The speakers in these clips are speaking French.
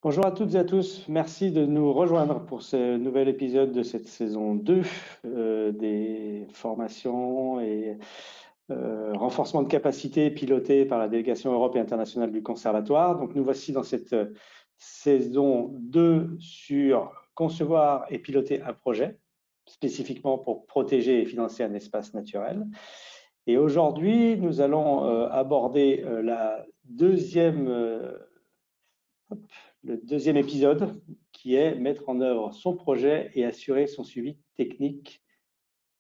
Bonjour à toutes et à tous, merci de nous rejoindre pour ce nouvel épisode de cette saison 2 des formations et renforcement de capacité pilotées par la délégation Europe et internationale du Conservatoire. Donc nous voici dans cette saison 2 sur concevoir et piloter un projet, spécifiquement pour protéger et financer un espace naturel. Et aujourd'hui, nous allons aborder le deuxième épisode, qui est mettre en œuvre son projet et assurer son suivi technique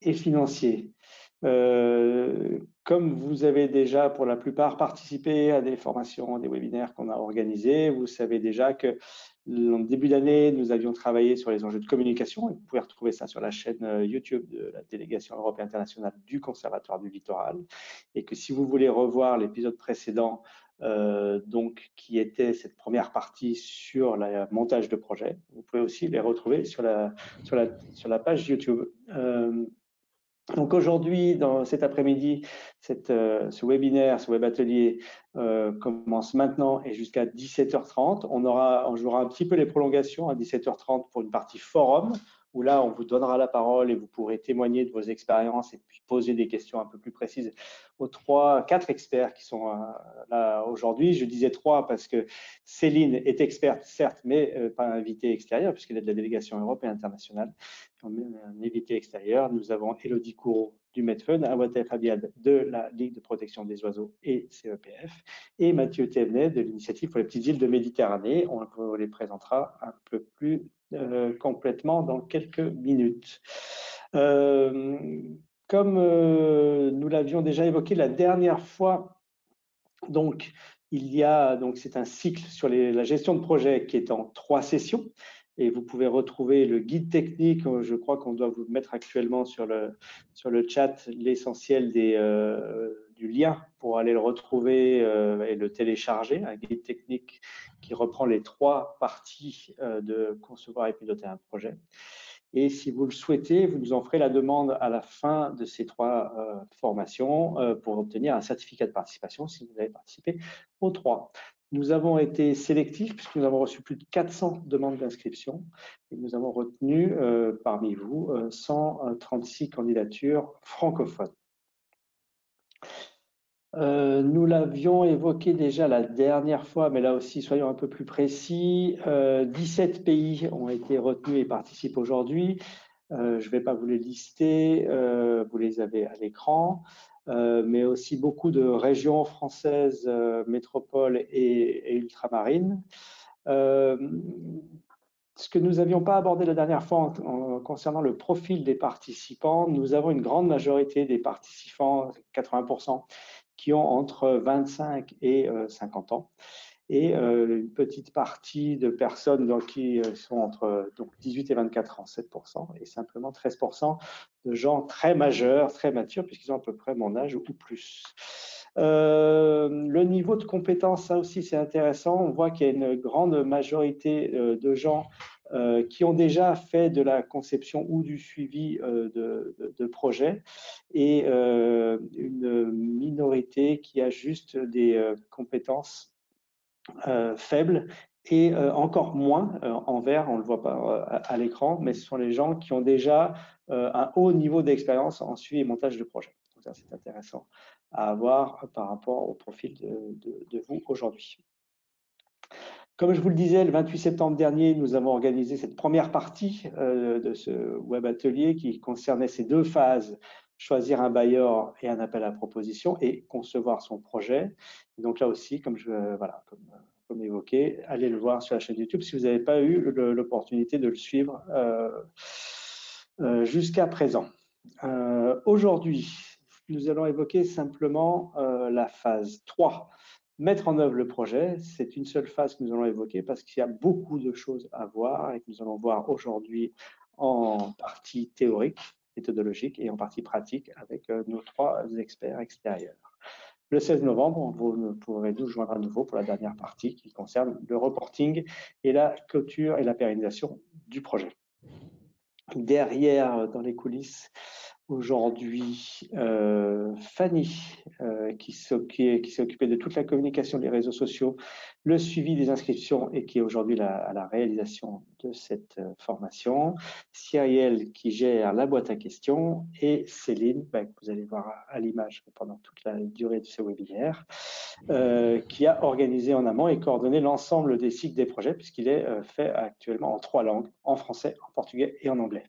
et financier. Comme vous avez déjà pour la plupart participé à des formations, des webinaires qu'on a organisés, vous savez déjà que en début d'année, nous avions travaillé sur les enjeux de communication, et vous pouvez retrouver ça sur la chaîne YouTube de la délégation Europe et internationale du Conservatoire du Littoral, et que si vous voulez revoir l'épisode précédent, donc qui était cette première partie sur le montage de projet, vous pouvez aussi les retrouver sur la page YouTube. Donc aujourd'hui, dans cet après-midi, ce webinaire, ce web atelier commence maintenant et jusqu'à 17h30. On jouera un petit peu les prolongations à 17h30 pour une partie forum, où là, on vous donnera la parole et vous pourrez témoigner de vos expériences et puis poser des questions un peu plus précises aux 4 experts qui sont là aujourd'hui. Je disais 3 parce que Céline est experte, certes, mais pas invitée extérieure, puisqu'elle est de la délégation Europe et internationale. Un invité extérieur, nous avons Élodie Couraud du Medfund, Awatel Fabiad de la Ligue de protection des oiseaux et CEPF, et Mathieu Thévenet de l'Initiative pour les petites îles de Méditerranée. On vous les présentera un peu plus complètement dans quelques minutes. Comme nous l'avions déjà évoqué la dernière fois, donc c'est un cycle sur la gestion de projet qui est en 3 sessions. Et vous pouvez retrouver le guide technique, je crois qu'on doit vous mettre actuellement sur le chat l'essentiel du lien pour aller le retrouver et le télécharger, un guide technique qui reprend les 3 parties de concevoir et piloter un projet. Et si vous le souhaitez, vous nous en ferez la demande à la fin de ces 3 formations pour obtenir un certificat de participation si vous avez participé aux 3. Nous avons été sélectifs puisque nous avons reçu plus de 400 demandes d'inscription et nous avons retenu parmi vous 136 candidatures francophones. Nous l'avions évoqué déjà la dernière fois, mais là aussi, soyons un peu plus précis. 17 pays ont été retenus et participent aujourd'hui. Je ne vais pas vous les lister, vous les avez à l'écran, mais aussi beaucoup de régions françaises, métropoles et ultramarines. Ce que nous n'avions pas abordé la dernière fois concernant le profil des participants, nous avons une grande majorité des participants, 80%, qui ont entre 25 et 50 ans, et une petite partie de personnes qui sont entre 18 et 24 ans, 7%, et simplement 13% de gens très majeurs, très matures, puisqu'ils ont à peu près mon âge ou plus. Le niveau de compétence, ça aussi c'est intéressant, on voit qu'il y a une grande majorité de gens qui ont déjà fait de la conception ou du suivi de projets, et une minorité qui a juste des compétences faibles, et encore moins en vert, on ne le voit pas à l'écran, mais ce sont les gens qui ont déjà un haut niveau d'expérience en suivi et montage de projet. Donc ça, c'est intéressant à avoir par rapport au profil de vous aujourd'hui. Comme je vous le disais, le 28 septembre dernier, nous avons organisé cette première partie de ce web atelier qui concernait ces 2 phases, choisir un bailleur et un appel à proposition, et concevoir son projet. Et donc là aussi, comme évoqué, allez le voir sur la chaîne YouTube si vous n'avez pas eu l'opportunité de le suivre jusqu'à présent. Aujourd'hui, nous allons évoquer simplement la phase 3. Mettre en œuvre le projet, c'est une seule phase que nous allons évoquer parce qu'il y a beaucoup de choses à voir et que nous allons voir aujourd'hui en partie théorique, méthodologique, et en partie pratique avec nos 3 experts extérieurs. Le 16 novembre, vous pourrez nous joindre à nouveau pour la dernière partie qui concerne le reporting et la clôture et la pérennisation du projet. Derrière, dans les coulisses, aujourd'hui Fanny, qui s'est occupée de toute la communication des réseaux sociaux, le suivi des inscriptions et qui est aujourd'hui à la réalisation de cette formation. Cyrielle qui gère la boîte à questions et Céline, que vous allez voir à l'image pendant toute la durée de ce webinaire, qui a organisé en amont et coordonné l'ensemble des cycles des projets puisqu'il est fait actuellement en 3 langues, en français, en portugais et en anglais.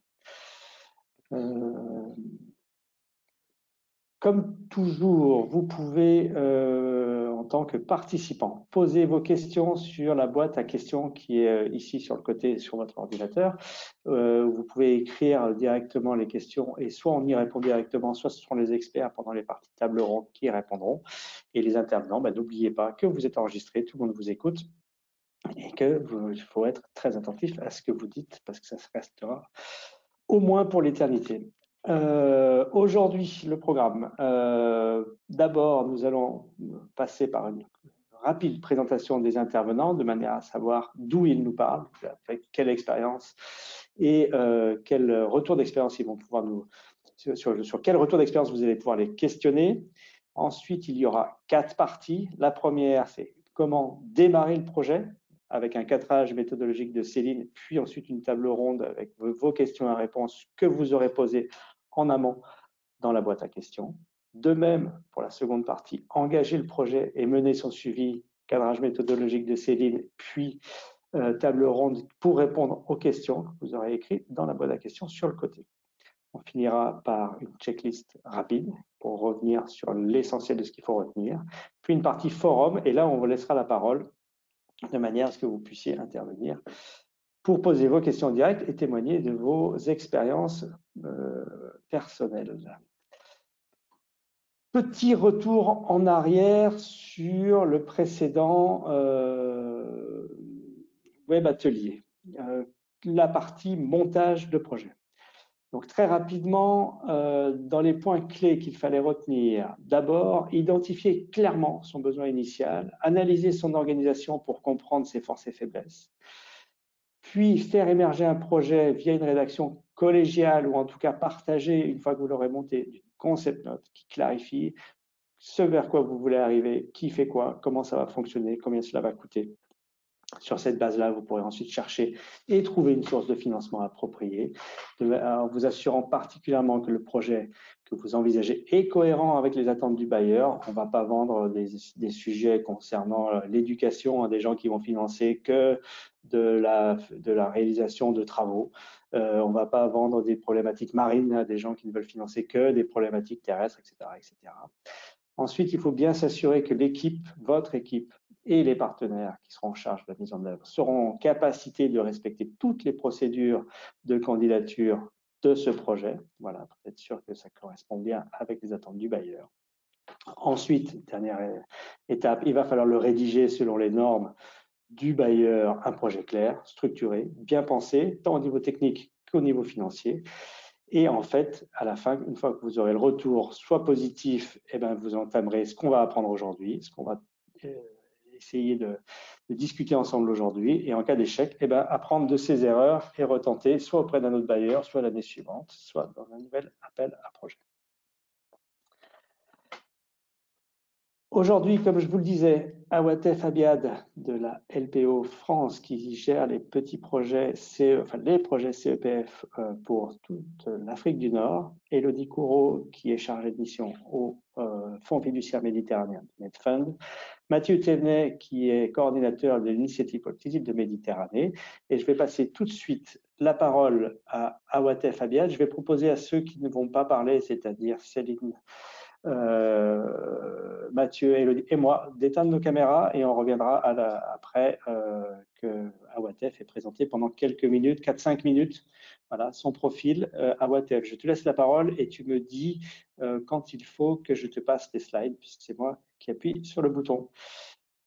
Comme toujours, vous pouvez, en tant que participant, poser vos questions sur la boîte à questions qui est ici sur le côté, sur votre ordinateur. Vous pouvez écrire directement les questions et soit on y répond directement, soit ce seront les experts pendant les parties table ronde qui répondront. Et les intervenants, n'oubliez pas que vous êtes enregistré, tout le monde vous écoute et qu'il faut être très attentif à ce que vous dites parce que ça se restera au moins pour l'éternité. Aujourd'hui, le programme. D'abord, nous allons passer par une rapide présentation des intervenants de manière à savoir d'où ils nous parlent, avec quelle expérience et quel retour d'expérience ils vont pouvoir nous... Sur quel retour d'expérience vous allez pouvoir les questionner. Ensuite, il y aura 4 parties. La première, c'est comment démarrer le projet, avec un cadrage méthodologique de Céline, puis ensuite une table ronde avec vos questions et réponses que vous aurez posées en amont dans la boîte à questions. De même, pour la seconde partie, engager le projet et mener son suivi, cadrage méthodologique de Céline, puis table ronde pour répondre aux questions que vous aurez écrites dans la boîte à questions sur le côté. On finira par une checklist rapide pour revenir sur l'essentiel de ce qu'il faut retenir, puis une partie forum, et là on vous laissera la parole de manière à ce que vous puissiez intervenir pour poser vos questions directes et témoigner de vos expériences personnelles. Petit retour en arrière sur le précédent web atelier, la partie montage de projet. Donc très rapidement, dans les points clés qu'il fallait retenir, d'abord, identifier clairement son besoin initial, analyser son organisation pour comprendre ses forces et faiblesses, puis faire émerger un projet via une rédaction collégiale ou en tout cas partagée une fois que vous l'aurez monté, d'une concept note qui clarifie ce vers quoi vous voulez arriver, qui fait quoi, comment ça va fonctionner, combien cela va coûter. Sur cette base-là, vous pourrez ensuite chercher et trouver une source de financement appropriée, en vous assurant particulièrement que le projet que vous envisagez est cohérent avec les attentes du bailleur. On ne va pas vendre des sujets concernant l'éducation à des gens qui vont financer que de la réalisation de travaux. On ne va pas vendre des problématiques marines à des gens qui ne veulent financer que des problématiques terrestres, etc., etc. Ensuite, il faut bien s'assurer que l'équipe, votre équipe, et les partenaires qui seront en charge de la mise en œuvre seront en capacité de respecter toutes les procédures de candidature de ce projet. Voilà, pour être sûr que ça correspond bien avec les attentes du bailleur. Ensuite, dernière étape, il va falloir le rédiger selon les normes du bailleur, un projet clair, structuré, bien pensé, tant au niveau technique qu'au niveau financier. Et en fait, à la fin, une fois que vous aurez le retour, soit positif, vous entamerez ce qu'on va apprendre aujourd'hui, ce qu'on va essayer de discuter ensemble aujourd'hui, et en cas d'échec, apprendre de ses erreurs et retenter soit auprès d'un autre bailleur, soit l'année suivante, soit dans un nouvel appel à projet. Aujourd'hui, comme je vous le disais, Awatef Abiad de la LPO France qui gère les petits projets, les projets CEPF pour toute l'Afrique du Nord, Elodie Courreau qui est chargée de mission au Fonds fiduciaire méditerranéen, Medfund, Mathieu Thévenet qui est coordinateur de l'initiative pour les îles de Méditerranée, et je vais passer tout de suite la parole à Awatef Abiad. Je vais proposer à ceux qui ne vont pas parler, c'est-à-dire Céline, Mathieu, Elodie et moi, d'éteindre nos caméras et on reviendra après que Awatef est présenté pendant quelques minutes, 4-5 minutes, voilà, son profil. Awatef, je te laisse la parole et tu me dis quand il faut que je te passe les slides, puisque c'est moi qui appuie sur le bouton.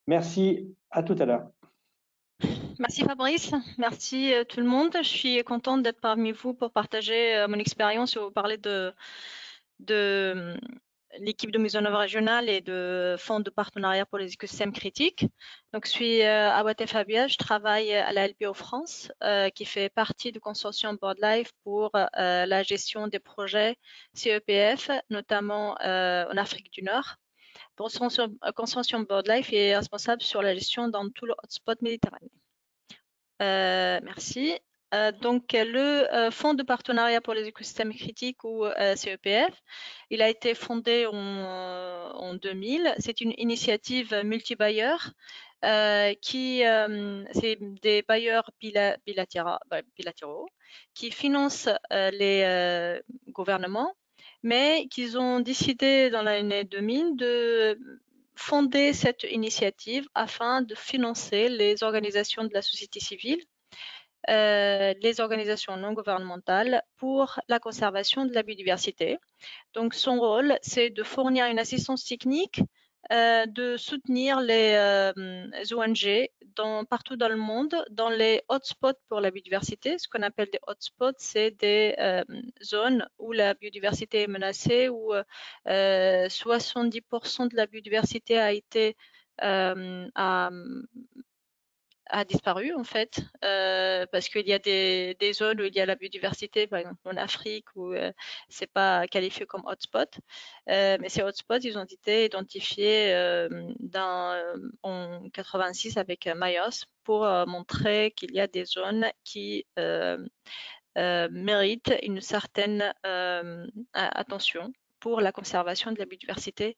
Merci, à tout à l'heure. Merci Fabrice, merci tout le monde. Je suis contente d'être parmi vous pour partager mon expérience et vous parler de l'équipe de mise en œuvre régionale et de fonds de partenariat pour les écosystèmes critiques. Donc, je suis Awaté Fabia, je travaille à la LPO France, qui fait partie du consortium BirdLife pour la gestion des projets CEPF, notamment en Afrique du Nord. Le consortium BirdLife est responsable sur la gestion dans tout le hotspot méditerranéen. Merci. Donc, le Fonds de partenariat pour les écosystèmes critiques ou CEPF, il a été fondé en 2000. C'est une initiative multi-bailleurs c'est des bailleurs bilatéraux qui financent les gouvernements, mais qu'ils ont décidé dans l'année 2000 de fonder cette initiative afin de financer les organisations de la société civile, les organisations non gouvernementales pour la conservation de la biodiversité. Donc, son rôle, c'est de fournir une assistance technique, de soutenir les ONG partout dans le monde, dans les hotspots pour la biodiversité. Ce qu'on appelle des hotspots, c'est des zones où la biodiversité est menacée, où 70% de la biodiversité a été a disparu en fait, parce qu'il y a des zones où il y a la biodiversité, par exemple en Afrique, où c'est pas qualifié comme hotspot, mais ces hotspots, ils ont été identifiés en 86 avec Mayos pour montrer qu'il y a des zones qui méritent une certaine attention pour la conservation de la biodiversité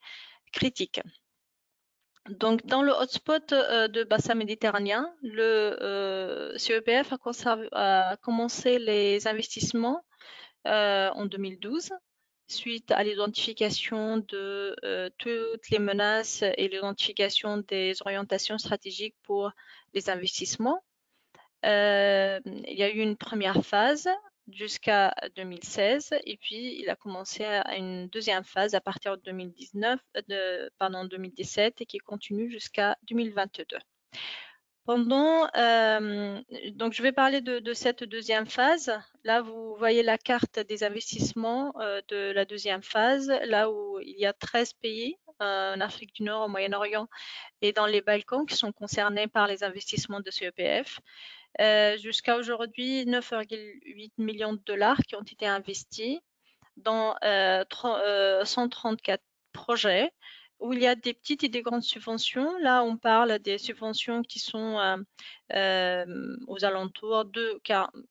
critique. Donc, dans le hotspot de bassin méditerranéen, le CEPF a commencé les investissements en 2012 suite à l'identification de toutes les menaces et l'identification des orientations stratégiques pour les investissements. Il y a eu une première phase jusqu'à 2016 et puis il a commencé à une deuxième phase à partir de 2017 et qui continue jusqu'à 2022. Donc je vais parler de cette deuxième phase. Là, vous voyez la carte des investissements de la deuxième phase, là où il y a 13 pays en Afrique du Nord, au Moyen-Orient et dans les Balkans qui sont concernés par les investissements de CEPF. Jusqu'à aujourd'hui, 9,8 millions de dollars qui ont été investis dans 134 projets où il y a des petites et des grandes subventions. Là, on parle des subventions qui sont aux alentours de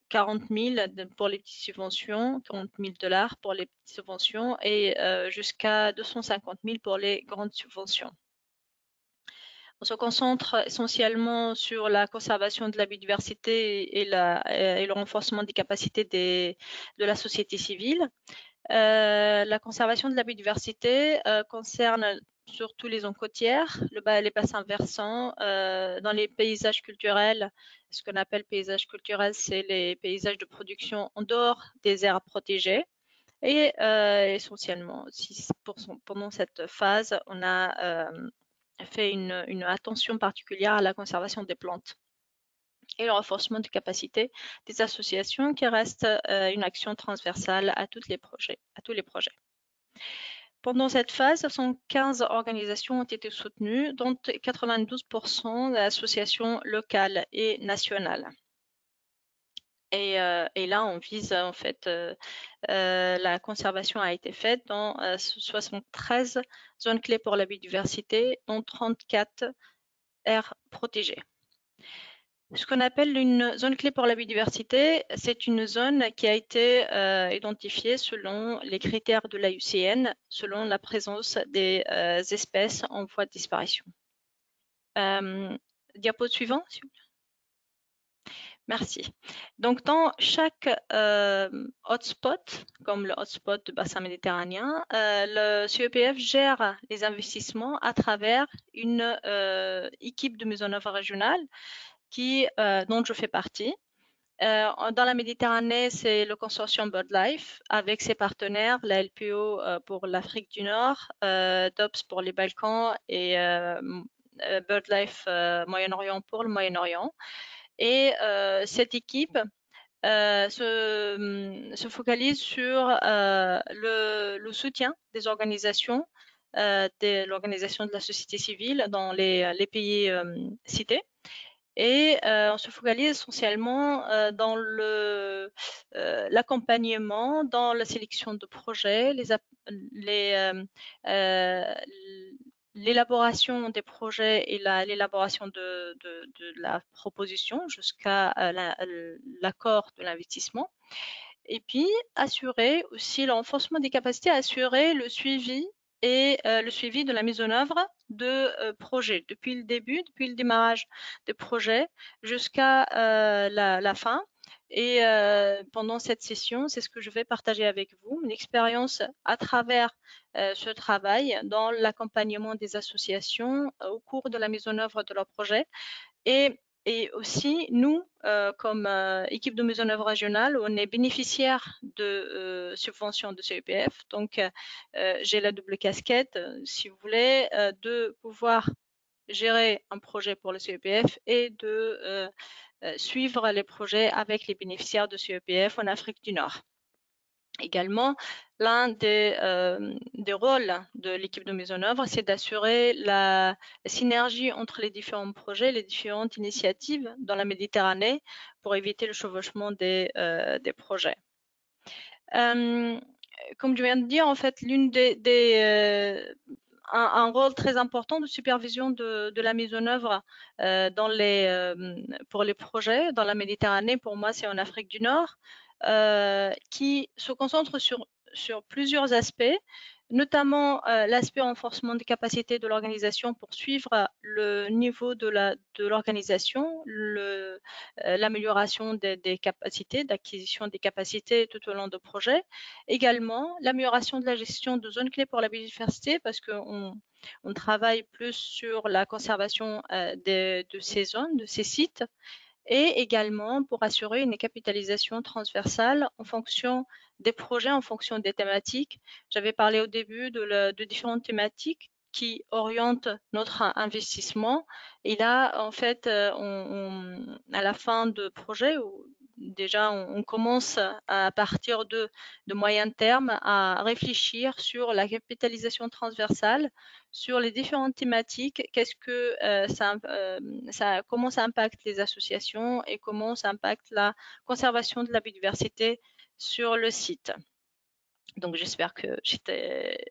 40 000 pour les petites subventions, 40 000 dollars pour les petites subventions et jusqu'à 250 000 pour les grandes subventions. On se concentre essentiellement sur la conservation de la biodiversité et le renforcement des capacités de la société civile. La conservation de la biodiversité concerne surtout les zones côtières, les bassins versants, dans les paysages culturels. Ce qu'on appelle paysages culturels, c'est les paysages de production en dehors des aires protégées. Et essentiellement, pendant cette phase, on a fait une attention particulière à la conservation des plantes et le renforcement des capacités des associations qui reste une action transversale à tous les projets. Pendant cette phase, 115 organisations ont été soutenues, dont 92% d'associations locales et nationales. Et là, on vise en fait, la conservation a été faite dans 73 zones clés pour la biodiversité, dont 34 aires protégées. Ce qu'on appelle une zone clé pour la biodiversité, c'est une zone qui a été identifiée selon les critères de l'IUCN, selon la présence des espèces en voie de disparition. Diapo suivant, s'il vous plaît. Merci. Donc, dans chaque hotspot, comme le hotspot du bassin méditerranéen, le CEPF gère les investissements à travers une équipe de mise en œuvre régionale dont je fais partie. Dans la Méditerranée, c'est le consortium BirdLife avec ses partenaires, la LPO pour l'Afrique du Nord, DOPS pour les Balkans et BirdLife Moyen-Orient pour le Moyen-Orient. Et cette équipe se focalise sur le soutien des organisations, de l'organisation de la société civile dans les pays cités. Et on se focalise essentiellement dans l'accompagnement, dans la sélection de projets, l'élaboration des projets et l'élaboration de la proposition jusqu'à l'accord de l'investissement. Et puis, assurer aussi le renforcement des capacités, assurer le suivi et le suivi de la mise en œuvre de projets depuis le début, depuis le démarrage des projets jusqu'à la fin. Et pendant cette session, c'est ce que je vais partager avec vous, une expérience à travers ce travail dans l'accompagnement des associations au cours de la mise en œuvre de leurs projets. Et aussi, nous, comme équipe de mise en œuvre régionale, on est bénéficiaire de subventions de CEPF. Donc, j'ai la double casquette, si vous voulez, de pouvoir gérer un projet pour le CEPF et de suivre les projets avec les bénéficiaires de CEPF en Afrique du Nord. Également, l'un des rôles de l'équipe de mise en œuvre, c'est d'assurer la synergie entre les différents projets, les différentes initiatives dans la Méditerranée pour éviter le chevauchement des projets. Comme je viens de dire, en fait, un rôle très important de supervision de la mise en œuvre pour les projets dans la Méditerranée, pour moi, c'est en Afrique du Nord. Qui se concentre sur plusieurs aspects, notamment l'aspect renforcement des capacités de l'organisation pour suivre le niveau de l'organisation, l'amélioration des capacités, d'acquisition des capacités tout au long du projet. Également, l'amélioration de la gestion de zones clés pour la biodiversité, parce qu'on travaille plus sur la conservation de ces zones, de ces sites, et également pour assurer une capitalisation transversale en fonction des projets, en fonction des thématiques. J'avais parlé au début de différentes thématiques qui orientent notre investissement. Et là, en fait, à la fin de projet, déjà on commence à partir de moyen terme à réfléchir sur la capitalisation transversale, sur les différentes thématiques, comment ça impacte les associations et comment ça impacte la conservation de la biodiversité sur le site. Donc j'espère que j'étais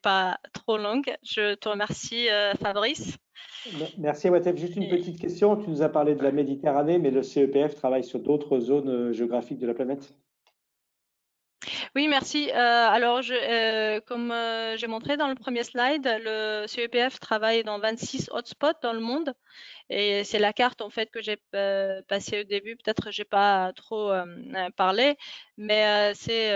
pas trop longue. Je te remercie Fabrice. Merci Watef. Juste une petite question. Tu nous as parlé de la Méditerranée, mais le CEPF travaille sur d'autres zones géographiques de la planète? Oui, merci. Alors, comme j'ai montré dans le premier slide, le CEPF travaille dans 26 hotspots dans le monde. Et c'est la carte en fait que j'ai passée au début. Peut-être j'ai pas trop parlé, mais c'est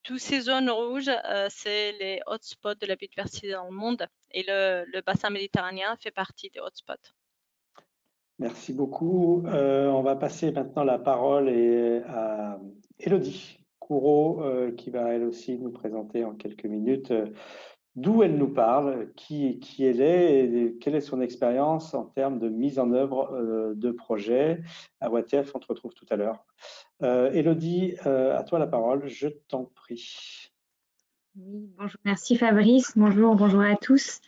toutes ces zones rouges, c'est les hotspots de la biodiversité dans le monde. Et le bassin méditerranéen fait partie des hotspots. Merci beaucoup. On va passer maintenant la parole à Élodie Courreau, qui va elle aussi nous présenter en quelques minutes d'où elle nous parle, qui elle est et quelle est son expérience en termes de mise en œuvre de projets. À Watef, on te retrouve tout à l'heure. Élodie, à toi la parole, je t'en prie. Oui, bonjour, merci Fabrice, bonjour à tous.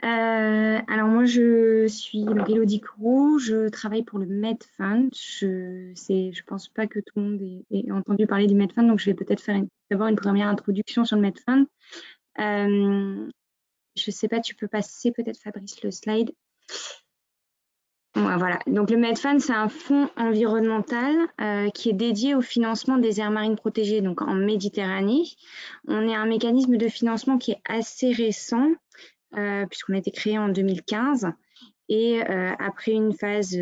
Alors moi je suis Élodie Courreau, je travaille pour le Medfund. Je pense pas que tout le monde ait entendu parler du Medfund, donc je vais peut-être faire d'abord une première introduction sur le Medfund. Je sais pas, tu peux passer peut-être Fabrice le slide. Voilà, donc le Medfund, c'est un fonds environnemental qui est dédié au financement des aires marines protégées, donc en Méditerranée. On est un mécanisme de financement qui est assez récent, puisqu'on a été créé en 2015. Et après une phase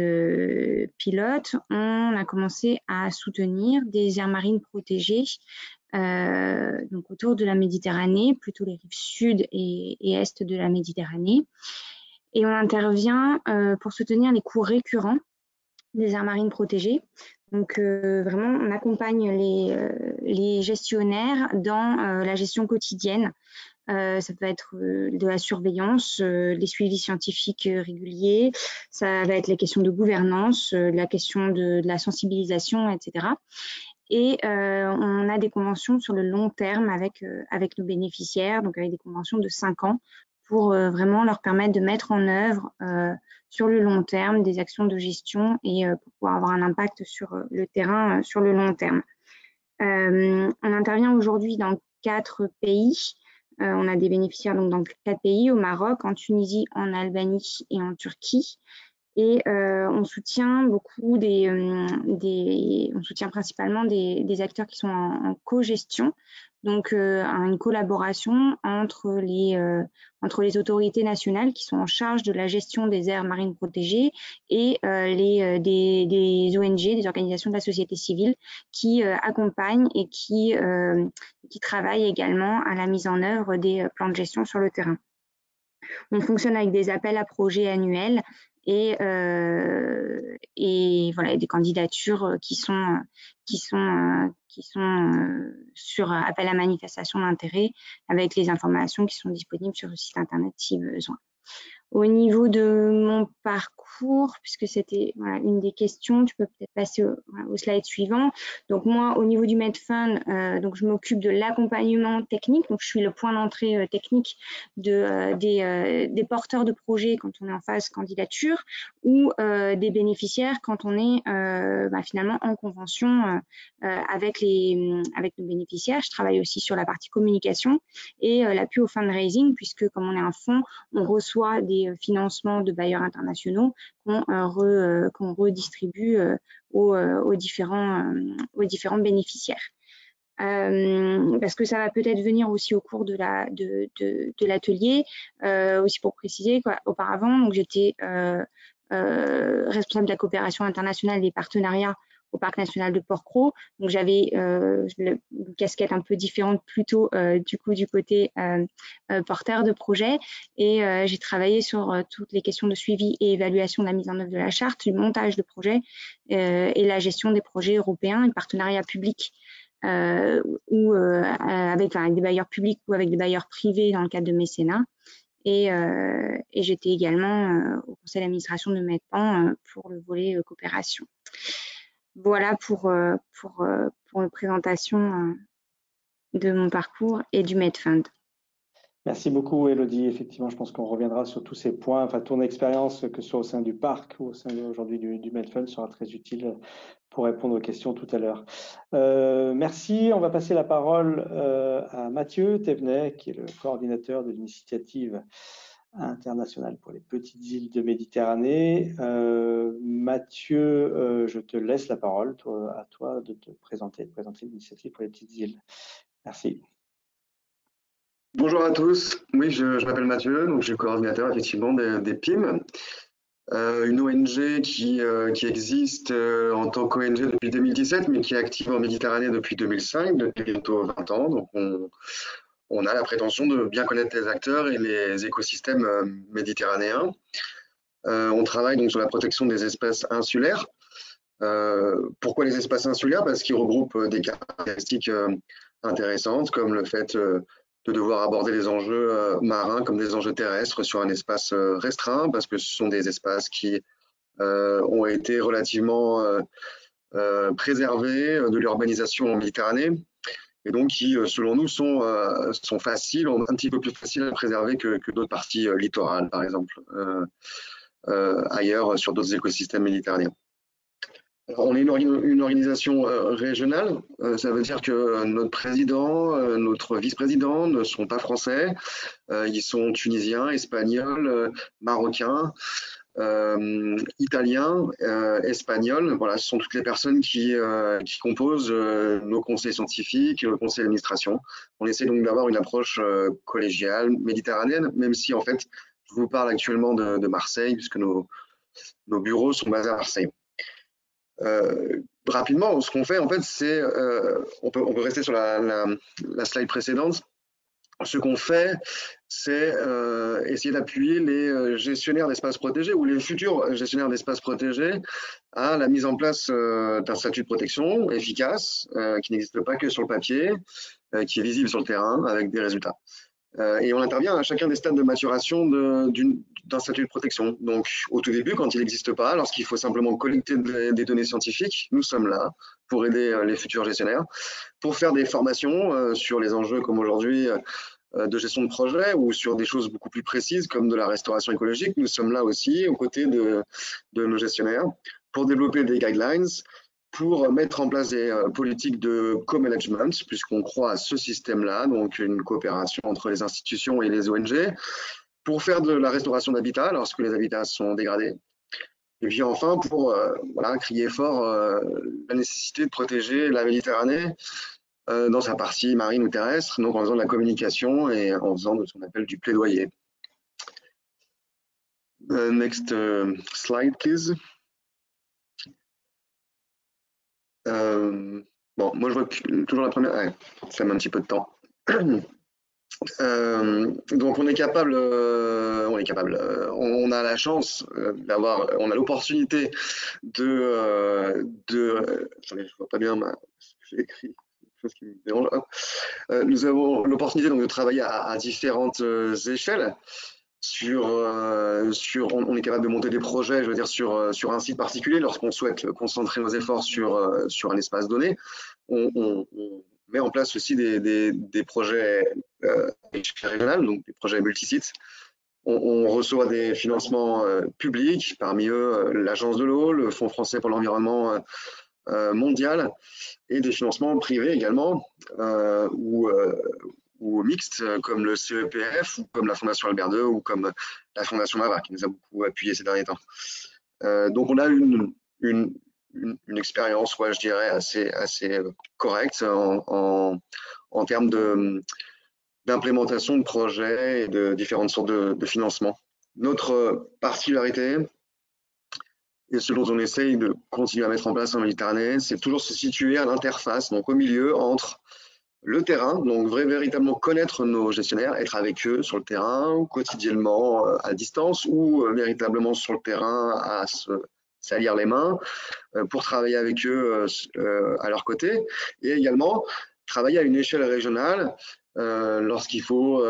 pilote, on a commencé à soutenir des aires marines protégées donc autour de la Méditerranée, plutôt les rives sud et est de la Méditerranée. Et on intervient pour soutenir les coûts récurrents des aires marines protégées. Donc vraiment, on accompagne les gestionnaires dans la gestion quotidienne ça peut être de la surveillance, les suivis scientifiques réguliers, ça va être les questions de gouvernance, la question de la sensibilisation, etc. Et on a des conventions sur le long terme avec nos bénéficiaires, donc avec des conventions de 5 ans pour vraiment leur permettre de mettre en œuvre sur le long terme des actions de gestion et pour pouvoir avoir un impact sur le terrain sur le long terme. On intervient aujourd'hui dans 4 pays. On a des bénéficiaires donc dans 4 pays, au Maroc, en Tunisie, en Albanie et en Turquie. Et on soutient beaucoup on soutient principalement des acteurs qui sont en co-gestion, donc une collaboration entre les autorités nationales qui sont en charge de la gestion des aires marines protégées et des ONG, des organisations de la société civile qui accompagnent et qui travaillent également à la mise en œuvre des plans de gestion sur le terrain. On fonctionne avec des appels à projets annuels et voilà, des candidatures qui sont sur appel à manifestation d'intérêt avec les informations qui sont disponibles sur le site internet si besoin. Au niveau de mon parcours, puisque c'était une des questions, tu peux peut-être passer au slide suivant. Donc moi, au niveau du Medfund, donc je m'occupe de l'accompagnement technique. Donc je suis le point d'entrée technique des porteurs de projets quand on est en phase candidature ou des bénéficiaires quand on est finalement en convention avec nos bénéficiaires. Je travaille aussi sur la partie communication et l'appui au fundraising, puisque comme on est un fonds, on reçoit des financements de bailleurs internationaux qu'on redistribue aux différents bénéficiaires. Parce que ça va peut-être venir aussi au cours de l'atelier, aussi pour préciser qu'auparavant, donc j'étais responsable de la coopération internationale des partenariats au Parc national de Port-Cros. Donc j'avais une casquette un peu différente plutôt du côté porteur de projet et j'ai travaillé sur toutes les questions de suivi et évaluation de la mise en œuvre de la charte, du montage de projets et la gestion des projets européens et partenariats publics ou avec des bailleurs publics ou avec des bailleurs privés dans le cadre de mécénat. Et j'étais également au conseil d'administration de Medfund pour le volet coopération. Voilà pour une présentation de mon parcours et du Medfund. Merci beaucoup, Élodie. Effectivement, je pense qu'on reviendra sur tous ces points. Enfin, ton expérience, que ce soit au sein du parc ou au sein aujourd'hui du Medfund, sera très utile pour répondre aux questions tout à l'heure. Merci. On va passer la parole à Mathieu Thévenet, qui est le coordinateur de l'initiative internationale pour les petites îles de Méditerranée. Mathieu, je te laisse la parole, à toi de te présenter l'initiative pour les petites îles. Merci. Bonjour à tous, oui, je m'appelle Mathieu, donc je suis le coordinateur effectivement des PIM, une ONG qui existe en tant qu'ONG depuis 2017, mais qui est active en Méditerranée depuis 2005, depuis bientôt 20 ans. Donc on a la prétention de bien connaître les acteurs et les écosystèmes méditerranéens. On travaille donc sur la protection des espèces insulaires. Pourquoi les espaces insulaires? Parce qu'ils regroupent des caractéristiques intéressantes, comme le fait de devoir aborder les enjeux marins comme des enjeux terrestres sur un espace restreint, parce que ce sont des espaces qui ont été relativement préservés de l'urbanisation en Méditerranée, et donc qui, selon nous, sont faciles, un petit peu plus faciles à préserver que d'autres parties littorales, par exemple, ailleurs sur d'autres écosystèmes méditerranéens. On est une organisation régionale, ça veut dire que notre président, notre vice-président ne sont pas français, ils sont tunisiens, espagnols, marocains, italiens, espagnols. Voilà, ce sont toutes les personnes qui composent nos conseils scientifiques, le conseil d'administration. On essaie donc d'avoir une approche collégiale, méditerranéenne, même si en fait, je vous parle actuellement de Marseille, puisque nos bureaux sont basés à Marseille. Rapidement, ce qu'on fait en fait, c'est, on peut rester sur la slide précédente. Ce qu'on fait, c'est essayer d'appuyer les gestionnaires d'espaces protégés ou les futurs gestionnaires d'espaces protégés à la mise en place d'un statut de protection efficace, qui n'existe pas que sur le papier, qui est visible sur le terrain avec des résultats. Et on intervient à chacun des stades de maturation d'un statut de protection. Donc, au tout début, quand il n'existe pas, lorsqu'il faut simplement collecter des données scientifiques, nous sommes là pour aider les futurs gestionnaires, pour faire des formations sur les enjeux comme aujourd'hui de gestion de projet ou sur des choses beaucoup plus précises comme de la restauration écologique. Nous sommes là aussi aux côtés de nos gestionnaires pour développer des guidelines, pour mettre en place des politiques de co-management, puisqu'on croit à ce système-là, donc une coopération entre les institutions et les ONG, pour faire de la restauration d'habitats lorsque les habitats sont dégradés. Et puis enfin, pour voilà, crier fort la nécessité de protéger la Méditerranée dans sa partie marine ou terrestre, donc en faisant de la communication et en faisant de ce qu'on appelle du plaidoyer. Next slide, please. Bon, moi je vois toujours la première. Ouais, ça met un petit peu de temps. Donc on est capable, on a la chance d'avoir, on a l'opportunité attendez, je vois pas bien, j'ai écrit quelque chose qui me dérange. Nous avons l'opportunité donc de travailler à différentes échelles. On est capable de monter des projets, je veux dire, sur un site particulier lorsqu'on souhaite concentrer nos efforts sur un espace donné. On met en place aussi des projets régionaux, donc des projets multisites. On reçoit des financements publics, parmi eux l'Agence de l'eau, le Fonds français pour l'environnement mondial, et des financements privés également, ou mixtes comme le CEPF ou comme la Fondation Albert II ou comme la Fondation MAVA qui nous a beaucoup appuyé ces derniers temps. Donc on a une expérience, ouais, je dirais, assez correcte en termes d'implémentation de projets et de différentes sortes de financement. Notre particularité, et ce dont on essaye de continuer à mettre en place en Méditerranée, c'est toujours se situer à l'interface, donc au milieu entre le terrain, donc véritablement connaître nos gestionnaires, être avec eux sur le terrain, quotidiennement à distance, ou véritablement sur le terrain à se salir les mains, pour travailler avec eux à leur côté, et également travailler à une échelle régionale lorsqu'il faut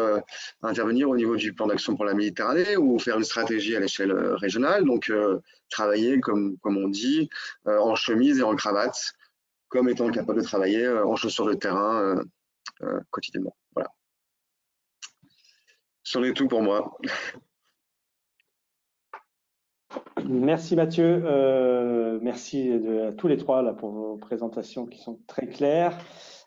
intervenir au niveau du plan d'action pour la Méditerranée ou faire une stratégie à l'échelle régionale, donc travailler, comme on dit, en chemise et en cravate, comme étant capable de travailler en chaussures de terrain quotidiennement. Voilà. C'en est tout pour moi. Merci Mathieu, merci à tous les trois là, pour vos présentations qui sont très claires.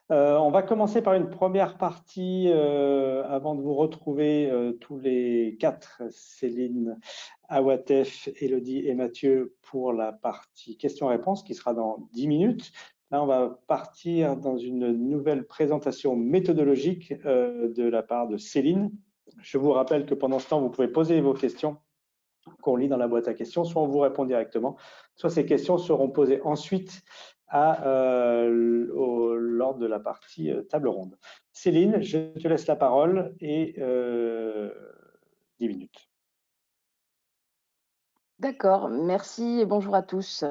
On va commencer par une première partie avant de vous retrouver tous les quatre, Céline, Awatef, Elodie et Mathieu, pour la partie questions-réponses qui sera dans 10 minutes. Là, on va partir dans une nouvelle présentation méthodologique de la part de Céline. Je vous rappelle que pendant ce temps, vous pouvez poser vos questions qu'on lit dans la boîte à questions, soit on vous répond directement, soit ces questions seront posées ensuite lors de la partie table ronde. Céline, je te laisse la parole et 10 minutes. D'accord, merci et bonjour à tous.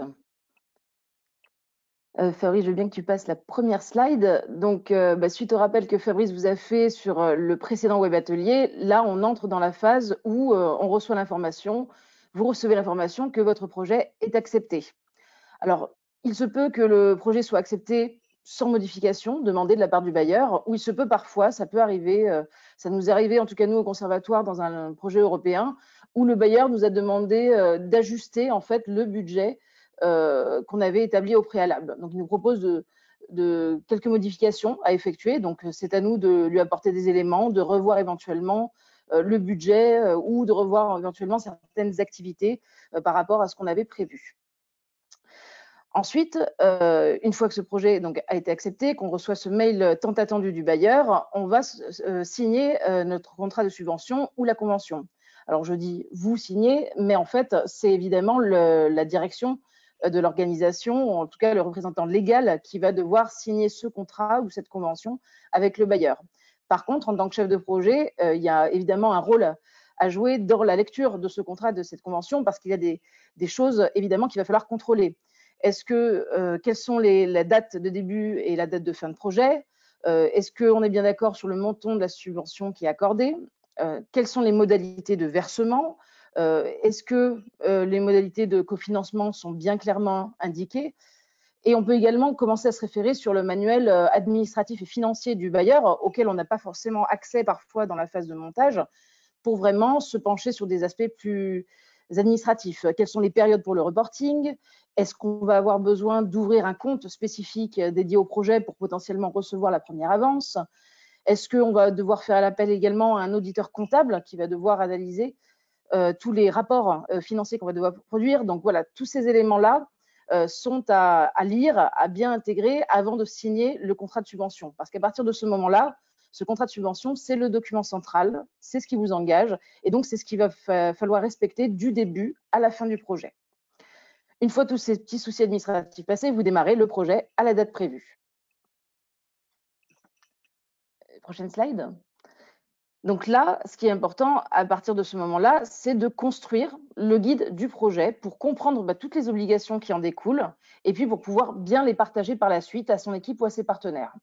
Fabrice, je veux bien que tu passes la première slide. Donc, suite au rappel que Fabrice vous a fait sur le précédent web atelier, là, on entre dans la phase où on reçoit l'information, vous recevez l'information que votre projet est accepté. Alors, il se peut que le projet soit accepté sans modification demandée de la part du bailleur, ou il se peut parfois, ça peut arriver, ça nous est arrivé en tout cas nous au conservatoire dans un projet européen, où le bailleur nous a demandé d'ajuster en fait le budget qu'on avait établi au préalable. Donc, il nous propose de quelques modifications à effectuer. Donc, c'est à nous de lui apporter des éléments, de revoir éventuellement le budget ou de revoir éventuellement certaines activités par rapport à ce qu'on avait prévu. Ensuite, une fois que ce projet donc, a été accepté, qu'on reçoit ce mail tant attendu du bailleur, on va signer notre contrat de subvention ou la convention. Alors, je dis vous signez, mais en fait, c'est évidemment la direction de l'organisation, en tout cas le représentant légal qui va devoir signer ce contrat ou cette convention avec le bailleur. Par contre, en tant que chef de projet, il y a évidemment un rôle à jouer dans la lecture de ce contrat, de cette convention, parce qu'il y a des choses évidemment qu'il va falloir contrôler. Est-ce que quelles sont la date de début et la date de fin de projet? Est-ce qu'on est bien d'accord sur le montant de la subvention qui est accordée? Quelles sont les modalités de versement? Est-ce que les modalités de cofinancement sont bien clairement indiquées? Et on peut également commencer à se référer sur le manuel administratif et financier du bailleur, auquel on n'a pas forcément accès parfois dans la phase de montage, pour vraiment se pencher sur des aspects plus administratifs. Quelles sont les périodes pour le reporting? Est-ce qu'on va avoir besoin d'ouvrir un compte spécifique dédié au projet pour potentiellement recevoir la première avance? Est-ce qu'on va devoir faire appel également à un auditeur comptable qui va devoir analyser tous les rapports financiers qu'on va devoir produire? Donc voilà, tous ces éléments-là sont à lire, à bien intégrer avant de signer le contrat de subvention. Parce qu'à partir de ce moment-là, ce contrat de subvention, c'est le document central, c'est ce qui vous engage, et donc c'est ce qu'il va falloir respecter du début à la fin du projet. Une fois tous ces petits soucis administratifs passés, vous démarrez le projet à la date prévue. Prochaine slide. Donc là, ce qui est important à partir de ce moment-là, c'est de construire le guide du projet pour comprendre toutes les obligations qui en découlent et puis pour pouvoir bien les partager par la suite à son équipe ou à ses partenaires.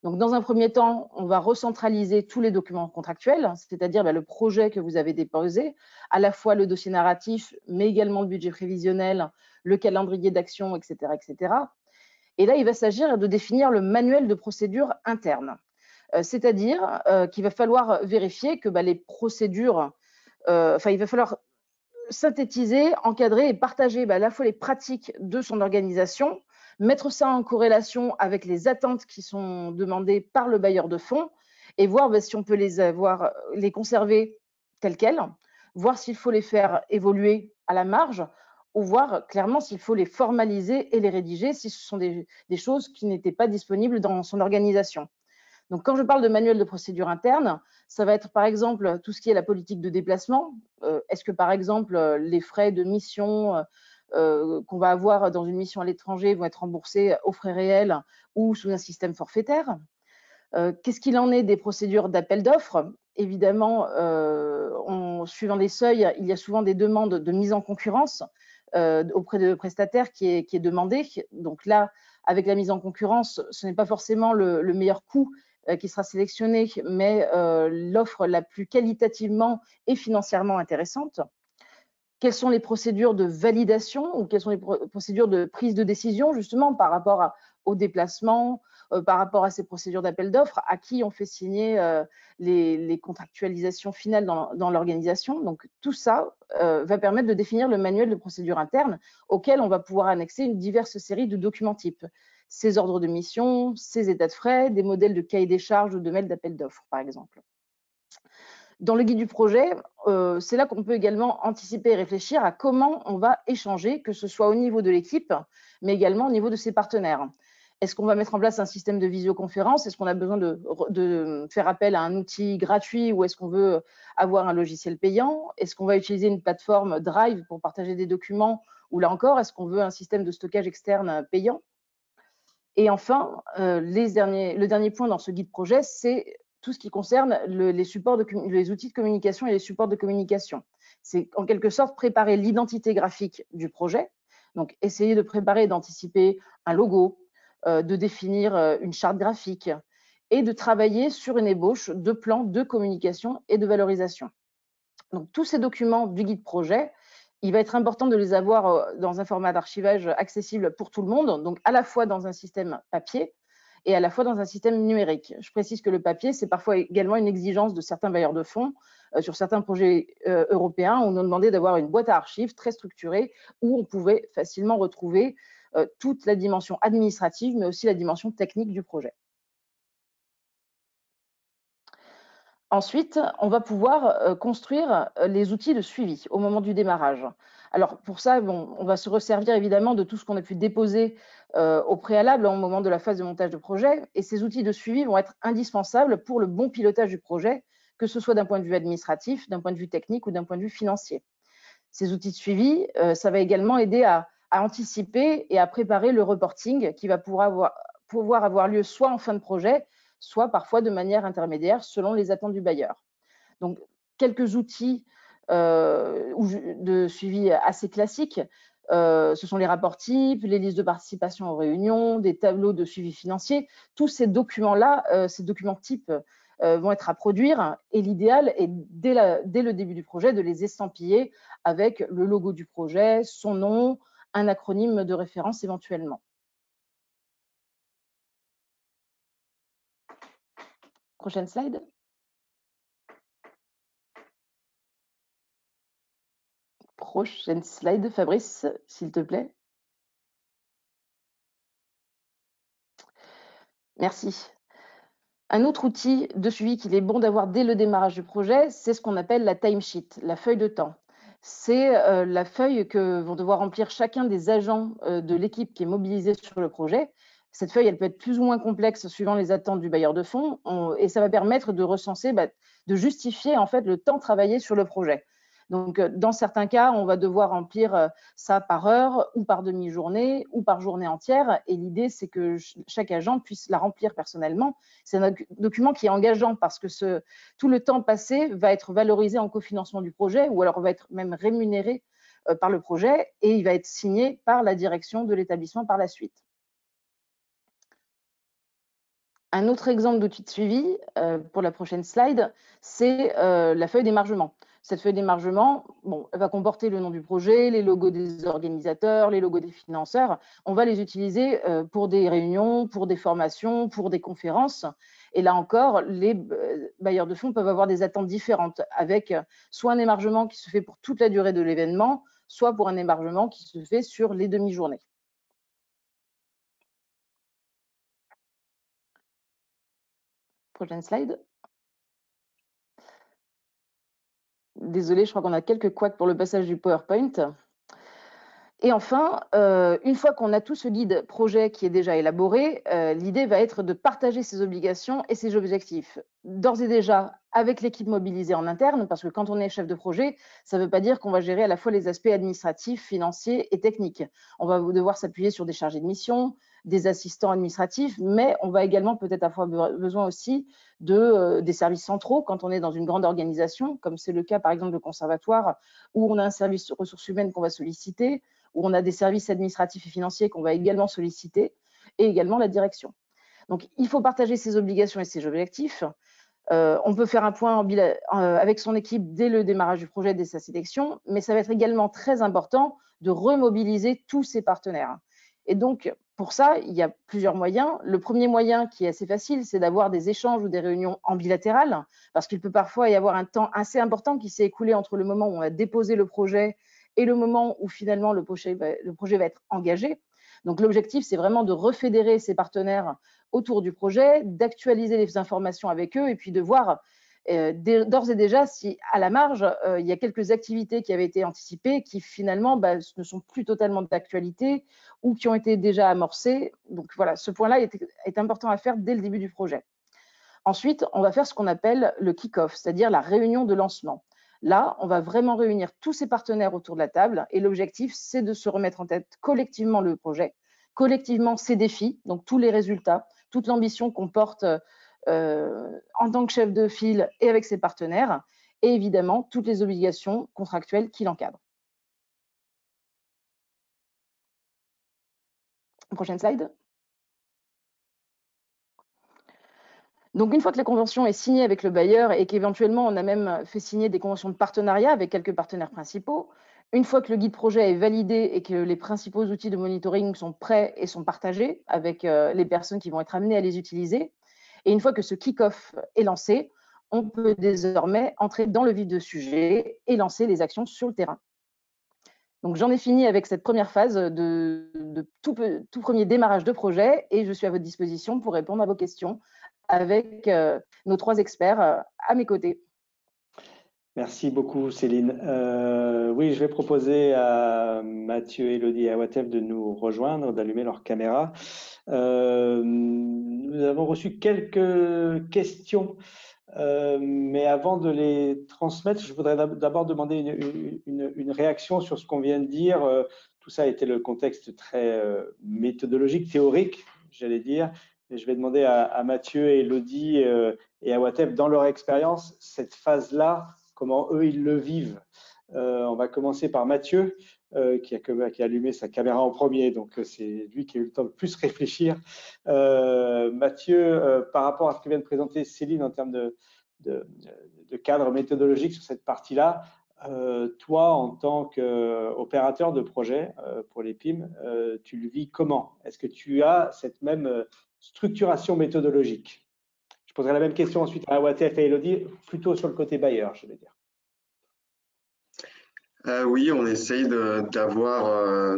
Donc dans un premier temps, on va recentraliser tous les documents contractuels, c'est-à-dire le projet que vous avez déposé, à la fois le dossier narratif, mais également le budget prévisionnel, le calendrier d'action, etc., etc. Et là, il va s'agir de définir le manuel de procédure interne. C'est-à-dire qu'il va falloir vérifier que les procédures, il va falloir synthétiser, encadrer et partager à la fois les pratiques de son organisation, mettre ça en corrélation avec les attentes qui sont demandées par le bailleur de fonds et voir si on peut les conserver telles quelles, voir s'il faut les faire évoluer à la marge ou voir clairement s'il faut les formaliser et les rédiger si ce sont des choses qui n'étaient pas disponibles dans son organisation. Donc, quand je parle de manuel de procédure interne, ça va être par exemple tout ce qui est la politique de déplacement. Est-ce que par exemple les frais de mission qu'on va avoir dans une mission à l'étranger vont être remboursés aux frais réels ou sous un système forfaitaire? Qu'est-ce qu'il en est des procédures d'appel d'offres? Évidemment, suivant les seuils, il y a souvent des demandes de mise en concurrence auprès de prestataires qui est demandée. Donc là, avec la mise en concurrence, ce n'est pas forcément le meilleur coût qui sera sélectionné, mais l'offre la plus qualitativement et financièrement intéressante. Quelles sont les procédures de validation ou quelles sont les procédures de prise de décision justement par rapport au déplacement, par rapport à ces procédures d'appel d'offres, à qui on fait signer les contractualisations finales dans l'organisation. Donc tout ça va permettre de définir le manuel de procédure interne auquel on va pouvoir annexer une diverse série de documents types. Ces ordres de mission, ces états de frais, des modèles de cahier des charges ou de mails d'appel d'offres, par exemple. Dans le guide du projet, c'est là qu'on peut également anticiper et réfléchir à comment on va échanger, que ce soit au niveau de l'équipe, mais également au niveau de ses partenaires. Est-ce qu'on va mettre en place un système de visioconférence? Est-ce qu'on a besoin de faire appel à un outil gratuit ou est-ce qu'on veut avoir un logiciel payant? Est-ce qu'on va utiliser une plateforme Drive pour partager des documents? Ou là encore, est-ce qu'on veut un système de stockage externe payant? Et enfin, le dernier point dans ce guide projet, c'est tout ce qui concerne les outils de communication et les supports de communication. C'est en quelque sorte préparer l'identité graphique du projet, donc essayer de préparer et d'anticiper un logo, de définir une charte graphique et de travailler sur une ébauche de plans de communication et de valorisation. Donc tous ces documents du guide projet, il va être important de les avoir dans un format d'archivage accessible pour tout le monde, donc à la fois dans un système papier et à la fois dans un système numérique. Je précise que le papier, c'est parfois également une exigence de certains bailleurs de fonds. Sur certains projets européens, on nous demandait d'avoir une boîte à archives très structurée où on pouvait facilement retrouver toute la dimension administrative, mais aussi la dimension technique du projet. Ensuite, on va pouvoir construire les outils de suivi au moment du démarrage. Alors pour ça, on va se resservir évidemment de tout ce qu'on a pu déposer au préalable au moment de la phase de montage de projet. Et ces outils de suivi vont être indispensables pour le bon pilotage du projet, que ce soit d'un point de vue administratif, d'un point de vue technique ou d'un point de vue financier. Ces outils de suivi, ça va également aider à anticiper et à préparer le reporting qui va pouvoir avoir lieu soit en fin de projet, soit parfois de manière intermédiaire selon les attentes du bailleur. Donc, quelques outils de suivi assez classiques. ce sont les rapports types, les listes de participation aux réunions, des tableaux de suivi financier. Tous ces documents-là, ces documents types vont être à produire et l'idéal est dès le début du projet de les estampiller avec le logo du projet, son nom, un acronyme de référence éventuellement. Prochaine slide. Prochaine slide, Fabrice, s'il te plaît. Merci. Un autre outil de suivi qu'il est bon d'avoir dès le démarrage du projet, c'est ce qu'on appelle la timesheet, la feuille de temps. C'est la feuille que vont devoir remplir chacun des agents de l'équipe qui est mobilisée sur le projet. Cette feuille, elle peut être plus ou moins complexe suivant les attentes du bailleur de fonds et ça va permettre de recenser, de justifier en fait le temps travaillé sur le projet. Donc, dans certains cas, on va devoir remplir ça par heure ou par demi-journée ou par journée entière. Et l'idée, c'est que chaque agent puisse la remplir personnellement. C'est un document qui est engageant parce que tout le temps passé va être valorisé en cofinancement du projet ou alors va être même rémunéré par le projet et il va être signé par la direction de l'établissement par la suite. Un autre exemple d'outil de suivi pour la prochaine slide, c'est la feuille d'émargement. Cette feuille d'émargement, elle va comporter le nom du projet, les logos des organisateurs, les logos des financeurs. On va les utiliser pour des réunions, pour des formations, pour des conférences. Et là encore, les bailleurs de fonds peuvent avoir des attentes différentes avec soit un émargement qui se fait pour toute la durée de l'événement, soit pour un émargement qui se fait sur les demi-journées. Prochaine slide. Désolée, je crois qu'on a quelques couacs pour le passage du PowerPoint. Et enfin, une fois qu'on a tout ce guide projet qui est déjà élaboré, l'idée va être de partager ses obligations et ses objectifs. D'ores et déjà avec l'équipe mobilisée en interne, parce que quand on est chef de projet, ça ne veut pas dire qu'on va gérer à la fois les aspects administratifs, financiers et techniques. On va devoir s'appuyer sur des chargés de mission, des assistants administratifs, mais on va également peut-être avoir besoin aussi des services centraux quand on est dans une grande organisation, comme c'est le cas par exemple de conservatoire, où on a un service ressources humaines qu'on va solliciter, où on a des services administratifs et financiers qu'on va également solliciter, et également la direction. Donc, il faut partager ses obligations et ses objectifs. On peut faire un point avec son équipe dès le démarrage du projet, dès sa sélection, mais ça va être également très important de remobiliser tous ses partenaires. Et donc, pour ça, il y a plusieurs moyens. Le premier moyen, qui est assez facile, c'est d'avoir des échanges ou des réunions en bilatéral, parce qu'il peut parfois y avoir un temps assez important qui s'est écoulé entre le moment où on a déposé le projet et le moment où finalement le projet va être engagé. Donc l'objectif, c'est vraiment de refédérer ces partenaires autour du projet, d'actualiser les informations avec eux et puis de voir d'ores et déjà si à la marge, il y a quelques activités qui avaient été anticipées qui finalement ne sont plus totalement d'actualité ou qui ont été déjà amorcées. Donc voilà, ce point-là est important à faire dès le début du projet. Ensuite, on va faire ce qu'on appelle le kick-off, c'est-à-dire la réunion de lancement. Là, on va vraiment réunir tous ces partenaires autour de la table et l'objectif, c'est de se remettre en tête collectivement le projet, collectivement ses défis, donc tous les résultats, toute l'ambition qu'on porte en tant que chef de file et avec ses partenaires, et évidemment toutes les obligations contractuelles qui l'encadrent. Prochaine slide. Donc, une fois que la convention est signée avec le bailleur et qu'éventuellement, on a même fait signer des conventions de partenariat avec quelques partenaires principaux, une fois que le guide projet est validé et que les principaux outils de monitoring sont prêts et sont partagés avec les personnes qui vont être amenées à les utiliser, et une fois que ce kick-off est lancé, on peut désormais entrer dans le vif du sujet et lancer les actions sur le terrain. Donc, j'en ai fini avec cette première phase de tout premier démarrage de projet et je suis à votre disposition pour répondre à vos questions avec nos trois experts à mes côtés. Merci beaucoup, Céline. Oui, je vais proposer à Mathieu, Élodie et Awatef de nous rejoindre, d'allumer leur caméra. Nous avons reçu quelques questions, mais avant de les transmettre, je voudrais d'abord demander une réaction sur ce qu'on vient de dire. Tout ça a été le contexte très méthodologique, théorique, j'allais dire. Et je vais demander à Mathieu, Élodie et Awatef, dans leur expérience, cette phase-là, comment eux, ils le vivent. On va commencer par Mathieu, qui a allumé sa caméra en premier, donc c'est lui qui a eu le temps de plus réfléchir. Mathieu, par rapport à ce que vient de présenter Céline en termes de cadre méthodologique sur cette partie-là, toi, en tant qu'opérateur de projet pour les PIM, tu le vis comment? Est-ce que tu as cette même structuration méthodologique? Je poserai la même question ensuite à Awatef et Elodie, plutôt sur le côté bailleur, je vais dire. Oui, on essaye d'avoir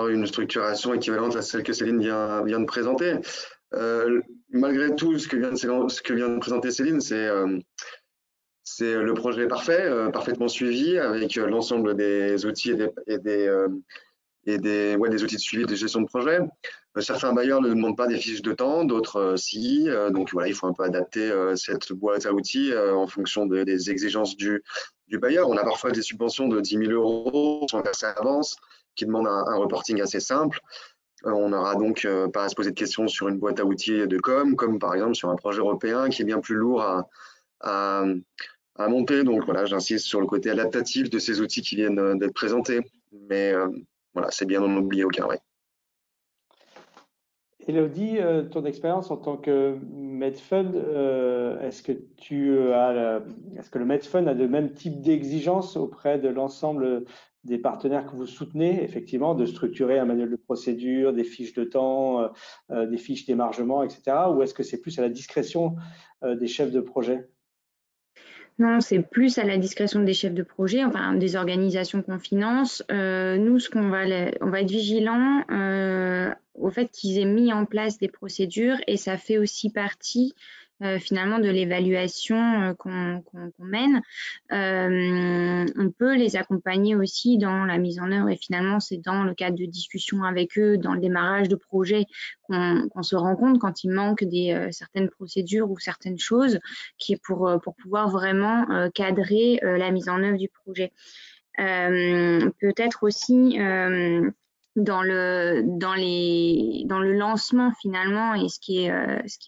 une structuration équivalente à celle que Céline vient de présenter. Malgré tout, ce que vient de présenter Céline, c'est le projet parfait, parfaitement suivi avec l'ensemble des outils et des outils de suivi de gestion de projet. Certains bailleurs ne demandent pas des fiches de temps, d'autres si. Donc voilà, il faut un peu adapter cette boîte à outils en fonction des exigences du bailleur. On a parfois des subventions de 10 000 € sans verser à l'avance, qui demandent un reporting assez simple. On n'aura donc pas à se poser de questions sur une boîte à outils de comme par exemple sur un projet européen qui est bien plus lourd à monter. Donc voilà, j'insiste sur le côté adaptatif de ces outils qui viennent d'être présentés. Mais voilà, c'est bien d'en oublier aucun, ouais. Elodie, ton expérience en tant que Medfund, est-ce que le Medfund a le même type d'exigence auprès de l'ensemble des partenaires que vous soutenez, effectivement, de structurer un manuel de procédure, des fiches de temps, des fiches d'émargement, etc. Ou est-ce que c'est plus à la discrétion des chefs de projet? Non, c'est plus à la discrétion des chefs de projet, enfin des organisations qu'on finance. Nous, on va être vigilant au fait qu'ils aient mis en place des procédures et ça fait aussi partie finalement de l'évaluation qu'on mène. On peut les accompagner aussi dans la mise en œuvre et finalement c'est dans le cadre de discussion avec eux, dans le démarrage de projet qu'on se rend compte quand il manque certaines procédures ou certaines choses qui est pour pouvoir vraiment cadrer la mise en œuvre du projet. Peut-être aussi dans le lancement finalement, et ce qui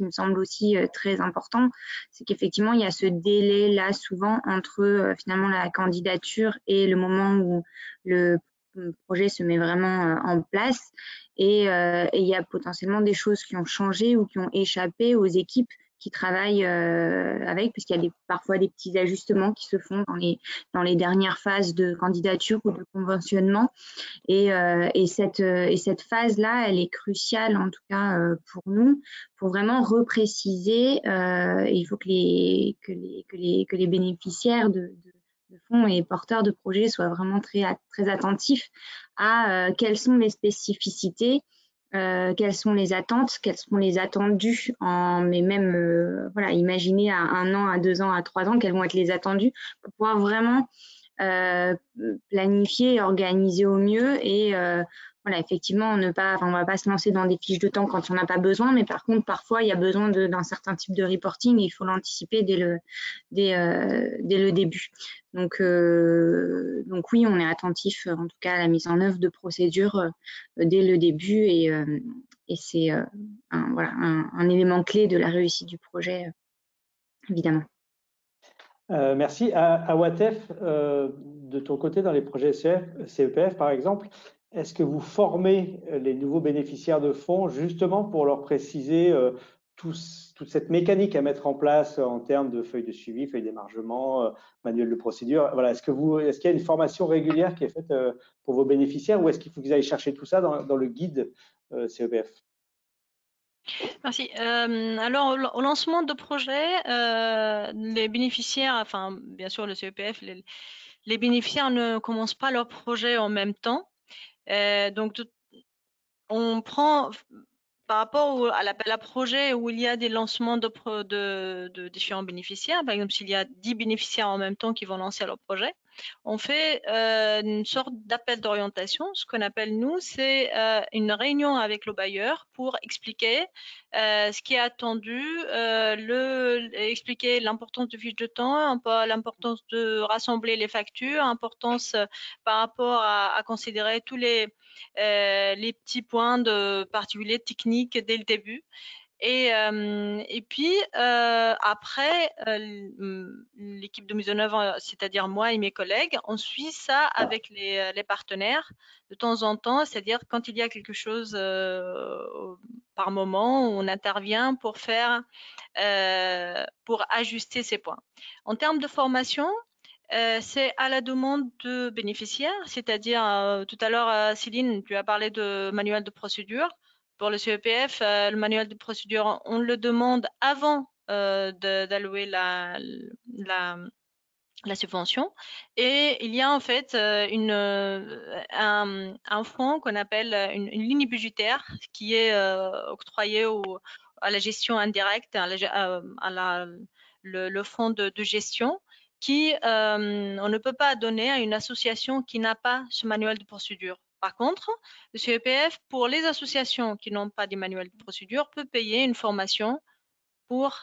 me semble aussi très important, c'est qu'effectivement il y a ce délai là souvent entre finalement la candidature et le moment où le projet se met vraiment en place, et il y a potentiellement des choses qui ont changé ou qui ont échappé aux équipes qui travaillent avec, puisqu'il y a parfois des petits ajustements qui se font dans les dernières phases de candidature ou de conventionnement. Et cette phase-là, elle est cruciale, en tout cas pour nous, pour vraiment repréciser. Il faut que les bénéficiaires de fonds et porteurs de projets soient vraiment très attentifs à quelles sont les spécificités, quelles sont les attentes, quels sont les attendus, mais même voilà, imaginez à 1 an, à 2 ans, à 3 ans, quels vont être les attendus pour pouvoir vraiment planifier et organiser au mieux. Et voilà, effectivement, on va pas se lancer dans des fiches de temps quand on n'a pas besoin, mais par contre, parfois, il y a besoin d'un certain type de reporting et il faut l'anticiper dès le début. Donc oui, on est attentif, en tout cas, à la mise en œuvre de procédures dès le début, et c'est un élément clé de la réussite du projet, évidemment. Merci. Awatef, de ton côté, dans les projets CEPF, par exemple, est-ce que vous formez les nouveaux bénéficiaires de fonds justement pour leur préciser toute cette mécanique à mettre en place en termes de feuilles de suivi, feuilles d'émargement, manuel de procédure? Voilà, est-ce qu'il y a une formation régulière qui est faite pour vos bénéficiaires, ou est-ce qu'il faut que vous aillez chercher tout ça dans le guide CEPF? Merci. Alors, au lancement de projet, les bénéficiaires, enfin, bien sûr, le CEPF, les bénéficiaires ne commencent pas leur projet en même temps. Donc, on prend, par rapport à l'appel à projet où il y a des lancements de différents bénéficiaires, par exemple, s'il y a 10 bénéficiaires en même temps qui vont lancer leur projet, on fait une sorte d'appel d'orientation. Ce qu'on appelle, nous, c'est une réunion avec le bailleur pour expliquer ce qui est attendu, expliquer l'importance de fiche de temps, l'importance de rassembler les factures, l'importance par rapport à considérer tous les petits points particuliers techniques dès le début. Et puis, après, l'équipe de mise en œuvre, c'est-à-dire moi et mes collègues, on suit ça avec les partenaires de temps en temps, c'est-à-dire quand il y a quelque chose par moment, on intervient pour pour ajuster ces points. En termes de formation, c'est à la demande de bénéficiaires, c'est-à-dire tout à l'heure, Céline, tu as parlé de manuel de procédure. Pour le CEPF, le manuel de procédure, on le demande avant d'allouer la subvention. Et il y a en fait un fonds qu'on appelle une ligne budgétaire qui est octroyée à la gestion indirecte, le fonds de gestion qui on ne peut pas donner à une association qui n'a pas ce manuel de procédure. Par contre, le CEPF, pour les associations qui n'ont pas de manuel de procédure, peut payer une formation pour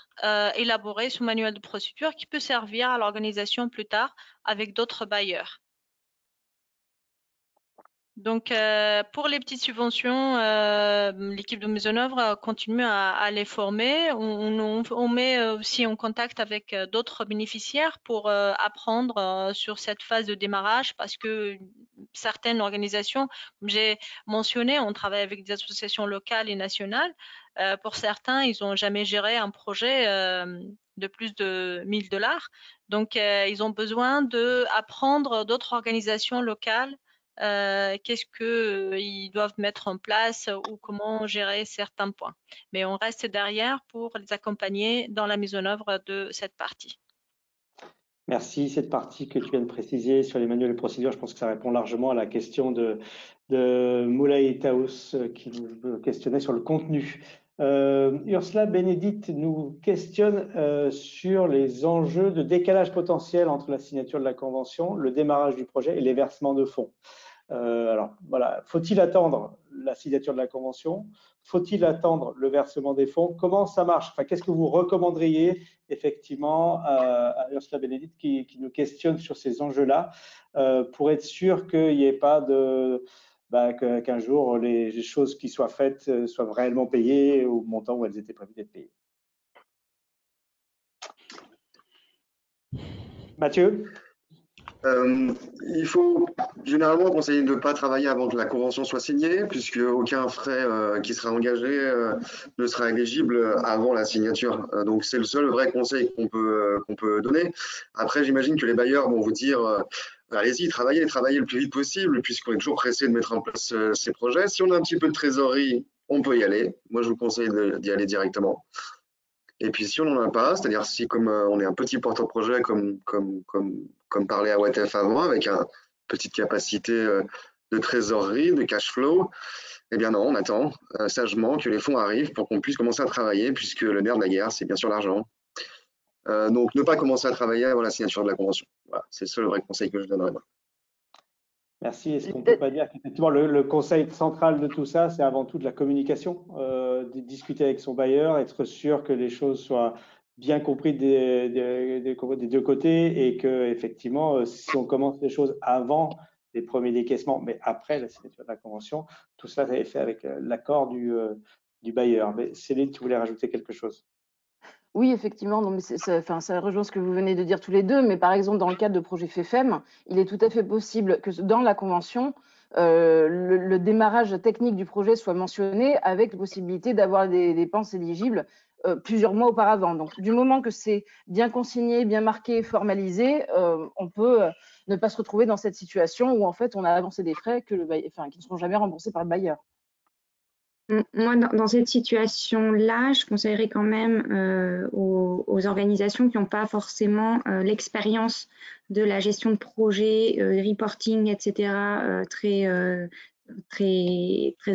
élaborer ce manuel de procédure qui peut servir à l'organisation plus tard avec d'autres bailleurs. Donc, pour les petites subventions, l'équipe de mise en œuvre continue à les former. On met aussi en contact avec d'autres bénéficiaires pour apprendre sur cette phase de démarrage parce que certaines organisations, comme j'ai mentionné, on travaille avec des associations locales et nationales. Pour certains, ils n'ont jamais géré un projet de plus de 1 000 $. Donc, ils ont besoin d'apprendre d'autres organisations locales qu'est-ce qu'ils doivent mettre en place ou comment gérer certains points. Mais on reste derrière pour les accompagner dans la mise en œuvre de cette partie. Merci. Cette partie que tu viens de préciser sur les manuels de procédure, je pense que ça répond largement à la question de Moulay Taous qui nous questionnait sur le contenu. Ursula Bénédicte nous questionne sur les enjeux de décalage potentiel entre la signature de la convention, le démarrage du projet et les versements de fonds. Alors voilà, faut-il attendre la signature de la convention? Faut-il attendre le versement des fonds? Comment ça marche? Enfin, qu'est-ce que vous recommanderiez effectivement à Ursula Bénédicte qui nous questionne sur ces enjeux-là pour être sûr qu'il n'y ait pas qu'un jour les choses qui soient faites soient réellement payées au montant où elles étaient prévues d'être payées? Mathieu? Il faut généralement conseiller de ne pas travailler avant que la convention soit signée, puisque aucun frais qui sera engagé ne sera éligible avant la signature. Donc c'est le seul vrai conseil qu'on peut donner. Après, j'imagine que les bailleurs vont vous dire allez-y, travaillez le plus vite possible, puisqu'on est toujours pressé de mettre en place ces projets. Si on a un petit peu de trésorerie, on peut y aller. Moi, je vous conseille d'y aller directement. Et puis si on n'en a pas, c'est-à-dire si comme on est un petit porteur-projet comme parlait à WTF avant, avec une petite capacité de trésorerie, de cash flow, eh bien non, on attend sagement que les fonds arrivent pour qu'on puisse commencer à travailler, puisque le nerf de la guerre, c'est bien sûr l'argent. Donc ne pas commencer à travailler avant la signature de la convention. Voilà, c'est le seul vrai conseil que je donnerais. Merci. Est-ce qu'on ne peut pas dire qu'effectivement le conseil central de tout ça, c'est avant tout de la communication, de discuter avec son bailleur, être sûr que les choses soient bien comprises des deux côtés et que effectivement, si on commence les choses avant les premiers décaissements, mais après la signature de la convention, tout ça est fait avec l'accord du bailleur. Mais Céline, tu voulais rajouter quelque chose? Oui, effectivement, non, mais ça rejoint ce que vous venez de dire tous les deux, mais par exemple, dans le cadre de projet FEFEM, il est tout à fait possible que dans la convention, le démarrage technique du projet soit mentionné avec la possibilité d'avoir des dépenses éligibles plusieurs mois auparavant. Donc, du moment que c'est bien consigné, bien marqué, formalisé, on peut ne pas se retrouver dans cette situation où en fait, on a avancé des frais qui ne seront jamais remboursés par le bailleur. Moi, dans cette situation-là, je conseillerais quand même aux organisations qui n'ont pas forcément l'expérience de la gestion de projet, reporting, etc., très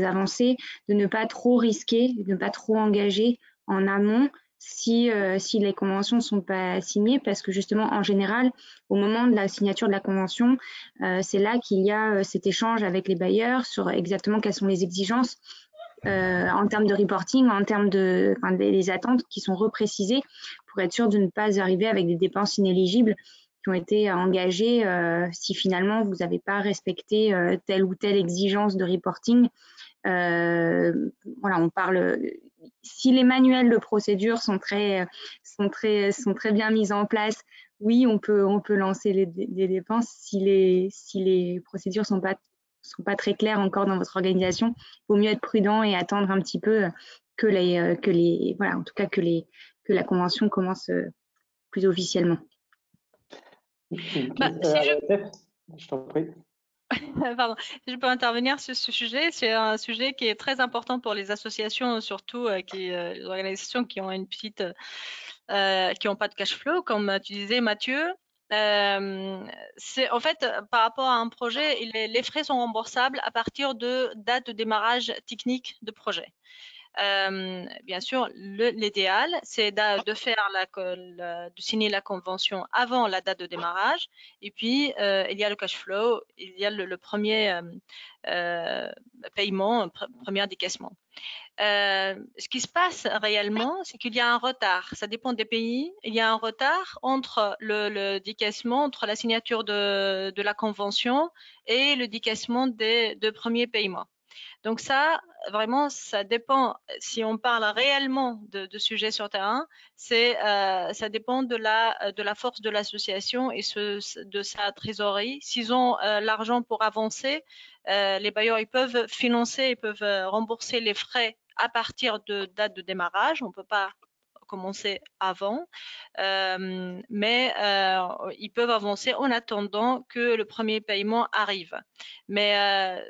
avancée, de ne pas trop risquer, de ne pas trop engager en amont si les conventions ne sont pas signées, parce que justement, en général, au moment de la signature de la convention, c'est là qu'il y a cet échange avec les bailleurs sur exactement quelles sont les exigences en termes de reporting, en termes des attentes qui sont reprécisées pour être sûr de ne pas arriver avec des dépenses inéligibles qui ont été engagées si finalement vous n'avez pas respecté telle ou telle exigence de reporting. Voilà, si les manuels de procédure sont très bien mis en place, oui, on peut lancer des dépenses. Si les procédures sont pas très claires encore dans votre organisation, il vaut mieux être prudent et attendre un petit peu que voilà, en tout cas que la convention commence plus officiellement. Je t'en prie. Pardon, si je peux intervenir sur ce sujet, c'est un sujet qui est très important pour les associations, surtout les organisations qui ont une petite, qui n'ont pas de cash flow, comme tu disais, Mathieu. C'est en fait par rapport à un projet, les frais sont remboursables à partir de date de démarrage technique de projet. Bien sûr, l'idéal, c'est de faire de signer la convention avant la date de démarrage. Et puis, il y a le cash flow, il y a le premier paiement, premier décaissement. Ce qui se passe réellement, c'est qu'il y a un retard. Ça dépend des pays. Il y a un retard entre le décaissement, entre la signature de la convention et le décaissement de premiers paiements. Donc ça, vraiment, ça dépend. Si on parle réellement de sujets sur terrain, ça dépend de la force de l'association et de sa trésorerie. S'ils ont l'argent pour avancer, les bailleurs ils peuvent financer, ils peuvent rembourser les frais à partir de date de démarrage. On ne peut pas commencer avant, mais ils peuvent avancer en attendant que le premier paiement arrive. Mais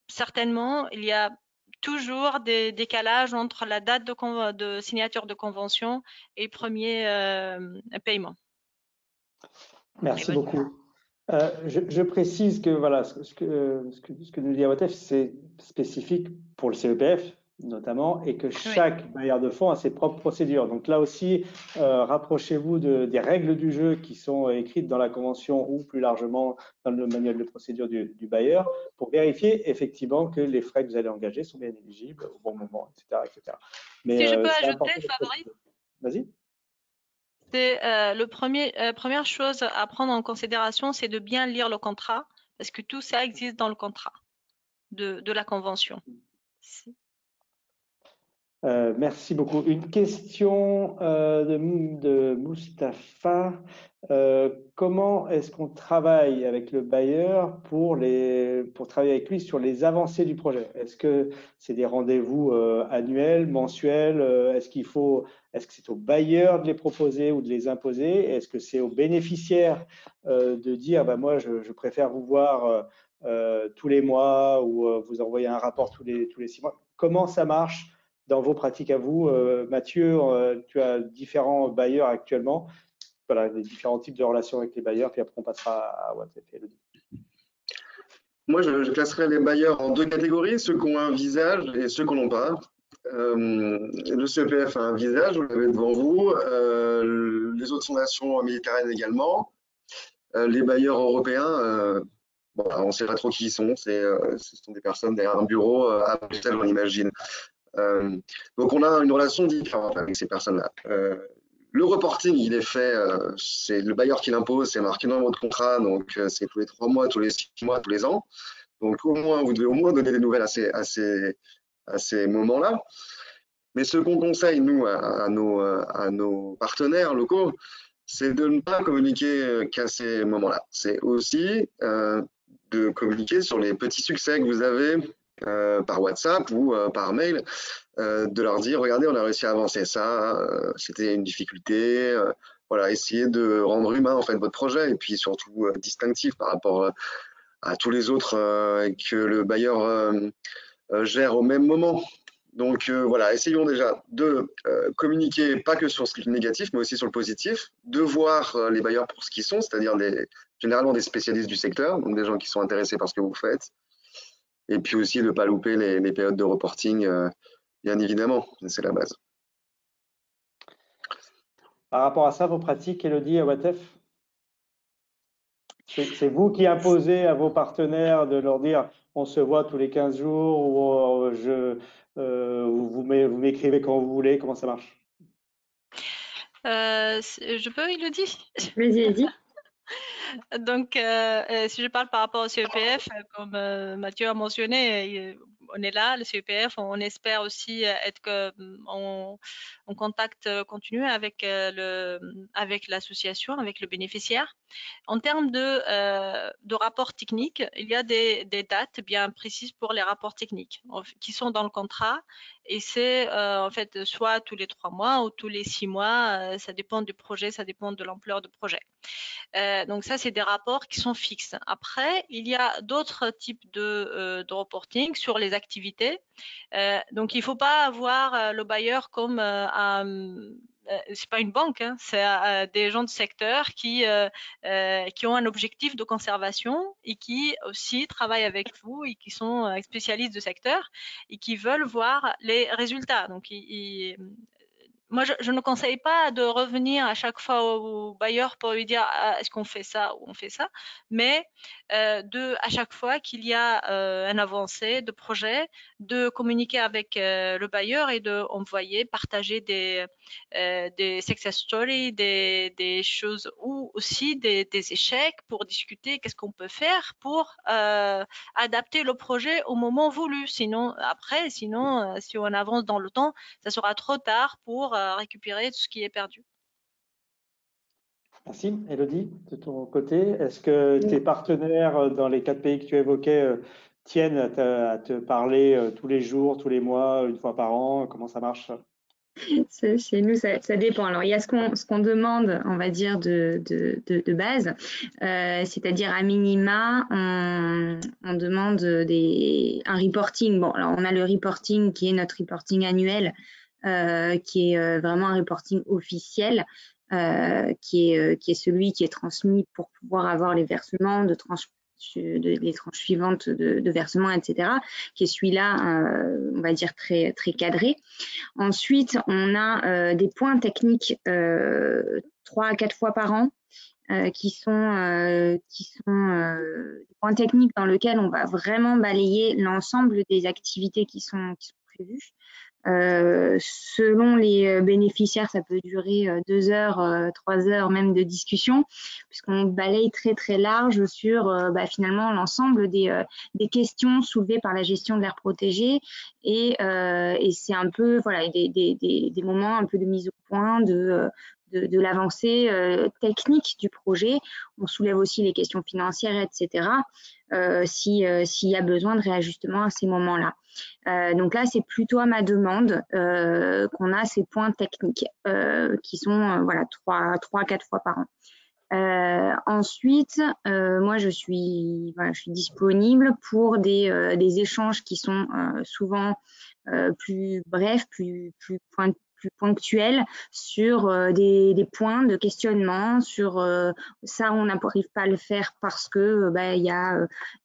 certainement, il y a toujours des décalages entre la date de signature de convention et le premier paiement. Merci beaucoup. Je précise que voilà, ce que nous dit AOTF, c'est spécifique pour le CEPF notamment, et que chaque bailleur de fonds a ses propres procédures. Donc là aussi, rapprochez-vous des règles du jeu qui sont écrites dans la convention ou plus largement dans le manuel de procédure du bailleur pour vérifier effectivement que les frais que vous allez engager sont bien éligibles au bon moment, etc. etc. Mais, si je peux ajouter, Fabrice, vas-y. C'est première chose à prendre en considération, c'est de bien lire le contrat, parce que tout ça existe dans le contrat de la convention. Merci beaucoup. Une question de Mustapha. Comment est-ce qu'on travaille avec le bailleur pour travailler avec lui sur les avancées du projet? Est-ce que c'est des rendez-vous annuels, mensuels? Est-ce que c'est au bailleur de les proposer ou de les imposer? Est-ce que c'est aux bénéficiaires de dire moi je préfère vous voir tous les mois ou vous envoyer un rapport tous les 6 mois? Comment ça marche dans vos pratiques à vous? Mathieu, tu as différents bailleurs actuellement. Voilà, les différents types de relations avec les bailleurs, puis après on passera à WhatsApp et Elodie. Moi, je classerais les bailleurs en 2 catégories, ceux qui ont un visage et ceux qui n'en ont pas. Le CEPF a un visage, vous l'avez devant vous, les autres fondations méditerranéennes également. Les bailleurs européens, on ne sait pas trop qui ils sont, ce sont des personnes derrière un bureau à Bruxelles, on imagine. Donc on a une relation différente avec ces personnes-là. Le reporting, il est fait, c'est le bailleur qui l'impose, c'est marqué dans votre contrat, donc c'est tous les 3 mois, tous les 6 mois, tous les ans. Donc au moins, vous devez au moins donner des nouvelles à ces moments-là. Mais ce qu'on conseille, nous, à nos partenaires locaux, c'est de ne pas communiquer qu'à ces moments-là. C'est aussi de communiquer sur les petits succès que vous avez par WhatsApp ou par mail, de leur dire regardez, on a réussi à avancer ça, c'était une difficulté, voilà, essayer de rendre humain en fait votre projet et puis surtout distinctif par rapport à tous les autres que le bailleur gère au même moment. Donc voilà, essayons déjà de communiquer pas que sur ce négatif, mais aussi sur le positif, de voir les bailleurs pour ce qu'ils sont, c'est-à-dire généralement des spécialistes du secteur, donc des gens qui sont intéressés par ce que vous faites, et puis aussi de ne pas louper les périodes de reporting, bien évidemment, c'est la base. Par rapport à ça, vos pratiques, Elodie, à WATEF, c'est vous qui imposez à vos partenaires de leur dire on se voit tous les 15 jours ou vous m'écrivez quand vous voulez, comment ça marche? Je peux, Elodie? Vas-y. Donc, si je parle par rapport au CEPF, comme Mathieu a mentionné, on est là, le CEPF, on espère aussi être en contact continu avec l'association, avec le bénéficiaire. En termes de rapports techniques, il y a des dates bien précises pour les rapports techniques qui sont dans le contrat, et c'est en fait soit tous les 3 mois ou tous les 6 mois, ça dépend du projet, ça dépend de l'ampleur du projet. Donc ça, c'est des rapports qui sont fixes. Après, il y a d'autres types de reporting sur les activités. Donc il ne faut pas avoir le bailleur comme c'est pas une banque, hein, c'est des gens du secteur qui ont un objectif de conservation et qui aussi travaillent avec vous et qui sont spécialistes du secteur et qui veulent voir les résultats. Donc moi, je ne conseille pas de revenir à chaque fois au bailleur pour lui dire est-ce qu'on fait ça ou on fait ça, mais à chaque fois qu'il y a un avancé de projet, de communiquer avec le bailleur et de envoyer, partager des success stories, des choses ou aussi des échecs pour discuter qu'est-ce qu'on peut faire pour adapter le projet au moment voulu. Sinon, si on avance dans le temps, ça sera trop tard pour récupérer tout ce qui est perdu. Merci. Elodie, de ton côté, est-ce que tes partenaires dans les 4 pays que tu évoquais tiennent à te parler tous les jours, tous les mois, une fois par an? Comment ça marche? Chez nous, ça dépend. Alors, il y a ce qu'on demande, on va dire, de base, c'est-à-dire à minima, on demande un reporting. Bon, alors on a le reporting qui est notre reporting annuel, qui est vraiment un reporting officiel, qui est celui qui est transmis pour pouvoir avoir les versements les tranches suivantes de versements, etc., qui est celui-là, on va dire, très, très cadré. Ensuite, on a des points techniques 3 à 4 fois par an, qui sont des points techniques dans lesquels on va vraiment balayer l'ensemble des activités qui sont prévues. Selon les bénéficiaires, ça peut durer 2 heures, 3 heures même de discussion, puisqu'on balaye très très large sur finalement l'ensemble des questions soulevées par la gestion de l'aire protégée, et c'est un peu voilà des moments un peu de mise au point de l'avancée technique du projet. On soulève aussi les questions financières, etc., s'il y a besoin de réajustement à ces moments-là. Donc là, c'est plutôt à ma demande qu'on a ces points techniques qui sont 3 à 4 fois par an. Ensuite, moi, je suis disponible pour des échanges qui sont souvent plus brefs, plus ponctuels sur des points de questionnement, sur ça on n'arrive pas à le faire parce que il y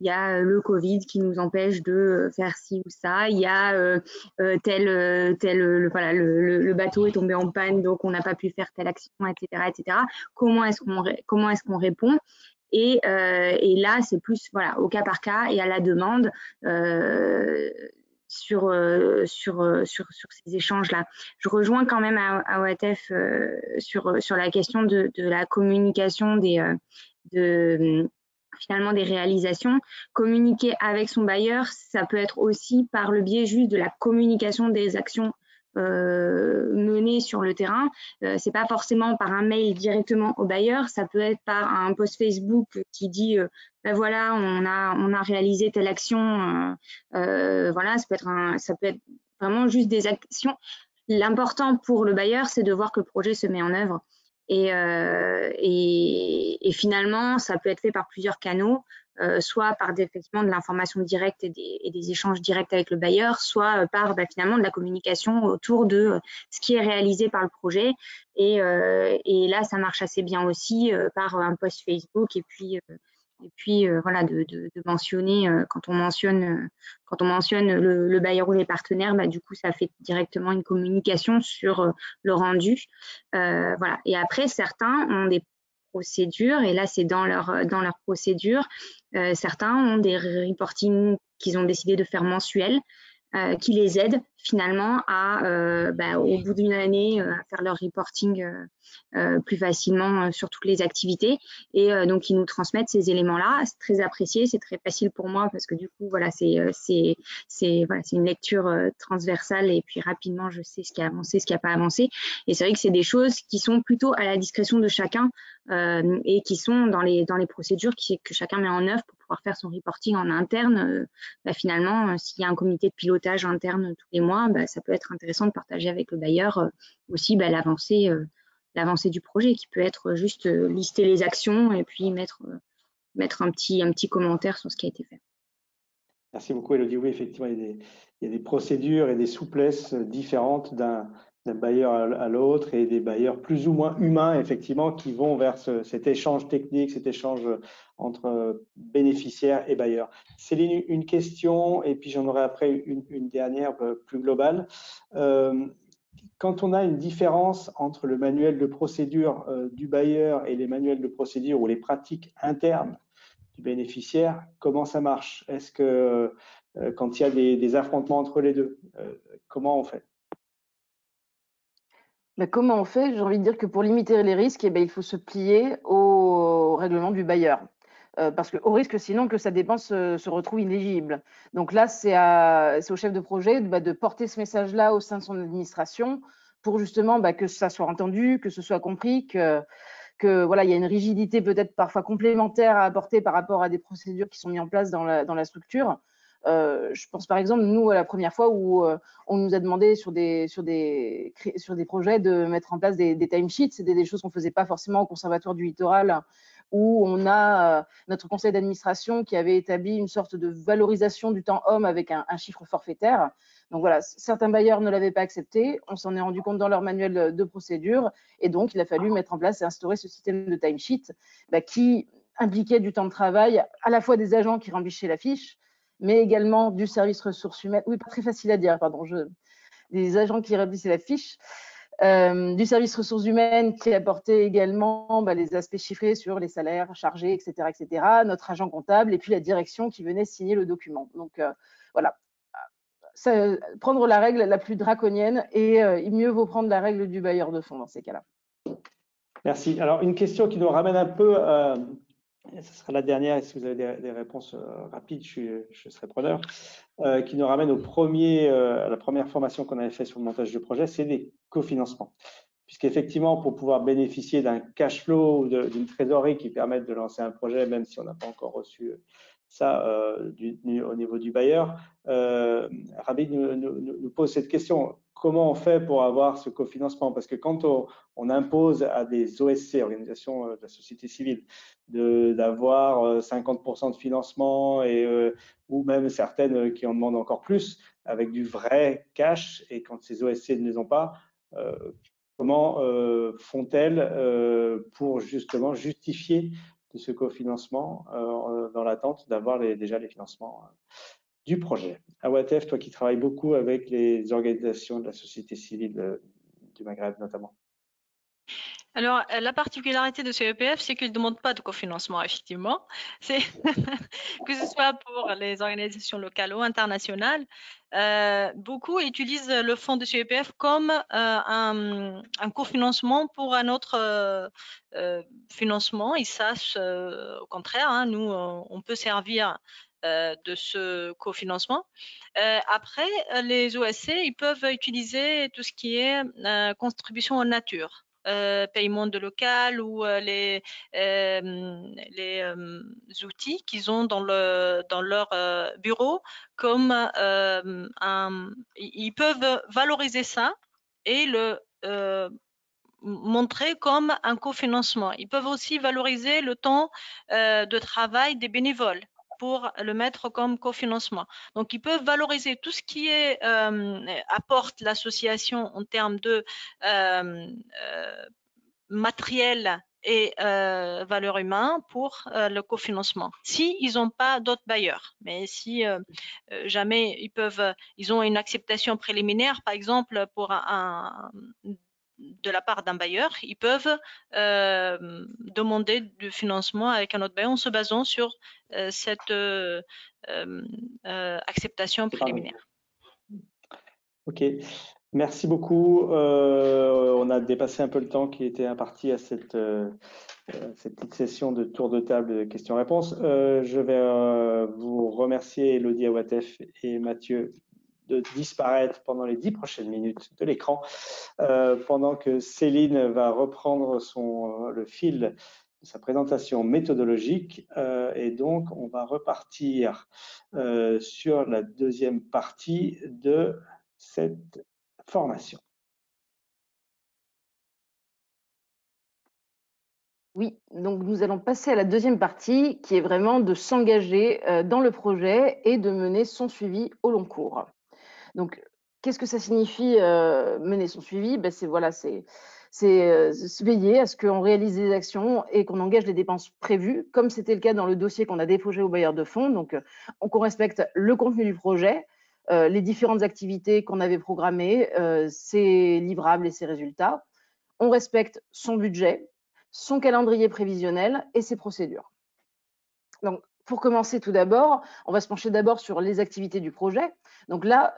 a le Covid qui nous empêche de faire ci ou ça, il y a le bateau est tombé en panne donc on n'a pas pu faire telle action, etc. Comment est-ce qu'on répond? Et là c'est plus au cas par cas et à la demande sur ces échanges-là. Je rejoins quand même à OATF sur la question de la communication finalement des réalisations. Communiquer avec son bailleur, ça peut être aussi par le biais juste de la communication des actions menées sur le terrain. C'est pas forcément par un mail directement au bailleur, ça peut être par un post Facebook qui dit voilà, on a réalisé telle action. Voilà, ça peut être vraiment juste des actions. L'important pour le bailleur, c'est de voir que le projet se met en œuvre. Et finalement, ça peut être fait par plusieurs canaux, soit par effectivement de l'information directe et des échanges directs avec le bailleur, soit par finalement de la communication autour de ce qui est réalisé par le projet. Et là, ça marche assez bien aussi par un post Facebook et puis voilà, de mentionner quand on mentionne le bailleur ou les partenaires, du coup ça fait directement une communication sur le rendu. Voilà. Et après, certains ont des procédures, et là c'est dans leur procédure. Certains ont des reportings qu'ils ont décidé de faire mensuels. qui les aident finalement au bout d'une année, à faire leur reporting plus facilement sur toutes les activités. Et donc, ils nous transmettent ces éléments-là. C'est très apprécié, c'est très facile pour moi parce que du coup, voilà, c'est une lecture transversale et puis rapidement, je sais ce qui a avancé, ce qui n'a pas avancé. Et c'est vrai que c'est des choses qui sont plutôt à la discrétion de chacun et qui sont dans les procédures que chacun met en œuvre pour pouvoir faire son reporting en interne. Finalement, s'il y a un comité de pilotage interne tous les mois, ça peut être intéressant de partager avec le bailleur aussi l'avancée du projet, qui peut être juste lister les actions et puis mettre un petit commentaire sur ce qui a été fait. Merci beaucoup, Élodie. Oui, effectivement, il y a des procédures et des souplesses différentes d'un bailleur à l'autre et des bailleurs plus ou moins humains, effectivement, qui vont vers cet échange technique, cet échange entre bénéficiaires et bailleurs. Céline, une question, et puis j'en aurai après une dernière plus globale. Quand on a une différence entre le manuel de procédure du bailleur et les manuels de procédure ou les pratiques internes du bénéficiaire, comment ça marche? Est-ce que quand il y a des affrontements entre les deux, comment on fait? Comment on fait? J'ai envie de dire que pour limiter les risques, il faut se plier au règlement du bailleur. Parce qu'au risque sinon que sa dépense se retrouve inéligible. Donc là, c'est au chef de projet de porter ce message-là au sein de son administration pour justement que ça soit entendu, que ce soit compris, que voilà, il y a une rigidité peut-être parfois complémentaire à apporter par rapport à des procédures qui sont mises en place dans la structure. Je pense par exemple, nous, à la première fois où on nous a demandé sur des projets de mettre en place des timesheets, c'était des choses qu'on ne faisait pas forcément au Conservatoire du Littoral, où on a notre conseil d'administration qui avait établi une sorte de valorisation du temps homme avec un chiffre forfaitaire. Donc voilà, certains bailleurs ne l'avaient pas accepté, on s'en est rendu compte dans leur manuel de procédure, et donc il a fallu mettre en place et instaurer ce système de timesheet qui impliquait du temps de travail, à la fois des agents qui remplissaient la fiche, mais également du service ressources humaines. Oui, pas très facile à dire, pardon. Des agents qui remplissaient la fiche, du service ressources humaines qui apportait également les aspects chiffrés sur les salaires chargés, etc., etc. Notre agent comptable et puis la direction qui venait signer le document. Donc voilà. Prendre la règle la plus draconienne et il mieux vaut prendre la règle du bailleur de fonds dans ces cas-là. Merci. Alors, une question qui nous ramène un peu, ce sera la dernière, et si vous avez des réponses rapides, je serai preneur, qui nous ramène à la première formation qu'on avait fait sur le montage de projet, c'est des cofinancements. Puisqu'effectivement, pour pouvoir bénéficier d'un cash flow ou d'une trésorerie qui permette de lancer un projet, même si on n'a pas encore reçu ça au niveau du bailleur, Rabid nous pose cette question. Comment on fait pour avoir ce cofinancement? Parce que quand on impose à des OSC, organisations de la société civile, d'avoir 50% de financement ou même certaines qui en demandent encore plus avec du vrai cash, et quand ces OSC ne les ont pas, comment font-elles pour justement justifier de ce cofinancement dans l'attente d'avoir déjà les financements du projet? Awatef, toi qui travailles beaucoup avec les organisations de la société civile du Maghreb notamment. Alors, la particularité de ce EPF, c'est qu'il ne demande pas de cofinancement, effectivement. C'est que ce soit pour les organisations locales ou internationales, beaucoup utilisent le fonds de CEPF comme un cofinancement pour un autre financement. Et ça, au contraire, hein, nous, on peut servir de ce cofinancement. Après, les OSC, ils peuvent utiliser tout ce qui est contribution en nature. Paiement de local ou les outils qu'ils ont dans leur bureau, comme ils peuvent valoriser ça et le montrer comme un cofinancement. Ils peuvent aussi valoriser le temps de travail des bénévoles pour le mettre comme cofinancement. Donc, ils peuvent valoriser tout ce qui apporte l'association en termes de matériel et valeur humaine pour le cofinancement. Si ils n'ont pas d'autres bailleurs, mais si jamais ils ont une acceptation préliminaire, par exemple pour de la part d'un bailleur, ils peuvent demander du financement avec un autre bailleur en se basant sur cette acceptation préliminaire. Ok, merci beaucoup. On a dépassé un peu le temps qui était imparti à cette petite session de tour de table de questions-réponses. Je vais vous remercier, Elodie Awatef et Mathieu, de disparaître pendant les 10 prochaines minutes de l'écran, pendant que Céline va reprendre le fil de sa présentation méthodologique. Et donc, on va repartir sur la deuxième partie de cette formation. Oui, donc nous allons passer à la deuxième partie qui est vraiment de s'engager dans le projet et de mener son suivi au long cours. Donc, qu'est-ce que ça signifie mener son suivi? Ben, c'est veiller à ce qu'on réalise des actions et qu'on engage les dépenses prévues, comme c'était le cas dans le dossier qu'on a déposé au bailleur de fonds. Donc, qu'on respecte le contenu du projet, les différentes activités qu'on avait programmées, ses livrables et ses résultats. On respecte son budget, son calendrier prévisionnel et ses procédures. Donc, pour commencer tout d'abord, on va se pencher d'abord sur les activités du projet. Donc là,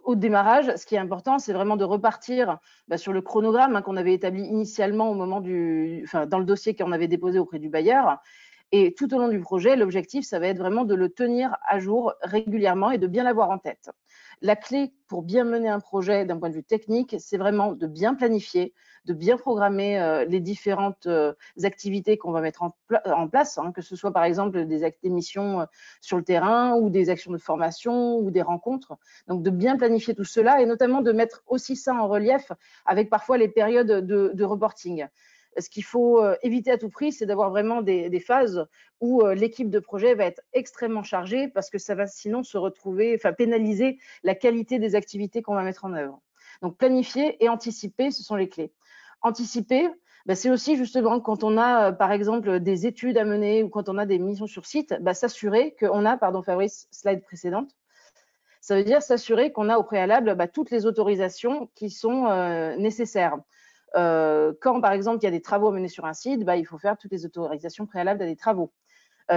au démarrage, ce qui est important, c'est vraiment de repartir sur le chronogramme qu'on avait établi initialement au moment dans le dossier qu'on avait déposé auprès du bailleur. Et tout au long du projet, l'objectif, ça va être vraiment de le tenir à jour régulièrement et de bien l'avoir en tête. La clé pour bien mener un projet d'un point de vue technique, c'est vraiment de bien planifier, de bien programmer les différentes activités qu'on va mettre en place, que ce soit par exemple des missions sur le terrain ou des actions de formation ou des rencontres. Donc de bien planifier tout cela et notamment de mettre aussi ça en relief avec parfois les périodes de reporting. Ce qu'il faut éviter à tout prix, c'est d'avoir vraiment des phases où l'équipe de projet va être extrêmement chargée parce que ça va sinon pénaliser la qualité des activités qu'on va mettre en œuvre. Donc planifier et anticiper, ce sont les clés. Anticiper, c'est aussi justement quand on a par exemple des études à mener ou quand on a des missions sur site, s'assurer qu'on a, pardon Fabrice, slide précédente, ça veut dire s'assurer qu'on a au préalable toutes les autorisations qui sont nécessaires. Quand, par exemple, il y a des travaux à mener sur un site, il faut faire toutes les autorisations préalables à des travaux.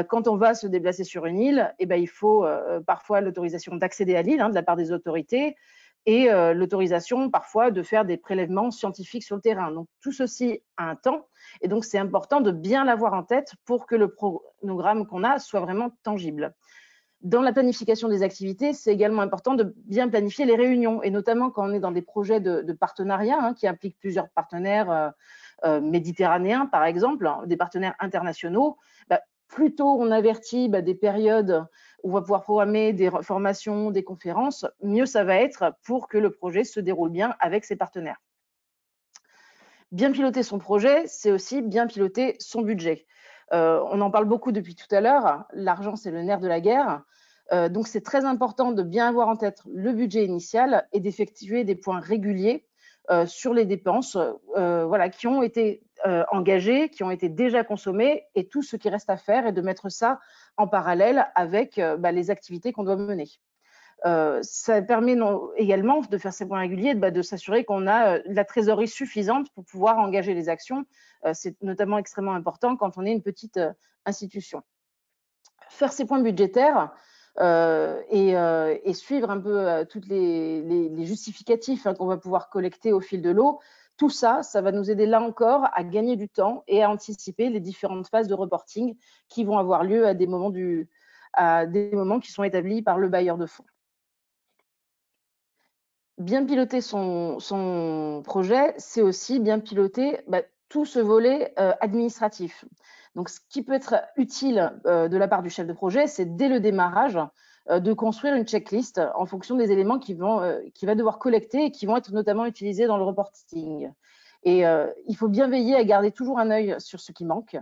Quand on va se déplacer sur une île, il faut parfois l'autorisation d'accéder à l'île de la part des autorités et l'autorisation parfois de faire des prélèvements scientifiques sur le terrain. Donc, tout ceci a un temps et donc c'est important de bien l'avoir en tête pour que le chronogramme qu'on a soit vraiment tangible. Dans la planification des activités, c'est également important de bien planifier les réunions, et notamment quand on est dans des projets de partenariat qui impliquent plusieurs partenaires méditerranéens, par exemple, des partenaires internationaux. Plus tôt on avertit des périodes où on va pouvoir programmer des formations, des conférences, mieux ça va être pour que le projet se déroule bien avec ses partenaires. Bien piloter son projet, c'est aussi bien piloter son budget. On en parle beaucoup depuis tout à l'heure, l'argent c'est le nerf de la guerre, donc c'est très important de bien avoir en tête le budget initial et d'effectuer des points réguliers sur les dépenses qui ont été engagées, qui ont été déjà consommées et tout ce qui reste à faire et de mettre ça en parallèle avec les activités qu'on doit mener. Ça permet également de faire ces points réguliers, de s'assurer qu'on a la trésorerie suffisante pour pouvoir engager les actions. C'est notamment extrêmement important quand on est une petite institution. Faire ces points budgétaires et suivre un peu toutes les justificatifs qu'on va pouvoir collecter au fil de l'eau, tout ça, ça va nous aider là encore à gagner du temps et à anticiper les différentes phases de reporting qui vont avoir lieu à des moments qui sont établis par le bailleur de fonds. Bien piloter son projet, c'est aussi bien piloter tout ce volet administratif. Donc, ce qui peut être utile de la part du chef de projet, c'est dès le démarrage de construire une checklist en fonction des éléments qu'il va devoir collecter et qui vont être notamment utilisés dans le reporting. Et il faut bien veiller à garder toujours un œil sur ce qui manque,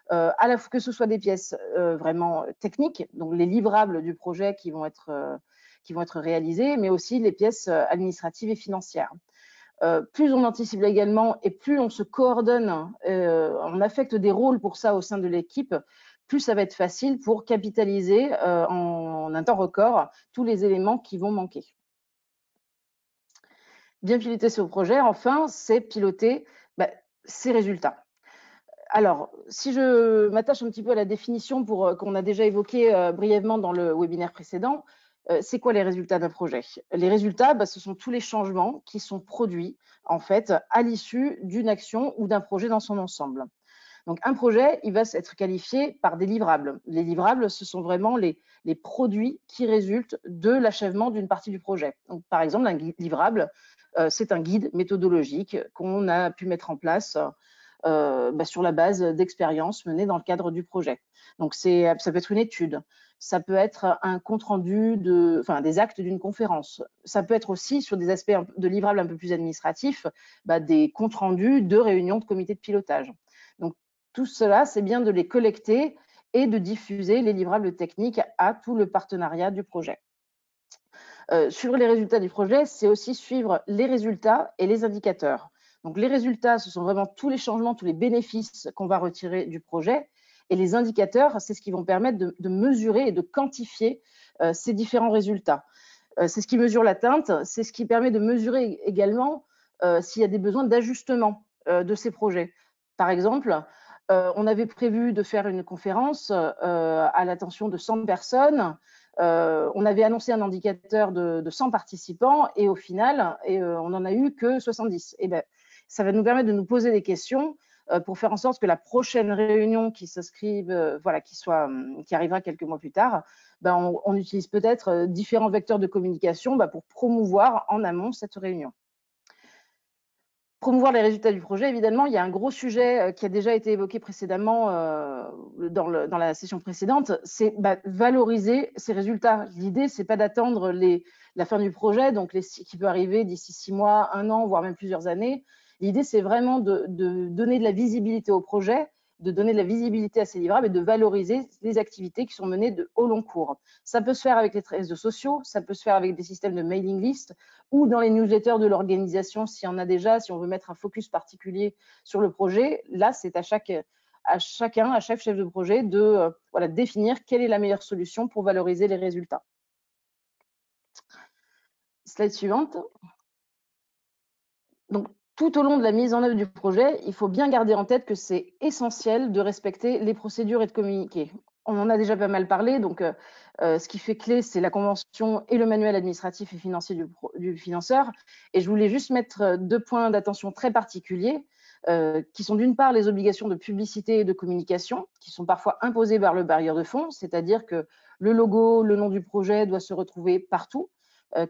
que ce soit des pièces vraiment techniques, donc les livrables du projet qui vont être réalisées, mais aussi les pièces administratives et financières. Plus on anticipe également et plus on se coordonne, on affecte des rôles pour ça au sein de l'équipe, plus ça va être facile pour capitaliser en un temps record tous les éléments qui vont manquer. Bien piloter ce projet, enfin, c'est piloter ses résultats. Alors, si je m'attache un petit peu à la définition qu'on a déjà évoquée brièvement dans le webinaire précédent, c'est quoi les résultats d'un projet? Les résultats, ce sont tous les changements qui sont produits en fait à l'issue d'une action ou d'un projet dans son ensemble. Donc un projet, il va être qualifié par des livrables. Les livrables, ce sont vraiment les produits qui résultent de l'achèvement d'une partie du projet. Donc, par exemple, un livrable, c'est un guide méthodologique qu'on a pu mettre en place sur la base d'expériences menées dans le cadre du projet. Donc ça peut être une étude, ça peut être un compte-rendu des actes d'une conférence. Ça peut être aussi, sur des aspects de livrables un peu plus administratifs, des comptes-rendus de réunions de comité de pilotage. Donc tout cela, c'est bien de les collecter et de diffuser les livrables techniques à tout le partenariat du projet. Suivre les résultats du projet, c'est aussi suivre les résultats et les indicateurs. Donc les résultats, ce sont vraiment tous les changements, tous les bénéfices qu'on va retirer du projet. Et les indicateurs, c'est ce qui vont permettre de mesurer et de quantifier ces différents résultats. C'est ce qui mesure l'atteinte, c'est ce qui permet de mesurer également s'il y a des besoins d'ajustement de ces projets. Par exemple, on avait prévu de faire une conférence à l'attention de 100 personnes. On avait annoncé un indicateur de 100 participants et au final, on n'en a eu que 70. Et ça va nous permettre de nous poser des questions pour faire en sorte que la prochaine réunion qui s'inscrive, qui arrivera quelques mois plus tard, on utilise peut-être différents vecteurs de communication pour promouvoir en amont cette réunion. Promouvoir les résultats du projet, évidemment, il y a un gros sujet qui a déjà été évoqué précédemment dans la session précédente, c'est valoriser ces résultats. L'idée, c'est pas d'attendre la fin du projet, donc qui peut arriver d'ici 6 mois, 1 an, voire même plusieurs années. L'idée, c'est vraiment de donner de la visibilité au projet, de donner de la visibilité à ces livrables et de valoriser les activités qui sont menées au long cours. Ça peut se faire avec les réseaux sociaux, ça peut se faire avec des systèmes de mailing list ou dans les newsletters de l'organisation s'il y en a déjà, si on veut mettre un focus particulier sur le projet. Là, c'est à chaque chef de projet de définir quelle est la meilleure solution pour valoriser les résultats. Slide suivante. Donc, tout au long de la mise en œuvre du projet, il faut bien garder en tête que c'est essentiel de respecter les procédures et de communiquer. On en a déjà pas mal parlé, donc ce qui fait clé, c'est la convention et le manuel administratif et financier du financeur. Et je voulais juste mettre 2 points d'attention très particuliers, qui sont d'une part les obligations de publicité et de communication, qui sont parfois imposées par le bailleur de fonds, c'est-à-dire que le logo, le nom du projet doit se retrouver partout.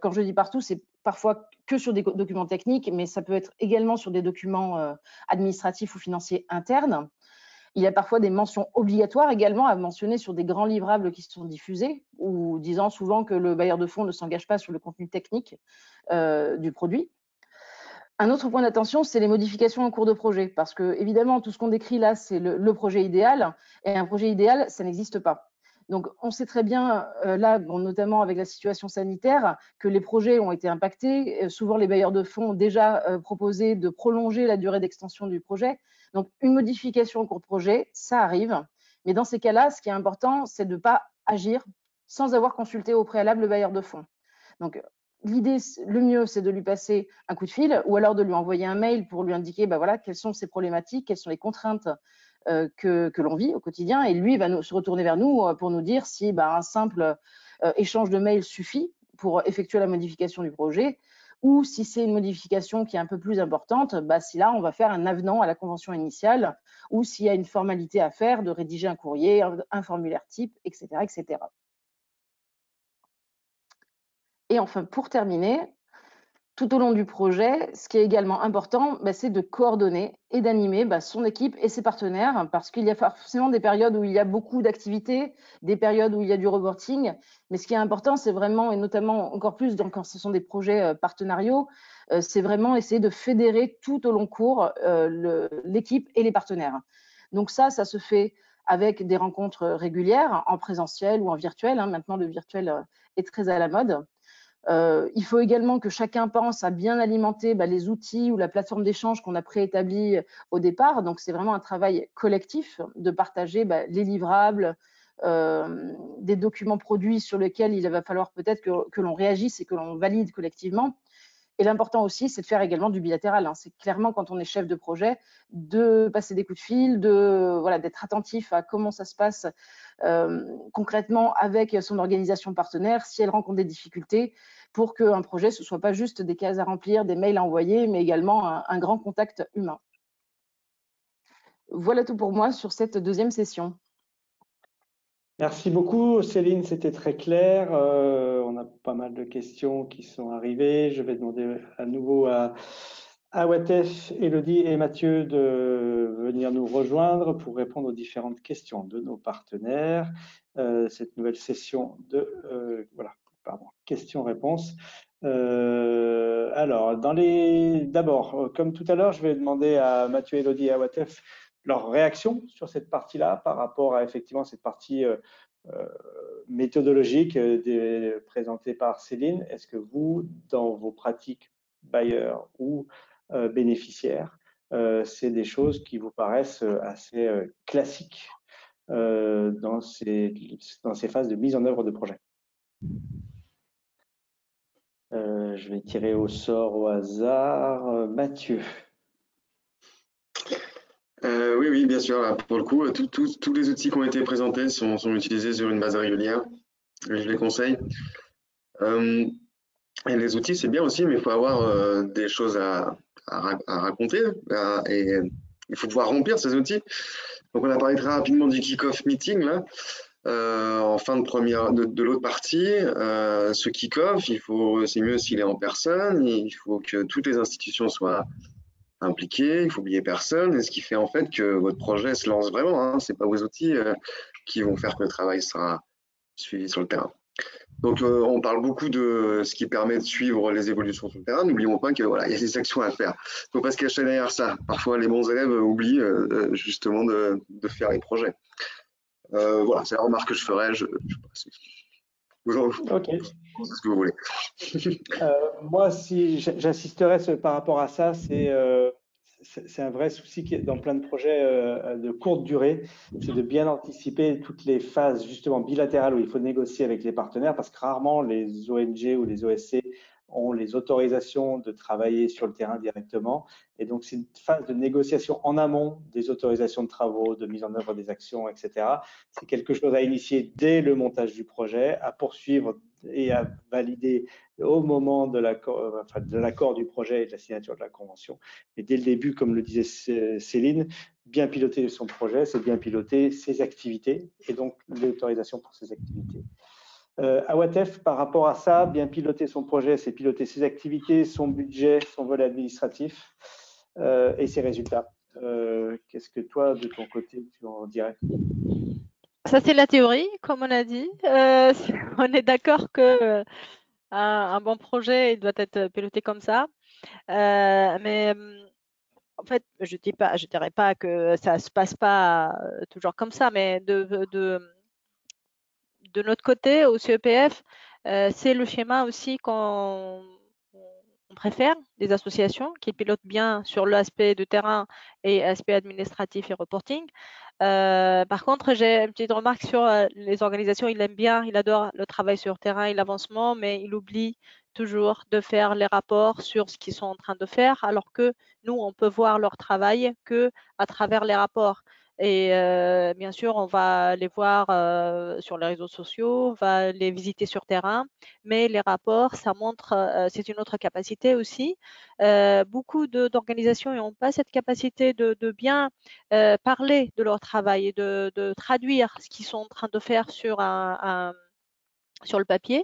Quand je dis partout, c'est parfois que sur des documents techniques, mais ça peut être également sur des documents administratifs ou financiers internes. Il y a parfois des mentions obligatoires également à mentionner sur des grands livrables qui sont diffusés, ou disant souvent que le bailleur de fonds ne s'engage pas sur le contenu technique du produit. Un autre point d'attention, c'est les modifications en cours de projet, parce que évidemment, tout ce qu'on décrit là, c'est le projet idéal, et un projet idéal, ça n'existe pas. Donc, on sait très bien, là, notamment avec la situation sanitaire, que les projets ont été impactés. Souvent, les bailleurs de fonds ont déjà proposé de prolonger la durée d'extension du projet. Donc, une modification en cours de projet, ça arrive. Mais dans ces cas-là, ce qui est important, c'est de ne pas agir sans avoir consulté au préalable le bailleur de fonds. Donc, l'idée, le mieux, c'est de lui passer un coup de fil ou alors de lui envoyer un mail pour lui indiquer quelles sont ses problématiques, quelles sont les contraintes que l'on vit au quotidien, et lui va se retourner vers nous pour nous dire si un simple échange de mails suffit pour effectuer la modification du projet, ou si c'est une modification qui est un peu plus importante, si là on va faire un avenant à la convention initiale, ou s'il y a une formalité à faire de rédiger un courrier, un formulaire type, etc., etc. Et enfin, pour terminer, tout au long du projet, ce qui est également important, c'est de coordonner et d'animer son équipe et ses partenaires, parce qu'il y a forcément des périodes où il y a beaucoup d'activités, des périodes où il y a du reporting. Mais ce qui est important, c'est vraiment, et notamment encore plus quand ce sont des projets partenariaux, c'est vraiment essayer de fédérer tout au long cours l'équipe et les partenaires. Donc ça se fait avec des rencontres régulières, en présentiel ou en virtuel. Maintenant, le virtuel est très à la mode. Il faut également que chacun pense à bien alimenter les outils ou la plateforme d'échange qu'on a préétabli au départ. Donc, c'est vraiment un travail collectif de partager les livrables, des documents produits sur lesquels il va falloir peut-être que l'on réagisse et que l'on valide collectivement. Et l'important aussi, c'est de faire également du bilatéral, hein. C'est clairement, quand on est chef de projet, de passer des coups de fil, d'être attentif à comment ça se passe concrètement avec son organisation partenaire, si elle rencontre des difficultés, pour qu'un projet, ce ne soit pas juste des cases à remplir, des mails à envoyer, mais également un grand contact humain. Voilà tout pour moi sur cette deuxième session. Merci beaucoup, Céline, c'était très clair. On a pas mal de questions qui sont arrivées. Je vais demander à nouveau à Awatef, Elodie et Mathieu de venir nous rejoindre pour répondre aux différentes questions de nos partenaires. Cette nouvelle session de questions-réponses. Alors, d'abord, comme tout à l'heure, je vais demander à Mathieu, Elodie et Awatef leur réaction sur cette partie-là par rapport à effectivement cette partie méthodologique présentée par Céline. Est-ce que vous, dans vos pratiques bailleurs ou bénéficiaires, c'est des choses qui vous paraissent assez classiques dans ces phases de mise en œuvre de projet? Je vais tirer au sort au hasard. Mathieu. Oui, bien sûr. Là, pour le coup, tous les outils qui ont été présentés sont utilisés sur une base régulière. Et je les conseille. Et les outils, c'est bien aussi, mais il faut avoir des choses à raconter. Et il faut pouvoir remplir ces outils. Donc, on a parlé très rapidement du kick-off meeting, là, en fin de l'autre partie. Ce kick-off, c'est mieux s'il est en personne. Il faut que toutes les institutions soient impliqué, il faut oublier personne, et ce qui fait en fait que votre projet se lance vraiment, hein. C'est pas vos outils qui vont faire que le travail sera suivi sur le terrain. Donc on parle beaucoup de ce qui permet de suivre les évolutions sur le terrain. N'oublions pas que voilà, il y a des actions à faire. Il ne faut pas se cacher derrière ça. Parfois les bons élèves oublient justement de faire les projets. Voilà, c'est la remarque que je ferai. Ok. Ce que vous voulez. Moi, si j'insisterais par rapport à ça, c'est un vrai souci qui est dans plein de projets de courte durée, c'est de bien anticiper toutes les phases justement bilatérales où il faut négocier avec les partenaires, parce que rarement les ONG ou les OSC ont les autorisations de travailler sur le terrain directement. Et donc, c'est une phase de négociation en amont des autorisations de travaux, de mise en œuvre des actions, etc. C'est quelque chose à initier dès le montage du projet, à poursuivre et à valider au moment de l'accord du projet et de la signature de la convention. Et dès le début, comme le disait Céline, bien piloter son projet, c'est bien piloter ses activités et donc l'autorisation pour ses activités. Awatef, par rapport à ça, bien piloter son projet, c'est piloter ses activités, son budget, son volet administratif et ses résultats. Qu'est-ce que toi, de ton côté, tu en dirais? Ça, c'est la théorie, comme on a dit. On est d'accord que un bon projet il doit être piloté comme ça. Mais en fait, je dirais pas que ça se passe pas toujours comme ça, mais de notre côté, au CEPF, c'est le schéma aussi qu'on préfère des associations qui pilotent bien sur l'aspect de terrain et aspect administratif et reporting. Par contre, j'ai une petite remarque sur les organisations. Ils aiment bien, ils adorent le travail sur terrain et l'avancement, mais ils oublient toujours de faire les rapports sur ce qu'ils sont en train de faire, alors que nous, on peut voir leur travail que à travers les rapports. Et bien sûr, on va les voir sur les réseaux sociaux, on va les visiter sur terrain, mais les rapports, ça montre, c'est une autre capacité aussi. Beaucoup d'organisations n'ont pas cette capacité de bien parler de leur travail et de traduire ce qu'ils sont en train de faire sur le papier.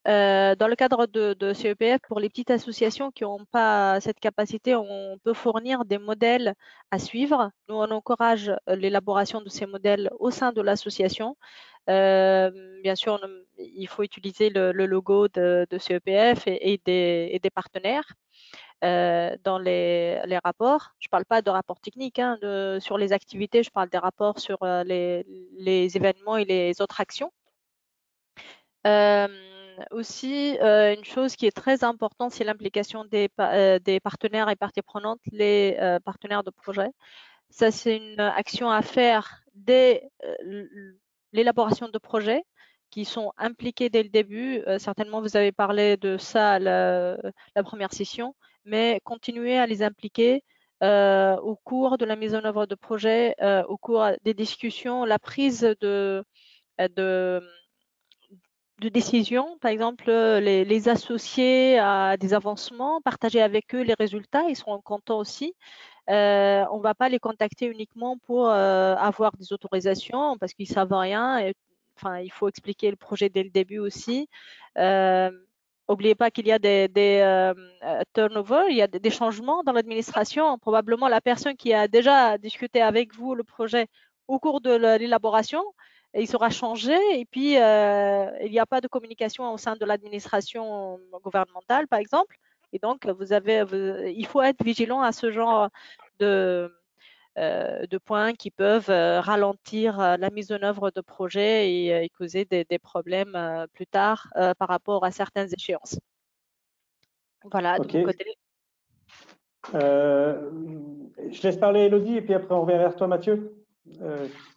Dans le cadre de CEPF, pour les petites associations qui n'ont pas cette capacité, on peut fournir des modèles à suivre. Nous, on encourage l'élaboration de ces modèles au sein de l'association. Bien sûr, il faut utiliser le logo de CEPF et des partenaires. Dans les rapports. Je ne parle pas de rapports techniques hein, sur les activités, je parle des rapports sur les événements et les autres actions. Aussi, une chose qui est très importante, c'est l'implication des partenaires et parties prenantes, les partenaires de projet. Ça, c'est une action à faire dès l'élaboration de projet, qui sont impliqués dès le début. Certainement, vous avez parlé de ça la première session, mais continuez à les impliquer au cours de la mise en œuvre de projets, au cours des discussions, la prise de décision, par exemple, les associer à des avancements, partager avec eux les résultats, ils seront contents aussi. On ne va pas les contacter uniquement pour avoir des autorisations parce qu'ils ne savent rien. Et, enfin, il faut expliquer le projet dès le début aussi. N'oubliez pas qu'il y a des turnovers, il y a des changements dans l'administration. Probablement la personne qui a déjà discuté avec vous le projet au cours de l'élaboration, il sera changé et puis il n'y a pas de communication au sein de l'administration gouvernementale, par exemple. Et donc, il faut être vigilant à ce genre de points qui peuvent ralentir la mise en œuvre de projets et causer des problèmes plus tard par rapport à certaines échéances. Voilà, de mon côté. Je laisse parler Elodie et puis après on revient vers toi, Mathieu.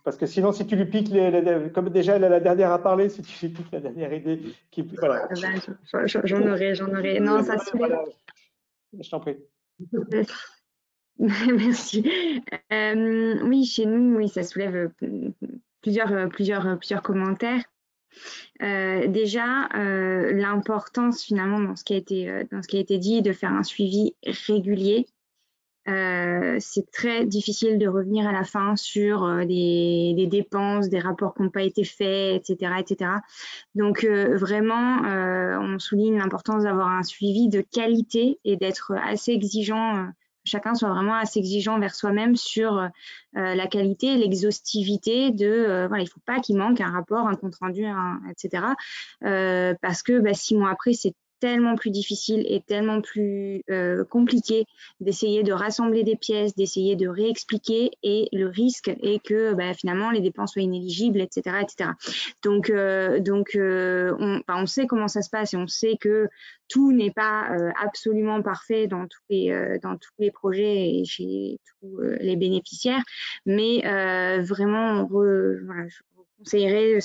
Parce que sinon, si tu lui piques, comme déjà elle est la dernière à parler, si tu lui piques la dernière idée, voilà. J'en aurais. Non, ça soulève. Je t'en prie. Merci. Oui, chez nous, oui, ça soulève plusieurs commentaires. Déjà, l'importance finalement dans ce qui a été dit, de faire un suivi régulier. C'est très difficile de revenir à la fin sur des dépenses, des rapports qui n'ont pas été faits, etc., etc. Donc vraiment, on souligne l'importance d'avoir un suivi de qualité et d'être assez exigeant. Chacun soit vraiment assez exigeant vers soi-même sur la qualité, l'exhaustivité de voilà, il ne faut pas qu'il manque un rapport, un compte rendu, etc. Parce que 6 mois après, c'est tellement plus difficile et tellement plus compliqué d'essayer de rassembler des pièces, d'essayer de réexpliquer, et le risque est que finalement les dépenses soient inéligibles, etc., etc. Donc on sait comment ça se passe et on sait que tout n'est pas absolument parfait dans tous les projets et chez tous les bénéficiaires, mais vraiment voilà, je conseillerais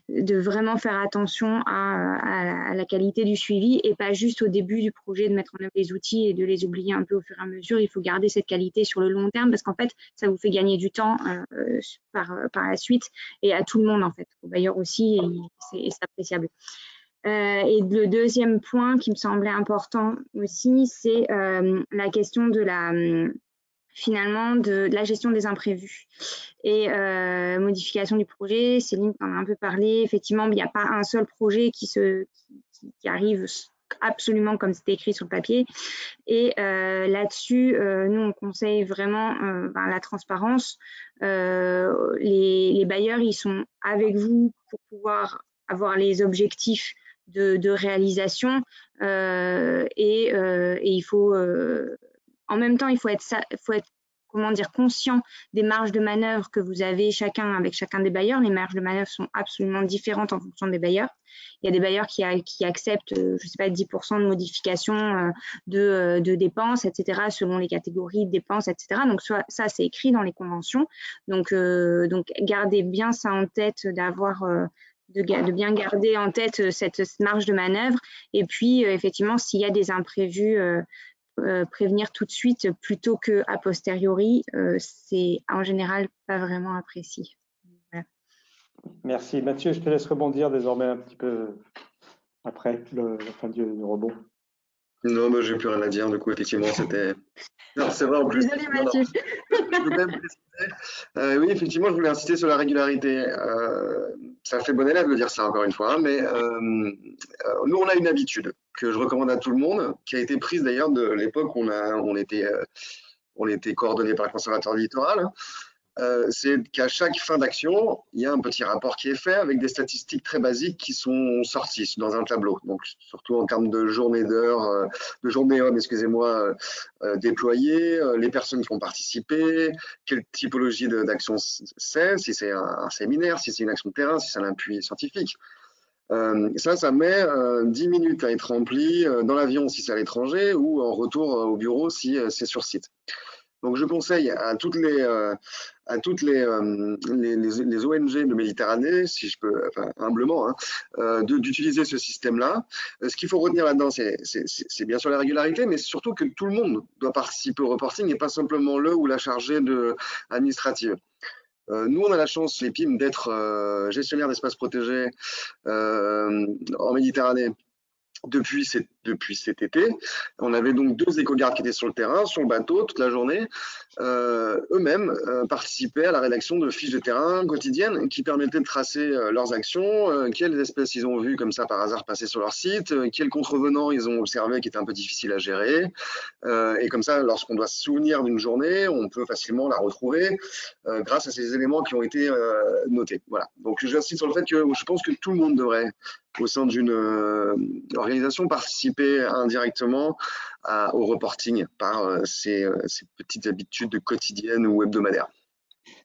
de vraiment faire attention à la qualité du suivi et pas juste au début du projet de mettre en œuvre les outils et de les oublier un peu au fur et à mesure. Il faut garder cette qualité sur le long terme parce qu'en fait, ça vous fait gagner du temps par la suite et à tout le monde en fait, aux bailleurs aussi, et c'est appréciable. Et le deuxième point qui me semblait important aussi, c'est la question de finalement de la gestion des imprévus et modification du projet. Céline en a un peu parlé. Effectivement, il n'y a pas un seul projet qui arrive absolument comme c'était écrit sur le papier. Et là-dessus, nous, on conseille vraiment la transparence. Les bailleurs, ils sont avec vous pour pouvoir avoir les objectifs de réalisation et il faut en même temps, il faut être conscient des marges de manœuvre que vous avez avec chacun des bailleurs. Les marges de manœuvre sont absolument différentes en fonction des bailleurs. Il y a des bailleurs qui acceptent, je sais pas, 10% de modification de dépenses, etc., selon les catégories de dépenses, etc. Donc ça, c'est écrit dans les conventions. Donc gardez bien ça en tête, de bien garder en tête cette marge de manœuvre. Et puis, effectivement, s'il y a des imprévus, prévenir tout de suite plutôt qu'à posteriori, c'est en général pas vraiment apprécié. Voilà. Merci. Mathieu, je te laisse rebondir désormais un petit peu après la fin du rebond. Non, j'ai plus rien à dire. Du coup, effectivement, c'était... Non, c'est vrai en plus. Désolée, Mathieu. Je peux même préciser. Oui, effectivement, je voulais insister sur la régularité. Ça fait bon élève de dire ça, encore une fois, mais nous, on a une habitude que je recommande à tout le monde, qui a été prise d'ailleurs de l'époque où on était coordonné par le conservateur du littoral. C'est qu'à chaque fin d'action, il y a un petit rapport qui est fait avec des statistiques très basiques qui sont sorties dans un tableau. Donc, surtout en termes de journées d'heures, de journées hommes, excusez-moi, déployées, les personnes qui ont participé, quelle typologie d'action c'est, si c'est un séminaire, si c'est une action de terrain, si c'est un appui scientifique. Ça met 10 minutes à être rempli dans l'avion si c'est à l'étranger ou en retour au bureau si c'est sur site. Donc, je conseille à toutes les ONG de Méditerranée, si je peux, enfin, humblement, hein, d'utiliser ce système-là. Ce qu'il faut retenir là-dedans, c'est bien sûr la régularité, mais surtout que tout le monde doit participer au reporting et pas simplement le ou la chargée administrative. Nous, on a la chance, les PIM, d'être gestionnaires d'espaces protégés en Méditerranée depuis cet été. On avait donc 2 éco-gardes qui étaient sur le terrain, sur le bateau, toute la journée. Eux-mêmes participaient à la rédaction de fiches de terrain quotidiennes qui permettaient de tracer leurs actions, quelles espèces ils ont vues comme ça par hasard passer sur leur site, quels contrevenants ils ont observés qui étaient un peu difficiles à gérer. Et comme ça, lorsqu'on doit se souvenir d'une journée, on peut facilement la retrouver grâce à ces éléments qui ont été notés. Voilà. Donc, j'insiste sur le fait que je pense que tout le monde devrait, au sein d'une organisation, participer indirectement au reporting par ces petites habitudes quotidiennes ou hebdomadaires.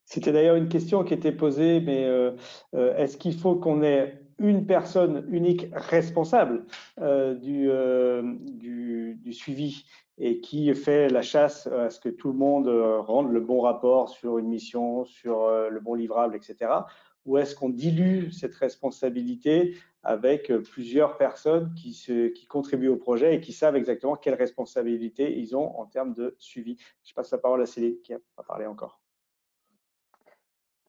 C'était d'ailleurs une question qui était posée, mais est-ce qu'il faut qu'on ait une personne unique responsable du suivi et qui fait la chasse à ce que tout le monde rende le bon rapport sur une mission, sur le bon livrable, etc. Ou est-ce qu'on dilue cette responsabilité avec plusieurs personnes qui contribuent au projet et qui savent exactement quelles responsabilités ils ont en termes de suivi? Je passe la parole à Céline qui n'a pas parlé encore.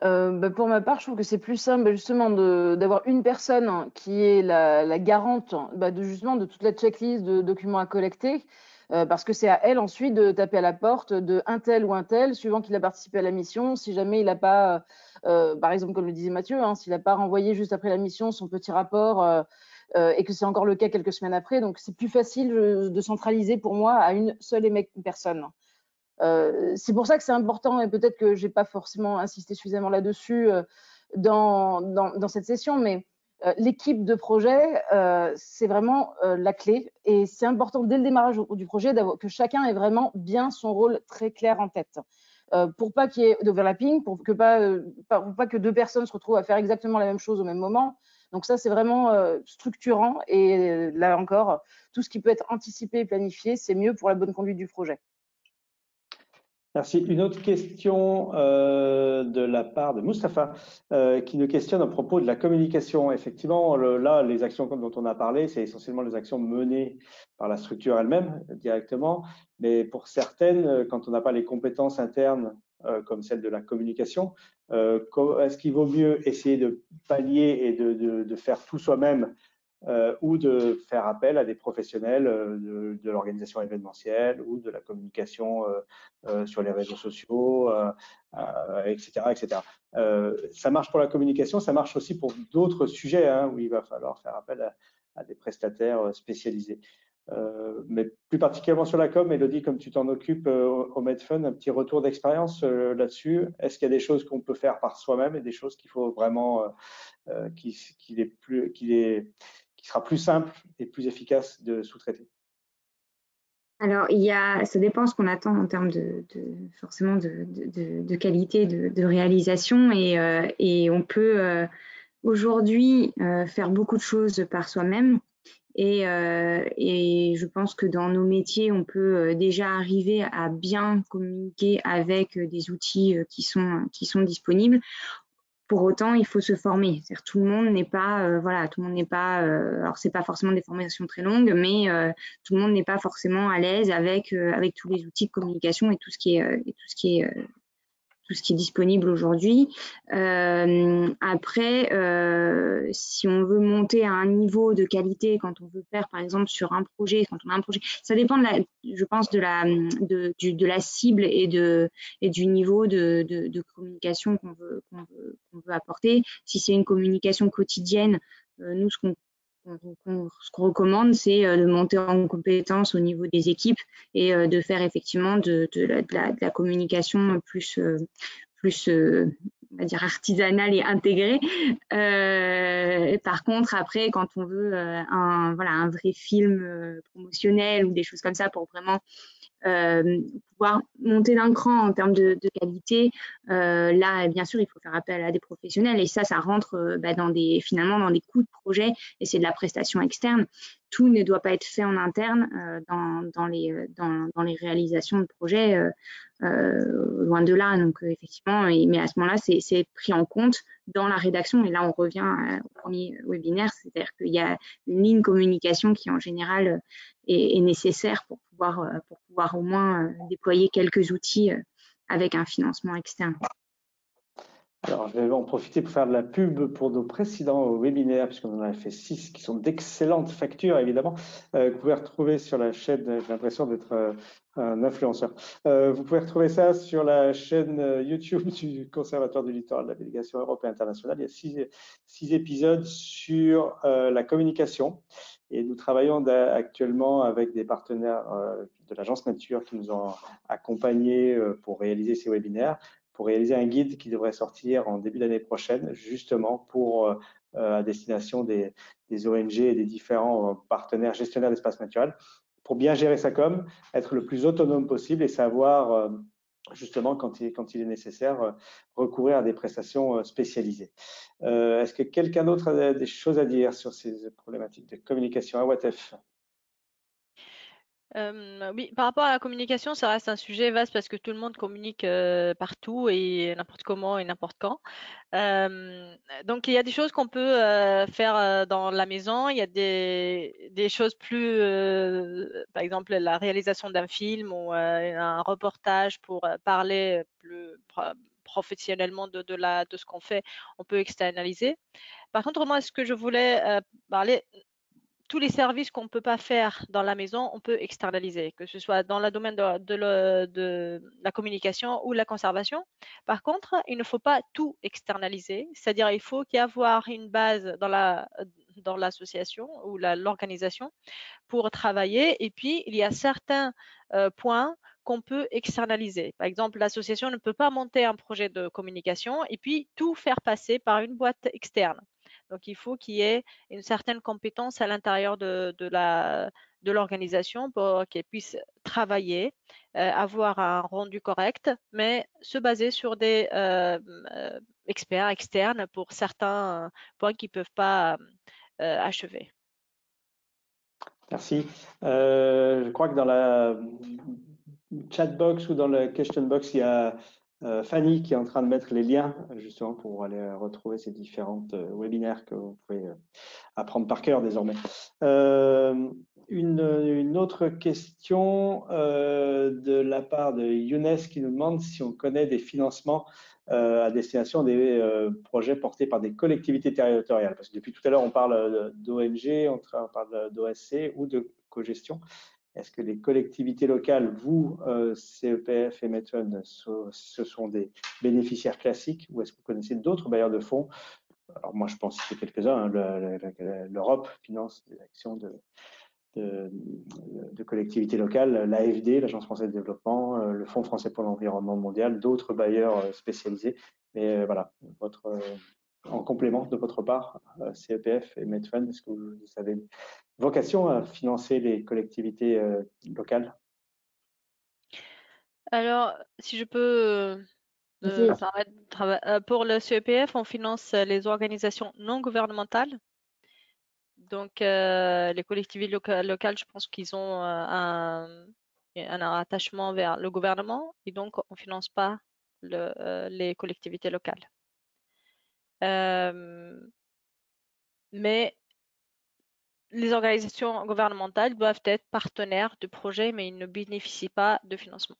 Pour ma part, je trouve que c'est plus simple justement d'avoir une personne qui est la garante justement de toute la checklist de documents à collecter, parce que c'est à elle ensuite de taper à la porte de un tel ou un tel, suivant qu'il a participé à la mission. Si jamais il n'a pas, par exemple, comme le disait Mathieu, hein, s'il n'a pas renvoyé juste après la mission son petit rapport, et que c'est encore le cas quelques semaines après, donc c'est plus facile de centraliser pour moi à une seule personne. C'est pour ça que c'est important, et peut-être que j'ai pas forcément insisté suffisamment là-dessus dans cette session, mais l'équipe de projet, c'est vraiment la clé, et c'est important dès le démarrage du projet que chacun ait vraiment bien son rôle très clair en tête, pour pas qu'il y ait d'overlapping, pour pas que 2 personnes se retrouvent à faire exactement la même chose au même moment. Donc ça, c'est vraiment structurant, et là encore, tout ce qui peut être anticipé et planifié, c'est mieux pour la bonne conduite du projet. Merci. Une autre question de la part de Mustapha qui nous questionne à propos de la communication. Effectivement, là, les actions dont on a parlé, c'est essentiellement les actions menées par la structure elle-même directement. Mais pour certaines, quand on n'a pas les compétences internes comme celle de la communication, est-ce qu'il vaut mieux essayer de pallier et de faire tout soi-même ou de faire appel à des professionnels de l'organisation événementielle ou de la communication sur les réseaux sociaux, etc. etc. Ça marche pour la communication, ça marche aussi pour d'autres sujets hein, où il va falloir faire appel à des prestataires spécialisés. Mais plus particulièrement sur la com, Elodie, comme tu t'en occupes au Medfund, un petit retour d'expérience là-dessus. Est-ce qu'il y a des choses qu'on peut faire par soi-même et des choses qu'il faut vraiment qui sera plus simple et plus efficace de sous-traiter? Alors, ça dépend ce qu'on attend en termes forcément de qualité de réalisation, et on peut aujourd'hui faire beaucoup de choses par soi-même, et je pense que dans nos métiers, on peut déjà arriver à bien communiquer avec des outils qui sont disponibles. Pour autant, il faut se former. C'est-à-dire, tout le monde n'est pas, alors c'est pas forcément des formations très longues, mais tout le monde n'est pas forcément à l'aise avec tous les outils de communication et tout ce qui est disponible aujourd'hui. Après, si on veut monter à un niveau de qualité, quand on veut faire, par exemple, sur un projet, quand on a un projet, ça dépend, je pense, de la cible et du niveau de communication qu'on veut apporter. Si c'est une communication quotidienne, nous, ce qu'on recommande, c'est de monter en compétence au niveau des équipes et de faire effectivement de la communication plus on va dire artisanale et intégrée. Par contre, après, quand on veut un vrai film promotionnel ou des choses comme ça pour vraiment pouvoir monter d'un cran en termes de qualité, là, bien sûr, il faut faire appel à des professionnels, et ça rentre finalement dans des coûts de projet, et c'est de la prestation externe. Tout ne doit pas être fait en interne dans les réalisations de projets. loin de là. Donc effectivement, mais à ce moment-là, c'est pris en compte dans la rédaction. Et là, on revient au premier webinaire, c'est-à-dire qu'il y a une ligne communication qui en général est nécessaire pour pouvoir au moins déployer quelques outils avec un financement externe. Alors, je vais en profiter pour faire de la pub pour nos précédents webinaires, puisqu'on en a fait 6, qui sont d'excellentes factures, évidemment, que vous pouvez retrouver sur la chaîne. J'ai l'impression d'être un influenceur. Vous pouvez retrouver ça sur la chaîne YouTube du Conservatoire du littoral de la délégation européenne internationale. Il y a 6 épisodes sur la communication. Et nous travaillons actuellement avec des partenaires de l'Agence Nature qui nous ont accompagnés pour réaliser ces webinaires, pour réaliser un guide qui devrait sortir en début d'année prochaine, justement pour à destination des ONG et des différents partenaires gestionnaires d'espaces naturels, pour bien gérer sa com, être le plus autonome possible et savoir justement quand il est nécessaire recourir à des prestations spécialisées. Est-ce que quelqu'un d'autre a des choses à dire sur ces problématiques de communication à WATEF? Oui, par rapport à la communication, ça reste un sujet vaste parce que tout le monde communique partout et n'importe comment et n'importe quand. Donc, il y a des choses qu'on peut faire dans la maison. Il y a des choses plus, par exemple, la réalisation d'un film ou un reportage pour parler plus professionnellement de ce qu'on fait. On peut externaliser. Par contre, moi, ce que je voulais parler, tous les services qu'on ne peut pas faire dans la maison, on peut externaliser, que ce soit dans le domaine de la communication ou la conservation. Par contre, il ne faut pas tout externaliser, c'est-à-dire il faut y avoir une base dans l'association ou l'organisation pour travailler. Et puis, il y a certains points qu'on peut externaliser. Par exemple, l'association ne peut pas monter un projet de communication et puis tout faire passer par une boîte externe. Donc, il faut qu'il y ait une certaine compétence à l'intérieur de l'organisation pour qu'elle puisse travailler, avoir un rendu correct, mais se baser sur des experts externes pour certains points qu'ils ne peuvent pas achever. Merci. Je crois que dans la chat box ou dans la question box, il y a Fanny qui est en train de mettre les liens justement pour aller retrouver ces différentes webinaires que vous pouvez apprendre par cœur désormais. Une autre question de la part de Younes qui nous demande si on connaît des financements à destination des projets portés par des collectivités territoriales. Parce que depuis tout à l'heure, on parle d'ONG, on parle d'OSC ou de cogestion. Est-ce que les collectivités locales, vous, CEPF et Medfund, ce sont des bénéficiaires classiques ou est-ce que vous connaissez d'autres bailleurs de fonds? Alors moi, je pense qu'il y a quelques-uns. L'Europe finance des actions de collectivités locales, l'AFD, l'Agence française de développement, le Fonds français pour l'environnement mondial, d'autres bailleurs spécialisés. Mais voilà, en complément de votre part, CEPF et Medfund, est-ce que vous avez vocation à financer les collectivités locales? Alors, si je peux pour le CEPF, on finance les organisations non gouvernementales. Donc, les collectivités locales, je pense qu'ils ont un attachement vers le gouvernement et donc on ne finance pas les collectivités locales. Mais les organisations gouvernementales doivent être partenaires de projets, mais ils ne bénéficient pas de financement.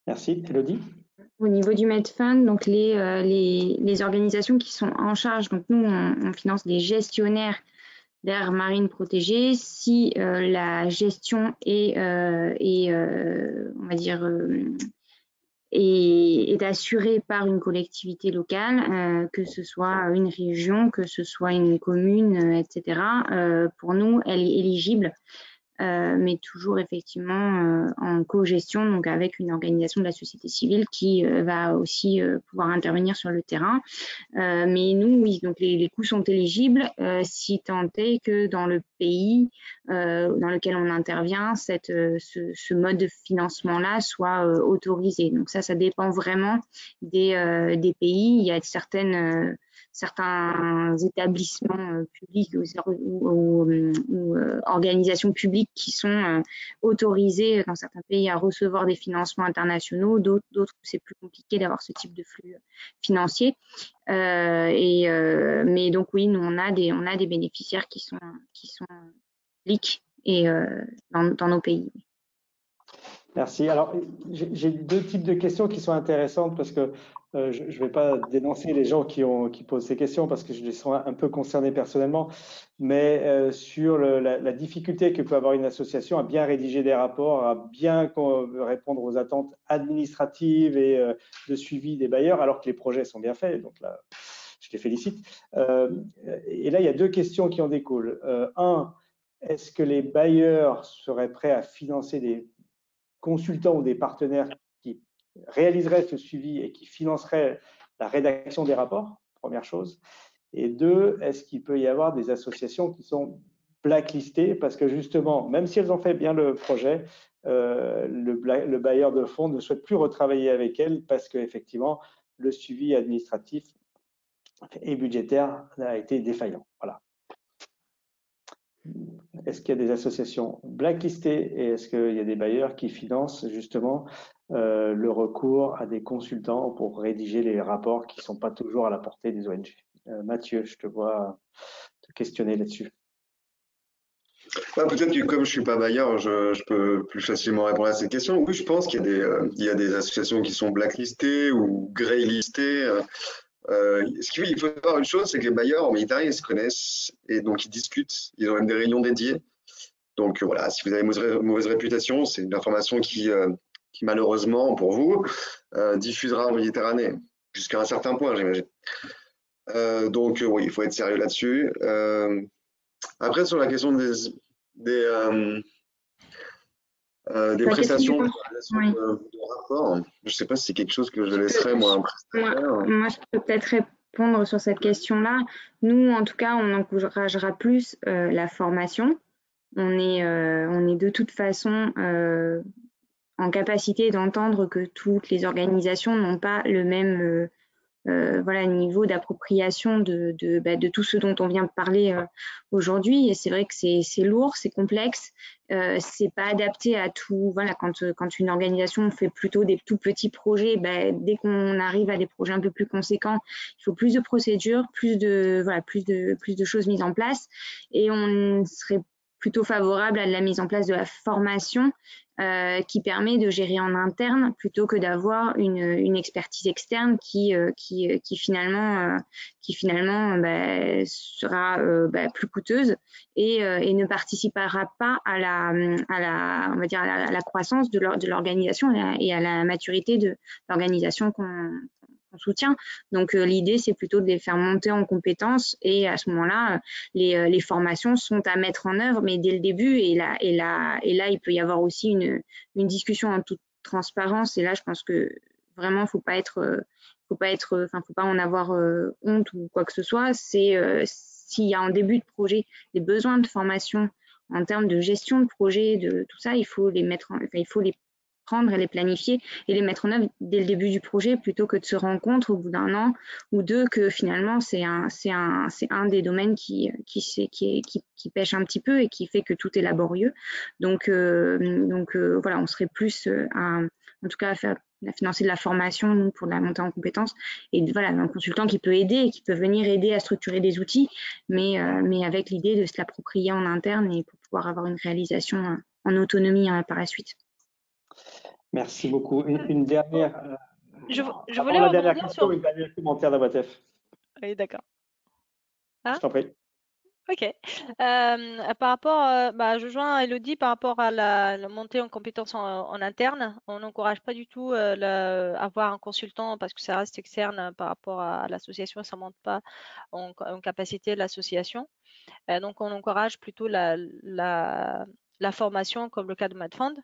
Merci. Élodie? Au niveau du Medfund, donc les organisations qui sont en charge, donc nous on finance des gestionnaires d'aires marines protégées. Si la gestion est on va dire est assurée par une collectivité locale, que ce soit une région, que ce soit une commune, etc. Pour nous, elle est éligible. Mais toujours effectivement en co-gestion, donc avec une organisation de la société civile qui va aussi pouvoir intervenir sur le terrain. Mais nous, oui, donc les coûts sont éligibles si tant est que dans le pays dans lequel on intervient, ce mode de financement-là soit autorisé. Donc ça dépend vraiment des pays. Il y a certaines certains établissements publics ou organisations publiques qui sont autorisées dans certains pays à recevoir des financements internationaux, d'autres c'est plus compliqué d'avoir ce type de flux financier. Mais donc oui, nous on a des bénéficiaires qui sont publics et dans nos pays. Merci. Alors, j'ai deux types de questions qui sont intéressantes parce que je ne vais pas dénoncer les gens qui posent ces questions parce que je les sens un peu concernés personnellement, mais sur la difficulté que peut avoir une association à bien rédiger des rapports, à bien répondre aux attentes administratives et de suivi des bailleurs, alors que les projets sont bien faits. Donc là, je les félicite. Et là, il y a deux questions qui en découlent. Un, est-ce que les bailleurs seraient prêts à financer des consultants ou des partenaires qui réaliseraient ce suivi et qui financeraient la rédaction des rapports, première chose. Et deux, est-ce qu'il peut y avoir des associations qui sont blacklistées parce que justement, même si elles ont fait bien le projet, le bailleur de fonds ne souhaite plus retravailler avec elles parce qu'effectivement, le suivi administratif et budgétaire a été défaillant. Voilà. Est-ce qu'il y a des associations blacklistées et est-ce qu'il y a des bailleurs qui financent justement le recours à des consultants pour rédiger les rapports qui ne sont pas toujours à la portée des ONG? Mathieu, je te vois te questionner là-dessus. Peut-être que comme je suis pas bailleur, je peux plus facilement répondre à cette question. Oui, je pense qu'il y a des associations qui sont blacklistées ou graylistées. Il faut savoir une chose, c'est que les bailleurs en Méditerranée, ils se connaissent et donc ils discutent. Ils ont même des réunions dédiées. Donc voilà, si vous avez mauvaise réputation, c'est une information qui malheureusement pour vous diffusera en Méditerranée jusqu'à un certain point, j'imagine. Donc oui, il faut être sérieux là-dessus. Après, sur la question des prestations de rapport, je ne sais pas si c'est quelque chose que je laisserai moi un prestataire. Moi, je peux peut-être répondre sur cette question-là. Nous, en tout cas, on encouragera plus la formation. On est de toute façon en capacité d'entendre que toutes les organisations n'ont pas le même niveau d'appropriation de tout ce dont on vient de parler aujourd'hui. Et c'est vrai que c'est lourd, c'est complexe, c'est pas adapté à tout. Voilà, quand une organisation fait plutôt des tout petits projets, dès qu'on arrive à des projets un peu plus conséquents, il faut plus de procédures, plus de choses mises en place. Et on serait plutôt favorable à la mise en place de la formation qui permet de gérer en interne plutôt que d'avoir une expertise externe qui finalement sera plus coûteuse et ne participera pas à la croissance de l'organisation et à la maturité de l'organisation qu'on soutient. Donc l'idée c'est plutôt de les faire monter en compétences et à ce moment-là les formations sont à mettre en œuvre mais dès le début et là il peut y avoir aussi une discussion en toute transparence et là je pense que vraiment faut pas en avoir honte ou quoi que ce soit. C'est s'il y a en début de projet des besoins de formation en termes de gestion de projet, de tout ça, il faut les prendre et les planifier et les mettre en œuvre dès le début du projet plutôt que de se rendre compte au bout d'un an ou deux que finalement c'est un des domaines qui pêche un petit peu et qui fait que tout est laborieux. Donc voilà, on serait plus en tout cas à financer de la formation nous, pour la montée en compétences et voilà un consultant qui peut aider et qui peut venir aider à structurer des outils mais avec l'idée de se l'approprier en interne et pour pouvoir avoir une réalisation en autonomie par la suite. Merci beaucoup. Une dernière. Je voulais la dernière rebondir question, une dernière commentaire d'Abatef. Oui, d'accord. Je t'en prie. Ok. Par rapport, je joins Elodie par rapport à la montée en compétences en interne. On n'encourage pas du tout avoir un consultant parce que ça reste externe par rapport à l'association, ça ne monte pas en capacité de l'association. Donc, on encourage plutôt la formation comme le cas de MadFund.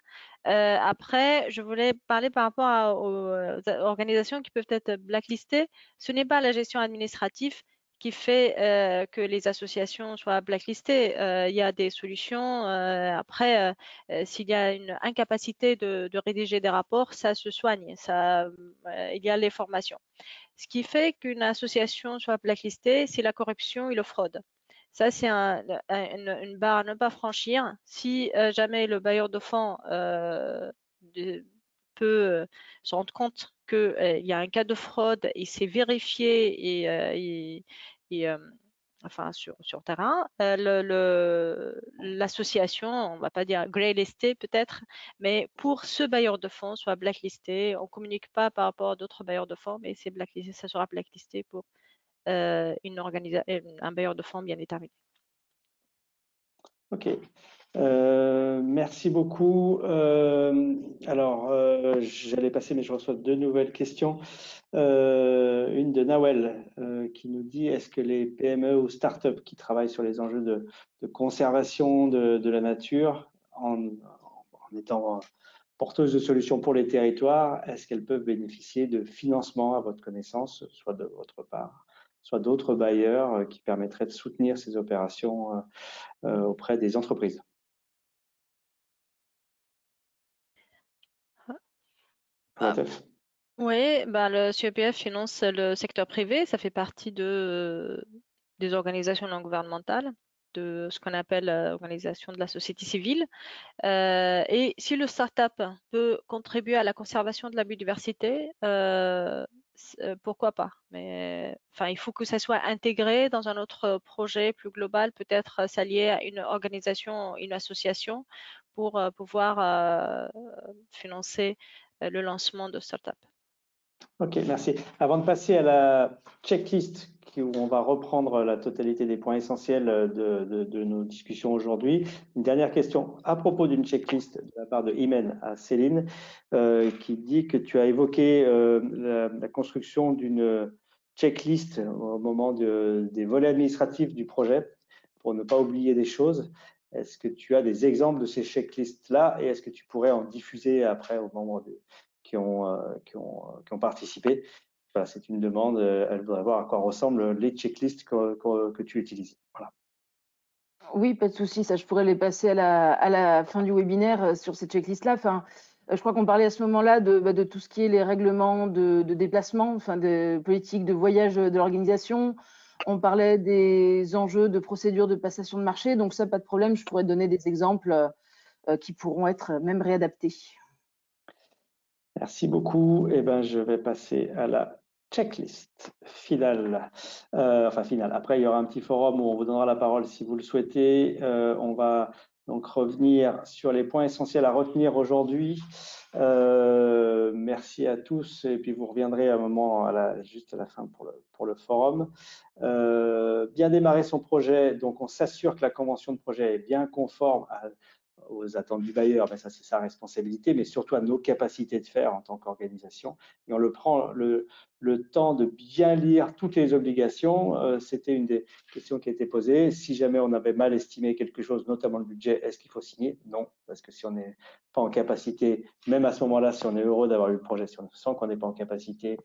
Après, je voulais parler par rapport aux organisations qui peuvent être blacklistées. Ce n'est pas la gestion administrative qui fait que les associations soient blacklistées. Il y a des solutions. Après, s'il y a une incapacité de rédiger des rapports, ça se soigne. Il y a les formations. Ce qui fait qu'une association soit blacklistée, c'est la corruption et la fraude. Ça, c'est une barre à ne pas franchir. Si jamais le bailleur de fonds peut se rendre compte qu'il y a un cas de fraude, il s'est vérifié enfin sur terrain, l'association, on ne va pas dire grey-listée peut-être, mais pour ce bailleur de fonds soit blacklisté. On ne communique pas par rapport à d'autres bailleurs de fonds, mais c'est blacklisté, ça sera blacklisté pour un bailleur de fonds bien déterminé. Ok. Merci beaucoup. Alors, j'allais passer, mais je reçois 2 nouvelles questions. Une de Nawel qui nous dit: est-ce que les PME ou startups qui travaillent sur les enjeux de conservation de la nature, en étant porteuses de solutions pour les territoires, est-ce qu'elles peuvent bénéficier de financement à votre connaissance, soit de votre part, soit d'autres bailleurs qui permettraient de soutenir ces opérations auprès des entreprises? Oui, le CEPF finance le secteur privé, ça fait partie des organisations non gouvernementales, de ce qu'on appelle l'organisation de la société civile. Et si le startup peut contribuer à la conservation de la biodiversité, pourquoi pas? Mais enfin, il faut que ça soit intégré dans un autre projet plus global, peut-être s'allier à une organisation, une association pour pouvoir financer le lancement de startup. Ok, merci. Avant de passer à la checklist où on va reprendre la totalité des points essentiels de nos discussions aujourd'hui, une dernière question à propos d'une checklist de la part de Imen à Céline qui dit que tu as évoqué la construction d'une checklist au moment des volets administratifs du projet pour ne pas oublier des choses. Est-ce que tu as des exemples de ces checklists-là et est-ce que tu pourrais en diffuser après aux membres qui ont participé? Voilà, c'est une demande. Elle voudrait voir à quoi ressemblent les checklists que tu utilises. Voilà. Oui, pas de souci. Ça, je pourrais les passer à la fin du webinaire sur ces checklists-là. Enfin, je crois qu'on parlait à ce moment-là de tout ce qui est les règlements de déplacement, enfin, de politique de voyage de l'organisation. On parlait des enjeux de procédure de passation de marché. Donc ça, pas de problème. Je pourrais donner des exemples qui pourront être même réadaptés. Merci beaucoup. Eh ben, je vais passer à la checklist finale. Enfin, finale. Après, il y aura un petit forum où on vous donnera la parole si vous le souhaitez. On va donc revenir sur les points essentiels à retenir aujourd'hui. Merci à tous. Et puis, vous reviendrez à un moment, juste à la fin pour le forum. Bien démarrer son projet. Donc, on s'assure que la convention de projet est bien conforme aux attentes du bailleur, mais ça c'est sa responsabilité, mais surtout à nos capacités de faire en tant qu'organisation. Et on prend le temps de bien lire toutes les obligations. C'était une des questions qui a été posée. Si jamais on avait mal estimé quelque chose, notamment le budget, est-ce qu'il faut signer? Non, parce que si on n'est pas en capacité, même à ce moment-là, si on est heureux d'avoir eu le projet, si on sent qu'on n'est pas en capacité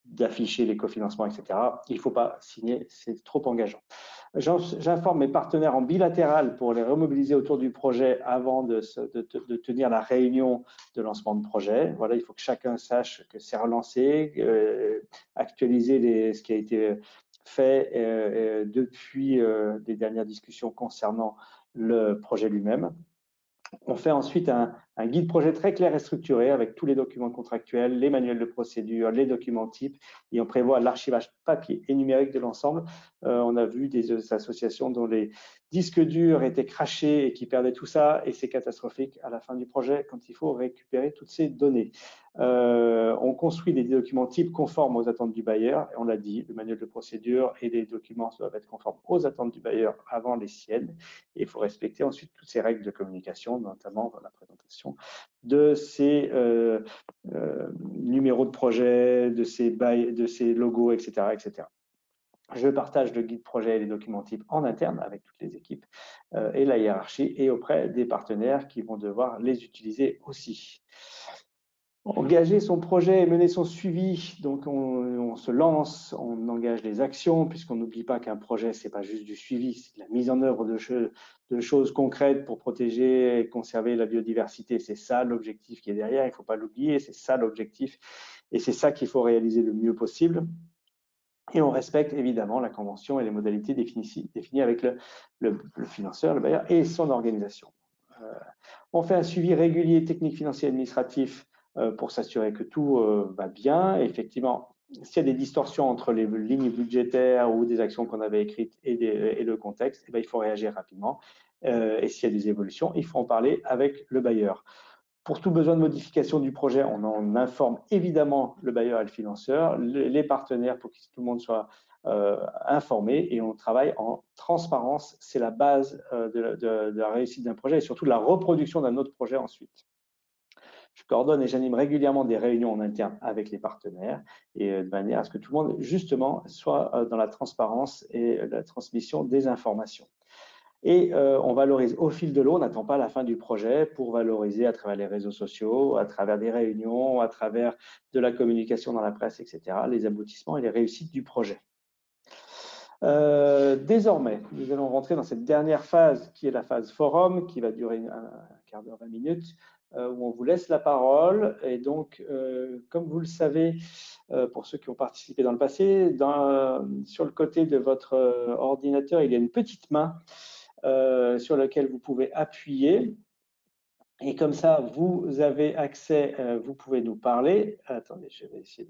d'afficher les cofinancements, etc., il ne faut pas signer, c'est trop engageant. J'informe mes partenaires en bilatéral pour les remobiliser autour du projet avant de tenir la réunion de lancement de projet. Voilà, il faut que chacun sache que c'est relancé, actualiser ce qui a été fait depuis les dernières discussions concernant le projet lui-même. On fait ensuite un guide projet très clair et structuré avec tous les documents contractuels, les manuels de procédure, les documents types et on prévoit l'archivage papier et numérique de l'ensemble. On a vu des associations dont les disques durs étaient crachés et qui perdaient tout ça et c'est catastrophique à la fin du projet quand il faut récupérer toutes ces données. On construit des documents types conformes aux attentes du bailleur. On l'a dit, le manuel de procédure et les documents doivent être conformes aux attentes du bailleur avant les siennes. Et il faut respecter ensuite toutes ces règles de communication, notamment dans la présentation de ces numéros de projet, de ces logos, etc., etc. Je partage le guide projet et les documents types en interne avec toutes les équipes et la hiérarchie et auprès des partenaires qui vont devoir les utiliser aussi. Engager son projet et mener son suivi, donc on se lance, on engage les actions, puisqu'on n'oublie pas qu'un projet, c'est pas juste du suivi, c'est de la mise en œuvre de choses concrètes pour protéger et conserver la biodiversité. C'est ça l'objectif qui est derrière, il ne faut pas l'oublier, c'est ça l'objectif, et c'est ça qu'il faut réaliser le mieux possible. Et on respecte évidemment la convention et les modalités définies avec le financeur, le bailleur et son organisation. On fait un suivi régulier technique, financier et administratif pour s'assurer que tout va bien. Effectivement, s'il y a des distorsions entre les lignes budgétaires ou des actions qu'on avait écrites et le contexte, il faut réagir rapidement. Et s'il y a des évolutions, il faut en parler avec le bailleur. Pour tout besoin de modification du projet, on en informe évidemment le bailleur et le financeur, les partenaires pour que tout le monde soit informé, et on travaille en transparence. C'est la base de la réussite d'un projet et surtout de la reproduction d'un autre projet ensuite. Je coordonne et j'anime régulièrement des réunions en interne avec les partenaires et de manière à ce que tout le monde justement soit dans la transparence et la transmission des informations. Et on valorise au fil de l'eau, on n'attend pas la fin du projet pour valoriser à travers les réseaux sociaux, à travers des réunions, à travers de la communication dans la presse, etc., les aboutissements et les réussites du projet. Désormais, nous allons rentrer dans cette dernière phase qui est la phase forum, qui va durer un quart d'heure, 20 minutes, où on vous laisse la parole. Et donc, comme vous le savez, pour ceux qui ont participé dans le passé, sur le côté de votre ordinateur, il y a une petite main sur laquelle vous pouvez appuyer. Et comme ça, vous avez accès, vous pouvez nous parler. Attendez, je vais essayer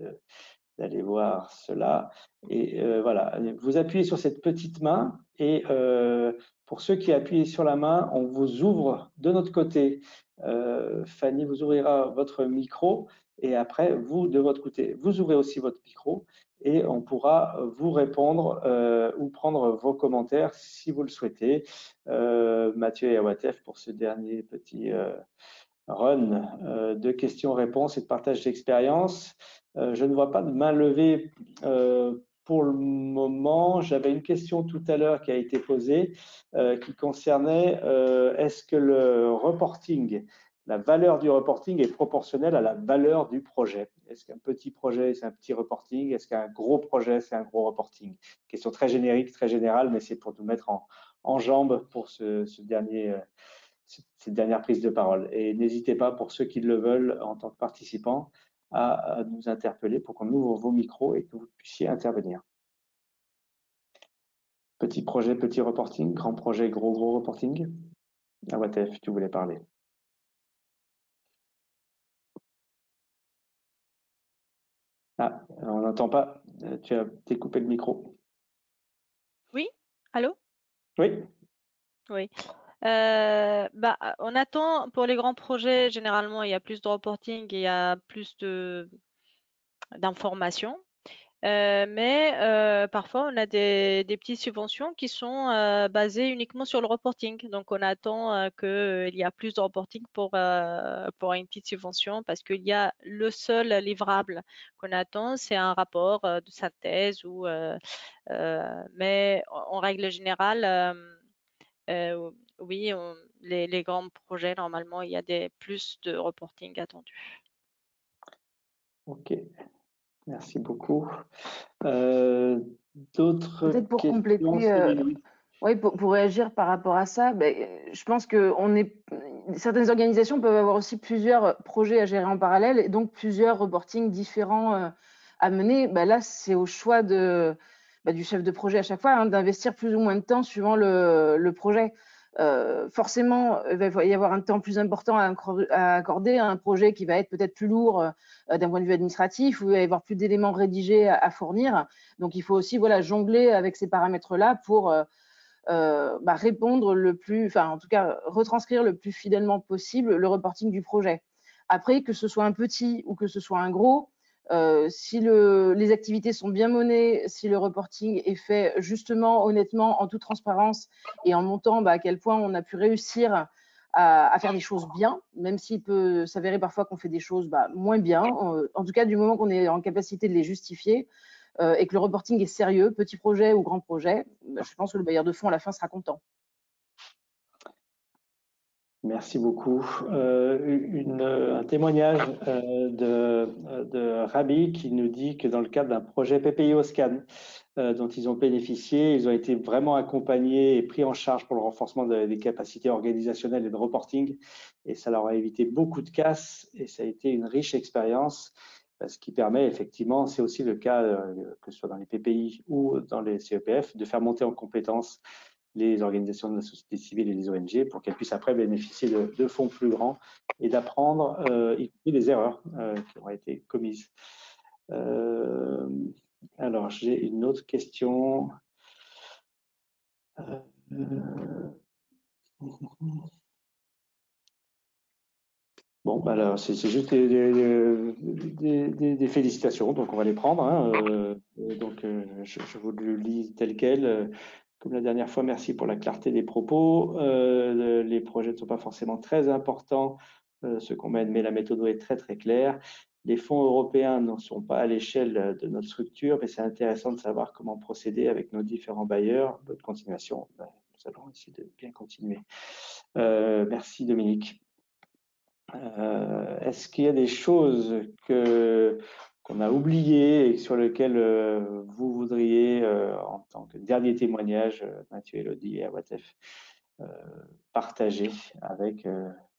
d'aller voir cela. Et voilà, vous appuyez sur cette petite main et pour ceux qui appuient sur la main, on vous ouvre de notre côté. Fanny vous ouvrira votre micro et après, vous, de votre côté, vous ouvrez aussi votre micro et on pourra vous répondre ou prendre vos commentaires si vous le souhaitez. Mathieu et Awatef pour ce dernier petit run de questions-réponses et de partage d'expérience. Je ne vois pas de main levée pour le moment. J'avais une question tout à l'heure qui a été posée qui concernait est-ce que le reporting, la valeur du reporting est proportionnelle à la valeur du projet? Est-ce qu'un petit projet, c'est un petit reporting? Est-ce qu'un gros projet, c'est un gros reporting? Question très générique, très générale, mais c'est pour nous mettre en jambes pour cette dernière prise de parole. Et n'hésitez pas, pour ceux qui le veulent en tant que participants, à nous interpeller pour qu'on ouvre vos micros et que vous puissiez intervenir. Petit projet, petit reporting, grand projet, gros reporting. Awatef, tu voulais parler. Ah, on n'entend pas. Tu as découpé le micro. Oui, allô? Oui. Oui. On attend pour les grands projets, généralement, il y a plus de reporting, il y a plus d'informations. Mais parfois, on a des petites subventions qui sont basées uniquement sur le reporting. Donc, on attend qu'il y a plus de reporting pour une petite subvention parce qu'il y a le seul livrable qu'on attend, c'est un rapport de synthèse. Mais en règle générale, oui, les grands projets, normalement, il y a plus de reporting attendu. Ok, merci beaucoup. D'autres Peut-être pour questions? compléter, oui, pour réagir par rapport à ça, je pense que certaines organisations peuvent avoir aussi plusieurs projets à gérer en parallèle et donc plusieurs reportings différents à mener. Là, c'est au choix du chef de projet à chaque fois d'investir plus ou moins de temps suivant le projet. Forcément, il va y avoir un temps plus important à accorder à un projet qui va être peut-être plus lourd d'un point de vue administratif, où il va y avoir plus d'éléments rédigés à donc, il faut aussi jongler avec ces paramètres-là pour répondre en tout cas, retranscrire le plus fidèlement possible le reporting du projet. Après, que ce soit un petit ou que ce soit un gros, si les activités sont bien menées, si le reporting est fait justement, honnêtement, en toute transparence et en montant à quel point on a pu réussir à faire des choses bien, même s'il peut s'avérer parfois qu'on fait des choses moins bien, en tout cas du moment qu'on est en capacité de les justifier et que le reporting est sérieux, petit projet ou grand projet, je pense que le bailleur de fonds à la fin sera content. Merci beaucoup. Un témoignage de Rabi qui nous dit que dans le cadre d'un projet PPI-OSCAN dont ils ont bénéficié, ils ont été vraiment accompagnés et pris en charge pour le renforcement des capacités organisationnelles et de reporting. Et ça leur a évité beaucoup de casse et ça a été une riche expérience. Ce qui permet effectivement, c'est aussi le cas, que ce soit dans les PPI ou dans les CEPF, de faire monter en compétences les organisations de la société civile et les ONG pour qu'elles puissent après bénéficier de fonds plus grands et d'apprendre, y compris des erreurs qui ont été commises. Alors, j'ai une autre question. Bon, alors c'est juste des félicitations, donc on va les prendre. Hein, je vous le lis tel quel. Comme la dernière fois, merci pour la clarté des propos. Les projets ne sont pas forcément très importants, ce qu'on mène, mais la méthode est très très claire. Les fonds européens ne sont pas à l'échelle de notre structure, mais c'est intéressant de savoir comment procéder avec nos différents bailleurs. Bonne continuation. Nous allons essayer de bien continuer. Merci Dominique. Est-ce qu'il y a des choses qu'on a oubliées et sur lesquelles vous voudriez, en tant que dernier témoignage, Mathieu, Elodie et Awatef, partager avec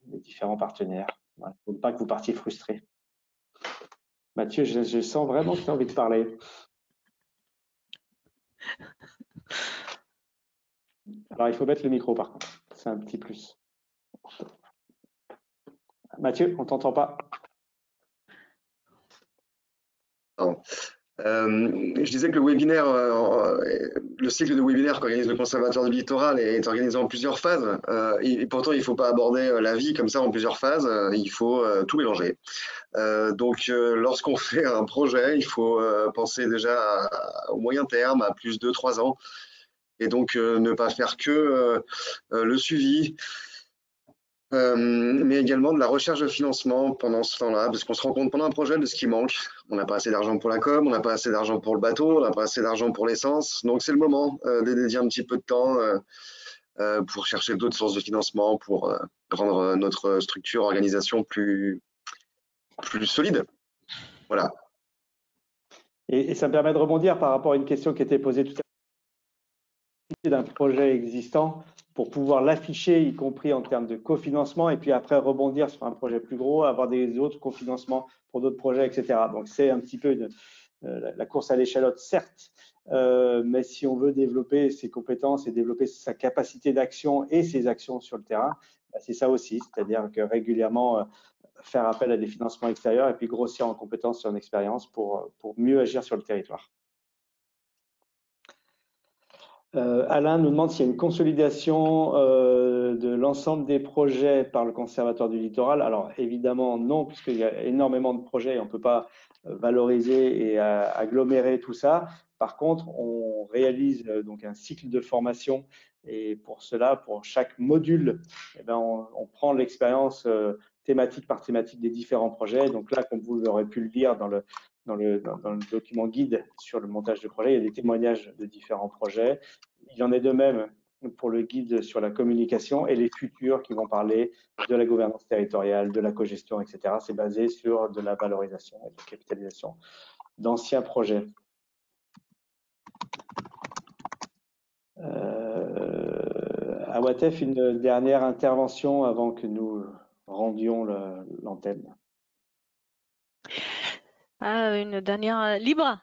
les différents partenaires, pour ne pas que vous partiez frustrés? Mathieu, je sens vraiment que tu as envie de parler. Alors, il faut mettre le micro, par contre. C'est un petit plus. Mathieu, on ne t'entend pas. Je disais que le webinaire, le cycle de webinaire qu'organise le Conservatoire du Littoral est organisé en plusieurs phases. Et pourtant, il ne faut pas aborder la vie comme ça en plusieurs phases. Il faut tout mélanger. Donc, lorsqu'on fait un projet, il faut penser déjà au moyen terme, à plus de 3 ans. Et donc, ne pas faire que le suivi, mais également de la recherche de financement pendant ce temps-là, parce qu'on se rend compte pendant un projet de ce qui manque. On n'a pas assez d'argent pour la com, on n'a pas assez d'argent pour le bateau, on n'a pas assez d'argent pour l'essence. Donc c'est le moment de dédier un petit peu de temps pour chercher d'autres sources de financement, pour rendre notre structure, organisation plus solide. Voilà. Et ça me permet de rebondir par rapport à une question qui était posée tout à l'heure d'un projet existant pour pouvoir l'afficher, y compris en termes de cofinancement, et puis après rebondir sur un projet plus gros, avoir des autres cofinancements pour d'autres projets, etc. Donc c'est un petit peu la course à l'échalote, certes, mais si on veut développer ses compétences et développer sa capacité d'action et ses actions sur le terrain, bah, c'est ça aussi, c'est-à-dire que régulièrement faire appel à des financements extérieurs et puis grossir en compétences et en expérience pour mieux agir sur le territoire. Alain nous demande s'il y a une consolidation de l'ensemble des projets par le Conservatoire du Littoral. Alors évidemment non, puisqu'il y a énormément de projets et on ne peut pas valoriser et agglomérer tout ça. Par contre, on réalise donc un cycle de formation et pour cela, pour chaque module, eh ben, on prend l'expérience thématique par thématique des différents projets. Donc là, comme vous aurez pu le lire dans le document guide sur le montage de projet, il y a des témoignages de différents projets. Il y en est de même pour le guide sur la communication et les futurs qui vont parler de la gouvernance territoriale, de la cogestion, etc. C'est basé sur de la valorisation et de la capitalisation d'anciens projets. Awatef, une dernière intervention avant que nous rendions l'antenne. Une dernière libre.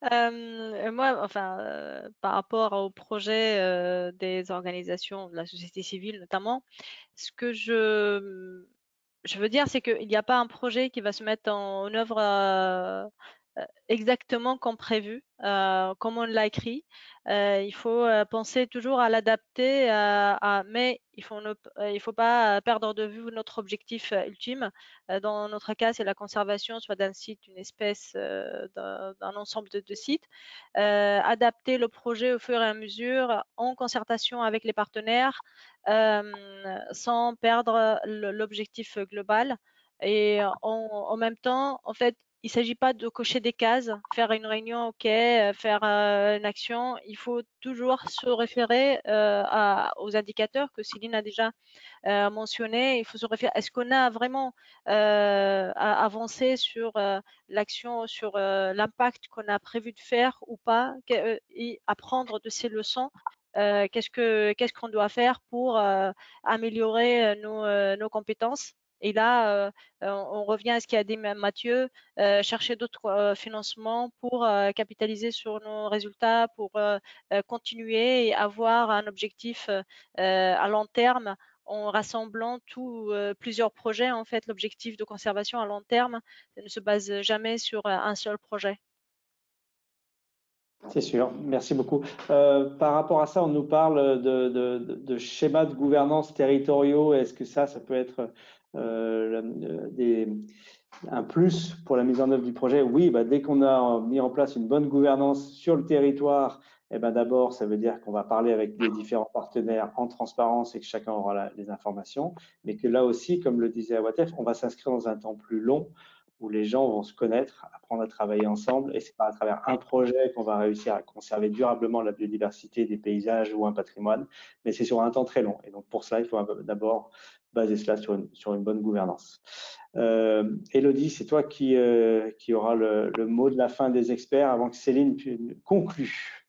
Moi, enfin, par rapport au projet des organisations de la société civile notamment, ce que je veux dire, c'est qu'il n'y a pas un projet qui va se mettre en œuvre exactement comme prévu, comme on l'a écrit. Il faut penser toujours à l'adapter, mais il faut pas perdre de vue notre objectif ultime. Dans notre cas, c'est la conservation soit d'un site, d'une espèce, d'un ensemble de sites. Adapter le projet au fur et à mesure en concertation avec les partenaires sans perdre l'objectif global. Et en même temps, en fait, il ne s'agit pas de cocher des cases, faire une réunion, ok, faire une action. Il faut toujours se référer aux indicateurs que Céline a déjà mentionné. Il faut se référer. Est-ce qu'on a vraiment avancé sur l'action, sur l'impact qu'on a prévu de faire ou pas, et apprendre de ces leçons. Qu'est-ce qu'on doit faire pour améliorer nos compétences. Et là, on revient à ce qu'a dit Mathieu, chercher d'autres financements pour capitaliser sur nos résultats, pour continuer et avoir un objectif à long terme en rassemblant plusieurs projets. En fait, l'objectif de conservation à long terme ne se base jamais sur un seul projet. C'est sûr, merci beaucoup. Par rapport à ça, on nous parle de schémas de gouvernance territoriaux. Est-ce que ça peut être un plus pour la mise en œuvre du projet? Oui, dès qu'on a mis en place une bonne gouvernance sur le territoire, d'abord, ça veut dire qu'on va parler avec les différents partenaires en transparence et que chacun aura les informations, mais que là aussi, comme le disait Awatef, on va s'inscrire dans un temps plus long où les gens vont se connaître, apprendre à travailler ensemble, et c'est pas à travers un projet qu'on va réussir à conserver durablement la biodiversité des paysages ou un patrimoine, mais c'est sur un temps très long. Et donc pour ça, il faut d'abord baser cela sur une bonne gouvernance. Élodie, c'est toi qui aura le mot de la fin des experts avant que Céline conclue.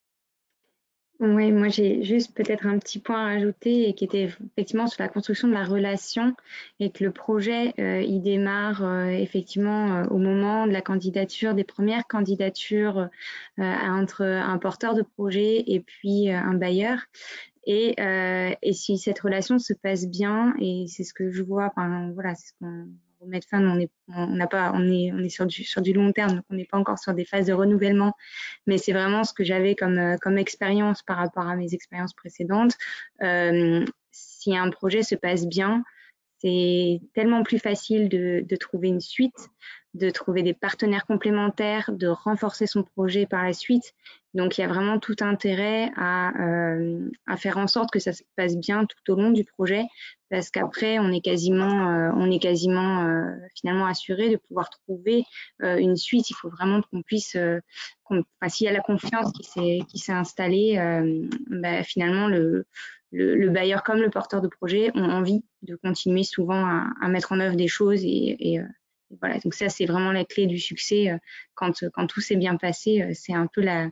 Oui, moi j'ai juste peut-être un petit point à ajouter et qui était effectivement sur la construction de la relation et que le projet il démarre effectivement au moment de la candidature, des premières candidatures entre un porteur de projet et puis un bailleur. Et si cette relation se passe bien, et c'est ce que je vois, enfin voilà, c'est ce qu'on Medfund, on est sur du long terme, donc on n'est pas encore sur des phases de renouvellement, mais c'est vraiment ce que j'avais comme expérience par rapport à mes expériences précédentes. Si un projet se passe bien, c'est tellement plus facile de trouver une suite, de trouver des partenaires complémentaires, de renforcer son projet par la suite. Donc, il y a vraiment tout intérêt à faire en sorte que ça se passe bien tout au long du projet, parce qu'après, on est quasiment finalement assuré de pouvoir trouver une suite. Il faut vraiment qu'on puisse, s'il y a la confiance qui s'est installée, finalement, le bailleur comme le porteur de projet ont envie de continuer souvent à mettre en œuvre des choses et voilà. Donc ça, c'est vraiment la clé du succès. Quand tout s'est bien passé, c'est un peu la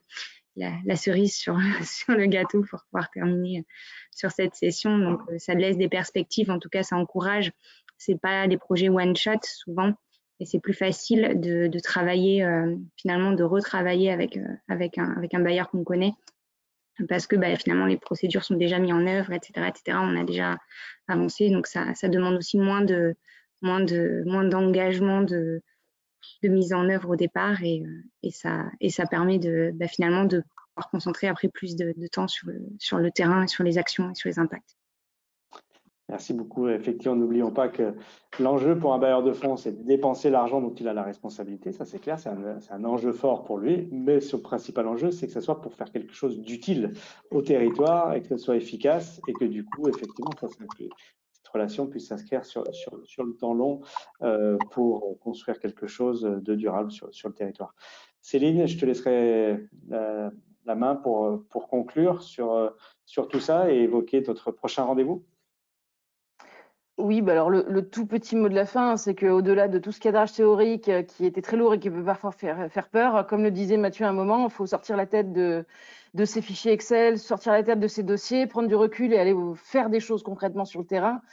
cerise sur le gâteau pour pouvoir terminer sur cette session. Donc ça laisse des perspectives, en tout cas ça encourage. C'est pas des projets one shot souvent, et c'est plus facile de travailler finalement, de retravailler avec un bailleur qu'on connaît, parce que finalement les procédures sont déjà mises en œuvre, etc., etc. On a déjà avancé, donc ça demande aussi moins d'engagement de mise en œuvre au départ, et ça permet finalement de pouvoir concentrer après plus de temps sur le terrain, sur les actions et sur les impacts. Merci beaucoup. Effectivement, n'oublions pas que l'enjeu pour un bailleur de fonds, c'est de dépenser l'argent dont il a la responsabilité. Ça, c'est clair, c'est un enjeu fort pour lui. Mais son principal enjeu, c'est que ce soit pour faire quelque chose d'utile au territoire et que ce soit efficace et que du coup, effectivement, cette relation puisse s'inscrire sur le temps long pour construire quelque chose de durable sur le territoire. Céline, je te laisserai la main pour conclure sur tout ça et évoquer notre prochain rendez-vous. Oui, alors le tout petit mot de la fin, c'est qu'au-delà de tout ce cadrage théorique qui était très lourd et qui peut parfois faire peur, comme le disait Mathieu à un moment, il faut sortir la tête de ces fichiers Excel, sortir la tête de ces dossiers, prendre du recul et aller faire des choses concrètement sur le terrain.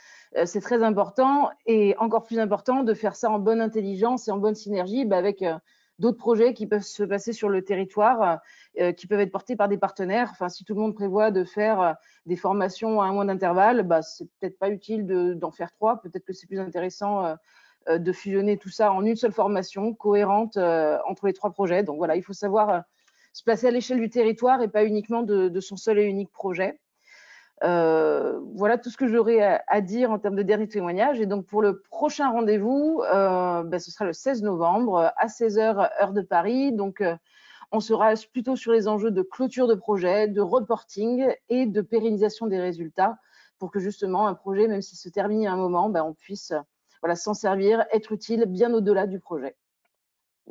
C'est très important, et encore plus important de faire ça en bonne intelligence et en bonne synergie avec d'autres projets qui peuvent se passer sur le territoire, qui peuvent être portés par des partenaires. Enfin, si tout le monde prévoit de faire des formations à un mois d'intervalle, c'est peut-être pas utile d'en faire 3. Peut-être que c'est plus intéressant de fusionner tout ça en une seule formation cohérente entre les 3 projets. Donc voilà, il faut savoir se placer à l'échelle du territoire et pas uniquement de son seul et unique projet. Voilà tout ce que j'aurais à dire en termes de dernier témoignage. Et donc pour le prochain rendez-vous, ce sera le 16 novembre à 16h heure de Paris. Donc on sera plutôt sur les enjeux de clôture de projet, de reporting et de pérennisation des résultats, pour que justement un projet, même s'il se termine à un moment, on puisse s'en servir, être utile bien au-delà du projet.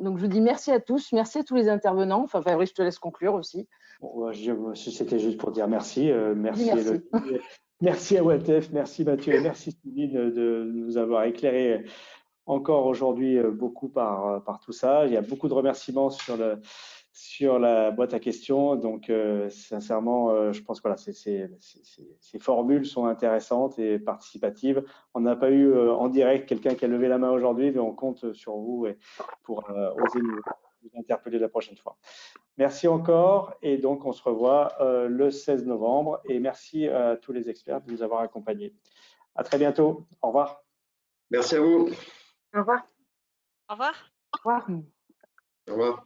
Donc, je vous dis merci à tous les intervenants. Enfin, Fabrice, je te laisse conclure aussi. Bon, c'était juste pour dire merci. Merci, Merci. merci à WATF, merci Mathieu et merci Sylvie de nous avoir éclairé encore aujourd'hui beaucoup par tout ça. Il y a beaucoup de remerciements sur la boîte à questions. Donc, sincèrement, je pense que voilà, ces formules sont intéressantes et participatives. On n'a pas eu en direct quelqu'un qui a levé la main aujourd'hui, mais on compte sur vous pour oser nous interpeller la prochaine fois. Merci encore et donc on se revoit le 16 novembre et merci à tous les experts de nous avoir accompagnés. À très bientôt. Au revoir. Merci à vous. Au revoir. Au revoir. Au revoir. Au revoir.